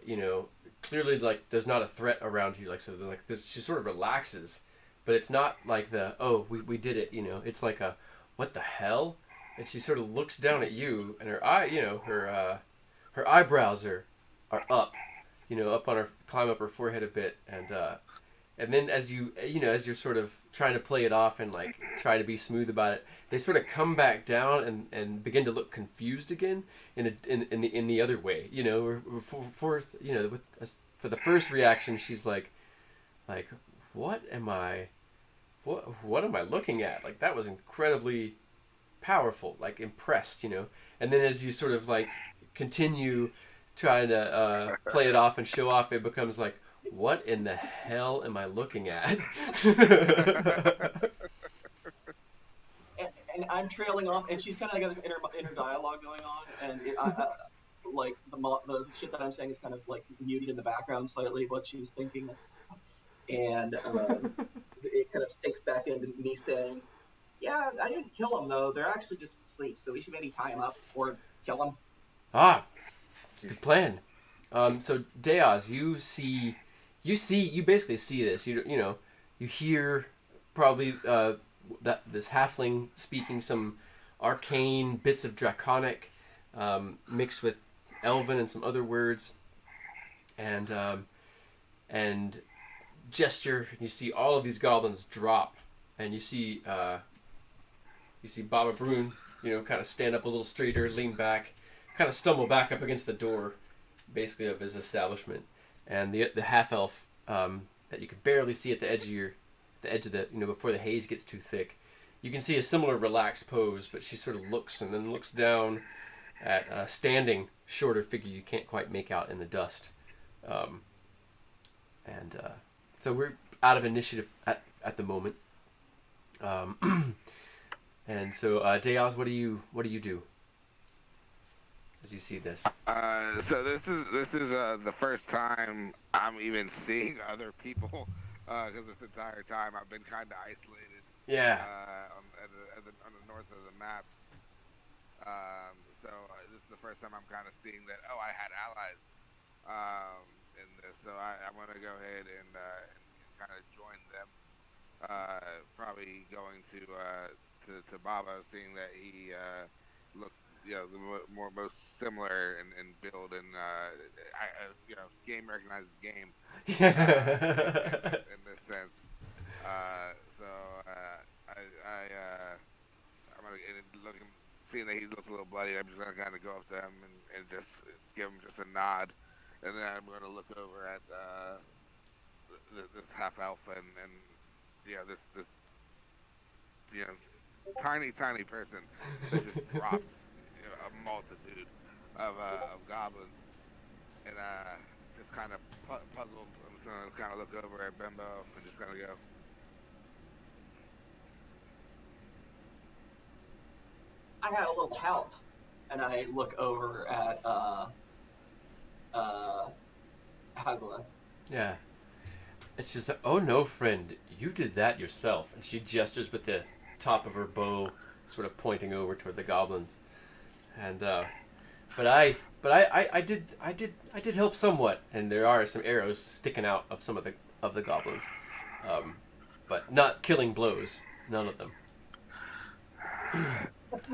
Speaker 1: you know, clearly like there's not a threat around you, like so there's like this, she sort of relaxes, but it's not like the we did it, you know, it's like a what the hell, and she sort of looks down at you, and her eye, you know, her eyebrows are up, you know, up on her, climb up her forehead a bit, and then as as you're sort of trying to play it off and like try to be smooth about it, they sort of come back down and begin to look confused again in the other way. You know, for you know, for the first reaction, she's like, what am I looking at? Like that was incredibly powerful. Like impressed, you know. And then as you sort of like continue trying to play it off and show off, it becomes like, what in the hell am I looking at?
Speaker 2: and I'm trailing off, and she's kind of got this inner dialogue going on, and like the shit that I'm saying is kind of like muted in the background slightly, what she's thinking, and it kind of sinks back into me saying, "Yeah, I didn't kill them though. They're actually just asleep, so we should maybe tie them up or kill them."
Speaker 1: Ah, good plan. So Deyoz, you basically see this. You know, you hear probably that this halfling speaking some arcane bits of draconic, mixed with elven and some other words, and gesture. You see all of these goblins drop, and you see Baba Brune, you know, kind of stand up a little straighter, lean back, kind of stumble back up against the door, basically of his establishment, and the half elf that you could barely see at the edge of the you know, before the haze gets too thick. You can see a similar relaxed pose, but she sort of looks and then looks down at a standing shorter figure you can't quite make out in the dust. So we're out of initiative at the moment. And so Deyoz, what do you do as you see this?
Speaker 3: So this is the first time I'm even seeing other people, because this entire time I've been kind of isolated.
Speaker 1: Yeah.
Speaker 3: On the north of the map. So this is the first time I'm kind of seeing that. Oh, I had allies in this, so I'm gonna go ahead and kind of join them. Probably going to Baba, seeing that he looks, you know, the most similar in build, and you know, game recognizes game in this sense. I'm gonna look him, seeing that he looks a little bloody. I'm just gonna kind of go up to him and just give him just a nod, and then I'm gonna look over at this half elf and you know, this you know, tiny person that just drops, you know, a multitude of goblins, and just kind of puzzled. I'm just gonna kind of look over at Bembo and just kind of go,
Speaker 2: I had a little help, and I look over at Hagla.
Speaker 1: Yeah. It's just like, oh no, friend, you did that yourself. And she gestures with the top of her bow, sort of pointing over toward the goblins. And but I did help somewhat, and there are some arrows sticking out of some of the goblins, but not killing blows, none of them.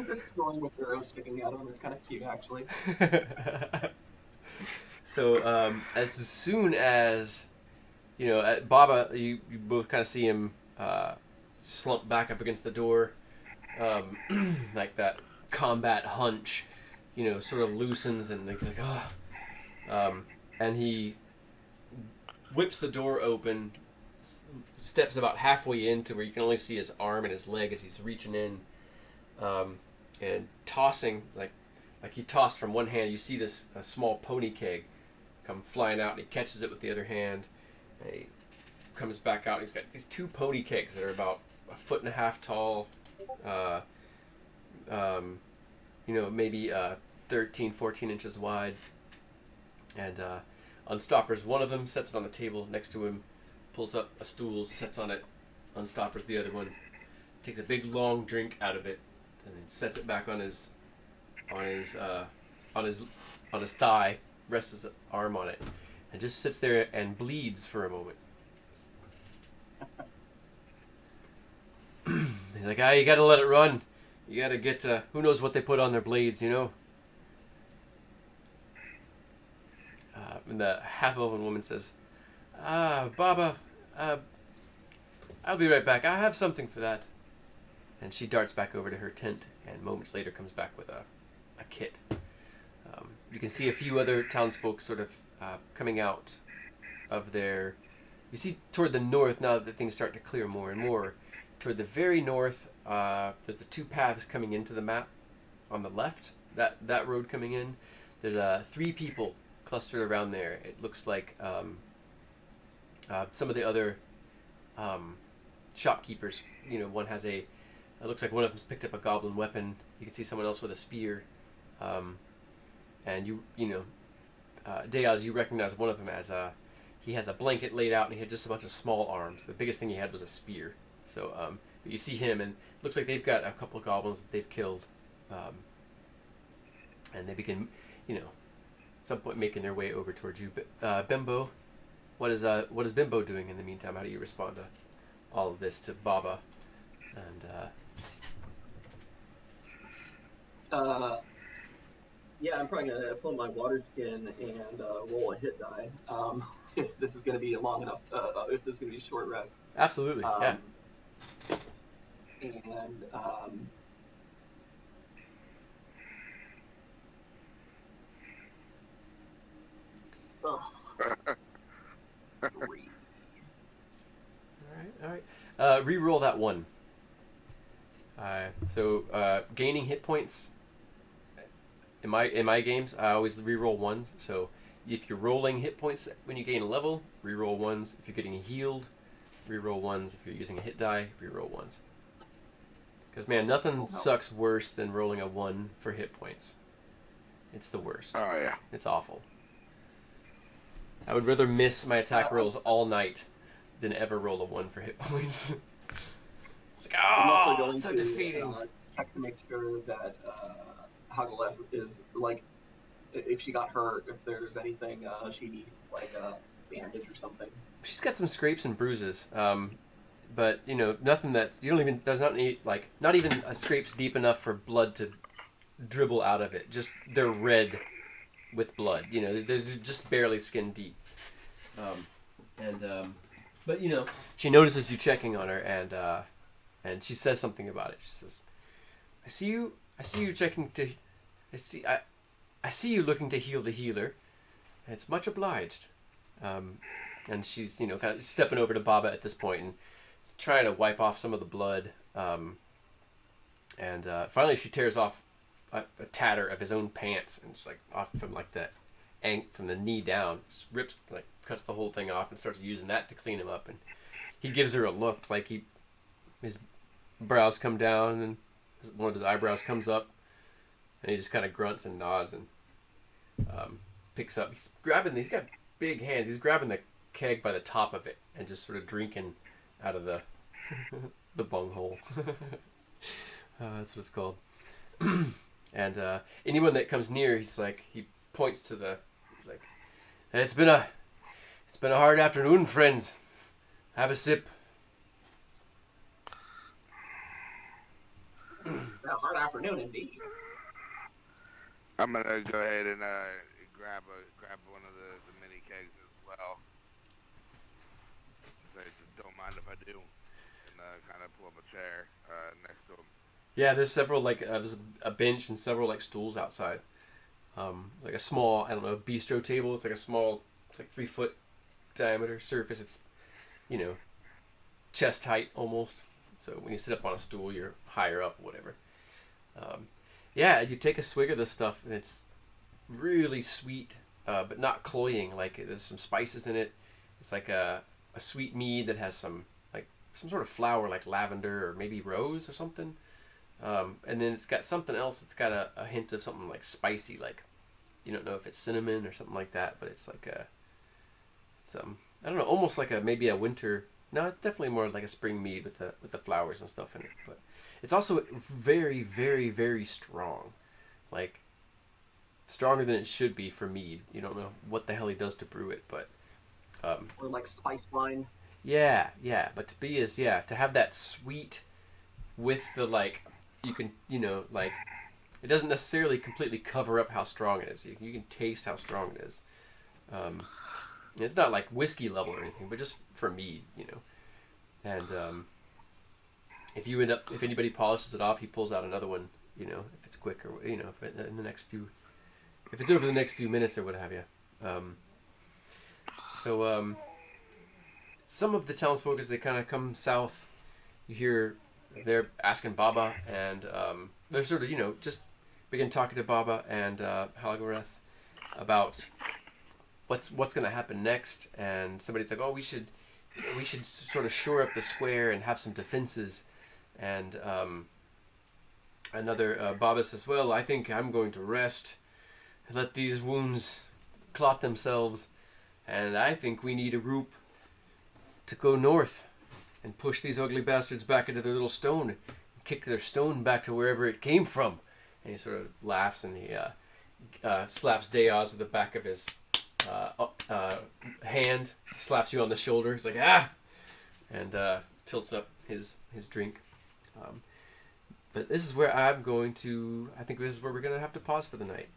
Speaker 2: They're snoring with arrows sticking out of them. It's kind of cute, actually.
Speaker 1: So as soon as at Baba, you both kind of see him slump back up against the door, like that combat hunch, sort of loosens, and he's like, oh, and he whips the door open, steps about halfway in to where you can only see his arm and his leg as he's reaching in, and tossing like he tossed from one hand. You see this small pony keg come flying out, and he catches it with the other hand. And he comes back out. And he's got these two pony kegs that are about 1.5 feet tall, maybe 13, 14 inches wide. And Unstoppers, one of them, sets it on the table next to him, pulls up a stool, sets on it. Unstoppers, the other one, takes a big long drink out of it, and then sets it back on his thigh, rests his arm on it, and just sits there and bleeds for a moment. He's like, you gotta let it run. You gotta get who knows what they put on their blades, and the half-elven woman says, Baba, I'll be right back. I have something for that. And she darts back over to her tent, and moments later comes back with a kit. You can see a few other townsfolk sort of coming out of their... You see toward the north, now that things start to clear more and more, toward the very north, there's the two paths coming into the map on the left, that road coming in. There's 3 people clustered around there. It looks like some of the other shopkeepers. One has it looks like one of them's picked up a goblin weapon. You can see someone else with a spear. And Deyoz, you recognize one of them as he has a blanket laid out, and he had just a bunch of small arms. The biggest thing he had was a spear. So, but you see him, and it looks like they've got a couple of goblins that they've killed. And they begin, at some point making their way over towards you. Bembo, what is Bembo doing in the meantime? How do you respond to all of this, to Baba? And
Speaker 2: yeah, I'm probably gonna pull my water skin and roll a hit die. If this is gonna be a long enough, if this is gonna be a short rest.
Speaker 1: Absolutely, yeah.
Speaker 2: And three.
Speaker 1: All right. Reroll that 1. So gaining hit points. In my games, I always reroll 1s. So if you're rolling hit points when you gain a level, reroll 1s. If you're getting healed, reroll 1s. If you're using a hit die, reroll 1s. Because man, nothing sucks worse than rolling a 1 for hit points. It's the worst.
Speaker 3: oh yeah.
Speaker 1: It's awful. I would rather miss my attack rolls all night than ever roll a 1 for hit points. It's like,
Speaker 2: I'm also
Speaker 1: oh,
Speaker 2: going
Speaker 1: so
Speaker 2: to
Speaker 1: defeating.
Speaker 2: check to make sure that Hagaleth is, like, if she got hurt, if there's anything she needs, like a bandage or something.
Speaker 1: She's got some scrapes and bruises, but nothing that you don't even. There's not even a scrapes deep enough for blood to dribble out of it. Just they're red with blood. They're just barely skin deep. But she notices you checking on her, and she says something about it. She says, I see you checking to. I see you looking to heal the healer. It's much obliged. And she's, kind of stepping over to Baba at this point and trying to wipe off some of the blood. Finally she tears off a tatter of his own pants, and just like off from like the from the knee down, just rips, like, cuts the whole thing off and starts using that to clean him up. And he gives her a look, like his brows come down and one of his eyebrows comes up, and he just kind of grunts and nods and picks up. He's got big hands. He's grabbing the keg by the top of it and just sort of drinking out of the bunghole. That's what it's called. And anyone that comes near, he points to he's like, it's been a hard afternoon, friends. Have a sip.
Speaker 2: A hard afternoon indeed.
Speaker 3: I'm gonna go ahead and grab one of the mini kegs as well. Say, don't mind if I do, and kind of pull up a chair next to him.
Speaker 1: Yeah, there's several there's a bench and several like stools outside. Like a small, I don't know, bistro table. It's like a small, it's like 3 foot diameter surface. It's, you know, chest height almost. So when you sit up on a stool, you're higher up, whatever. Yeah, you take a swig of this stuff, and it's really sweet, but not cloying. Like, there's some spices in it. It's like a sweet mead that has some sort of flower, like lavender or maybe rose or something. And then it's got something else. It's got a hint of something like spicy, like you don't know if it's cinnamon or something like that, but it's like I don't know, almost like maybe a winter. No, it's definitely more like a spring mead with the flowers and stuff in it. But it's also very, very, very strong, like stronger than it should be for mead. You don't know what the hell he does to brew it, but
Speaker 2: or like spice wine.
Speaker 1: Yeah. But to have that sweet with the you can it doesn't necessarily completely cover up how strong it is. You can taste how strong it is. It's not like whiskey level or anything, but just for mead, And if anybody polishes it off, he pulls out another one. If it's quick or if it's over the next few minutes or what have you. Some of the townsfolk, as they kind of come south, you hear they're asking Baba, and they're sort of just begin talking to Baba and Halgareth about what's going to happen next. And somebody's like, oh, we should sort of shore up the square and have some defenses. And another Baba says, well, I think I'm going to rest and let these wounds clot themselves, and I think we need a group to go north and push these ugly bastards back into their little stone and kick their stone back to wherever it came from. And he sort of laughs, and he slaps Deyoz with the back of his hand, slaps you on the shoulder. He's like, ah! And tilts up his drink. But this is where I think this is where we're going to have to pause for the night.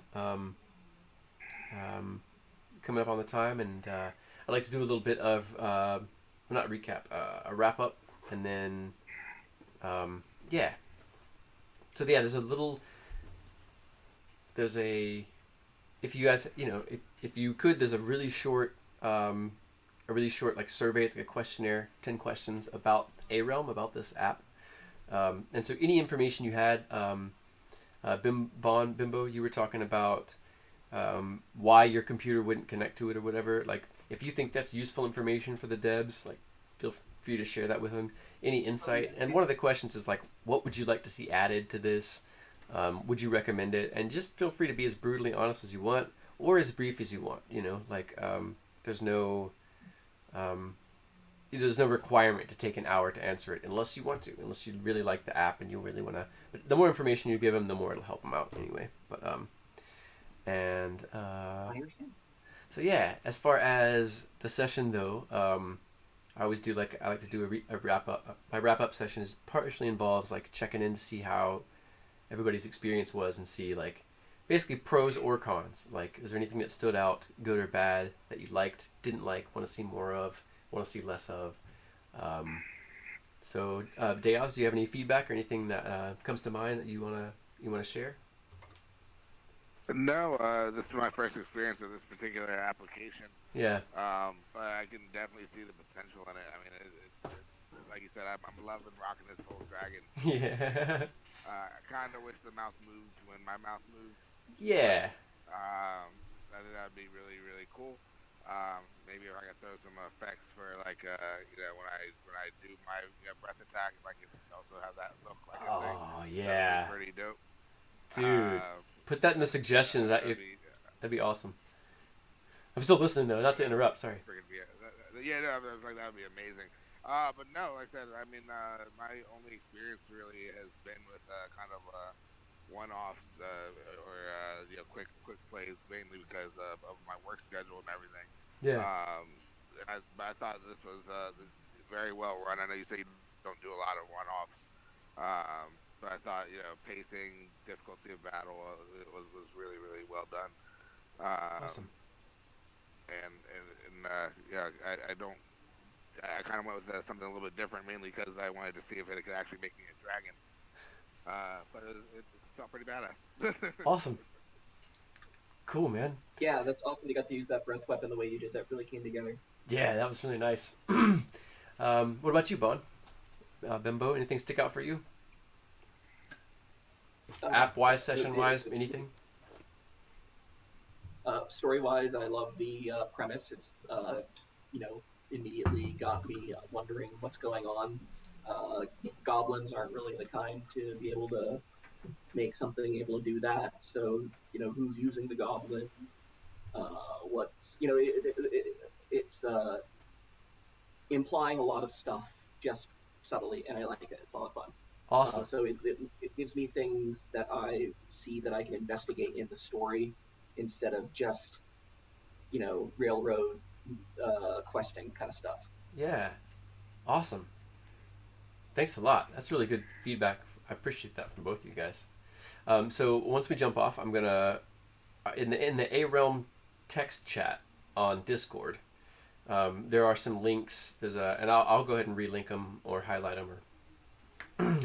Speaker 1: Coming up on the time, and I'd like to do a little bit of, not recap, a wrap up, and then, yeah. So yeah, if you guys, if you could, there's a really short like survey. It's like a questionnaire, 10 questions about ARealm, about this app. And so any information you had, Bembo, you were talking about why your computer wouldn't connect to it or whatever. Like, if you think that's useful information for the devs, like, feel free to share that with them. Any insight. And one of the questions is like, what would you like to see added to this? Would you recommend it? And just feel free to be as brutally honest as you want, or as brief as you want. There's no requirement to take an hour to answer it unless you want to, unless you really like the app and you really want to. But the more information you give them, the more it'll help them out anyway. But
Speaker 2: I understand.
Speaker 1: So yeah, as far as the session though, I like to do a wrap up. My wrap up session partially involves like checking in to see how everybody's experience was, and see like basically pros or cons. Like, is there anything that stood out, good or bad, that you liked, didn't like, want to see more of, want to see less of? So Deyoz, do you have any feedback or anything that comes to mind that you want to share?
Speaker 3: No, this is my first experience with this particular application.
Speaker 1: Yeah.
Speaker 3: But I can definitely see the potential in it. I mean, it's like you said, I'm loving rocking this whole dragon.
Speaker 1: Yeah.
Speaker 3: I kind of wish the mouse moved when my mouse moved.
Speaker 1: Yeah.
Speaker 3: I think that'd be really really cool. Maybe if I could throw some effects for like when I do my breath attack, if I could also have that look like a thing,
Speaker 1: Oh
Speaker 3: that would be
Speaker 1: yeah,
Speaker 3: pretty dope.
Speaker 1: dude.
Speaker 3: Um,
Speaker 1: Put that in the suggestions.
Speaker 3: that'd be
Speaker 1: That'd be awesome. I'm still listening though. Not to
Speaker 3: yeah,
Speaker 1: interrupt. Sorry.
Speaker 3: freaking be yeah, no, I was like that would be amazing. But no, like I said, I mean, my only experience really has been with kind of one-offs quick plays, mainly because of my work schedule and everything.
Speaker 1: Yeah.
Speaker 3: But I thought this was very well run. I know you say you don't do a lot of one-offs, but I thought pacing, difficulty of battle was really really well done.
Speaker 1: Awesome.
Speaker 3: Yeah, I don't. I kind of went with something a little bit different, mainly because I wanted to see if it could actually make me a dragon. But it felt pretty badass.
Speaker 1: Awesome. Cool, man.
Speaker 2: Yeah, that's awesome. You got to use that breath weapon the way you did. That really came together.
Speaker 1: Yeah, that was really nice. What about you, Bon? Bembo, anything stick out for you? App-wise, session-wise, anything?
Speaker 2: Story-wise, I love the premise. It's immediately got me wondering what's going on. Goblins aren't really the kind to be able to make something able to do that. So who's using the goblins? It's implying a lot of stuff just subtly, and I like it. It's a lot of fun.
Speaker 1: Awesome.
Speaker 2: So it gives me things that I see that I can investigate in the story instead of just railroad questing kind of stuff.
Speaker 1: Yeah. Awesome. Thanks a lot. That's really good feedback. I appreciate that from both of you guys. So once we jump off, I'm gonna in the ARealm text chat on Discord. There are some links. And I'll go ahead and relink them or highlight them or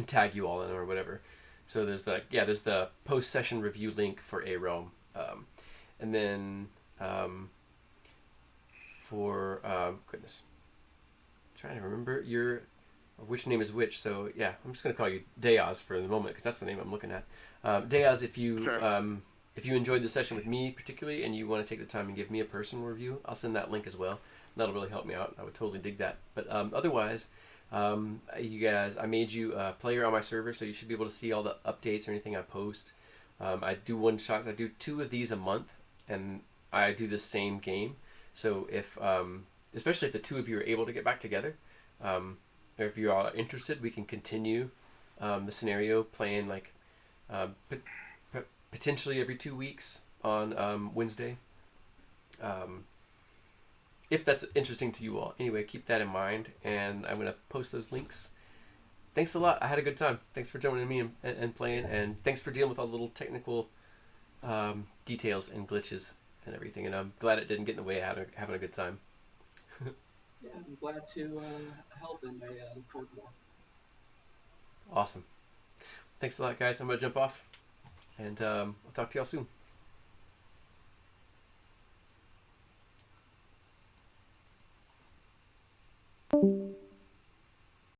Speaker 1: tag you all in or whatever. So there's the post session review link for ARealm, and then for goodness, I'm trying to remember which name is which. So yeah, I'm just gonna call you Deyoz for the moment because that's the name I'm looking at. Deyoz, if you
Speaker 3: Sure.
Speaker 1: if you enjoyed the session with me particularly and you want to take the time and give me a personal review, I'll send that link as well. That'll really help me out. I would totally dig that. But otherwise, you guys, I made you a player on my server, so you should be able to see all the updates or anything I post. I do one shots. I do 2 of these a month, and I do the same game. So if, especially if the 2 of you are able to get back together, or if you are interested, we can continue the scenario playing like potentially every 2 weeks on Wednesday. If that's interesting to you all. Anyway, keep that in mind, and I'm going to post those links. Thanks a lot. I had a good time. Thanks for joining me and playing, and thanks for dealing with all the little technical details and glitches and everything, and I'm glad it didn't get in the way of having a good time.
Speaker 2: Yeah, I'm glad to help, and I look forward to more.
Speaker 1: Awesome. Thanks a lot, guys. I'm going to jump off, and I'll talk to y'all soon.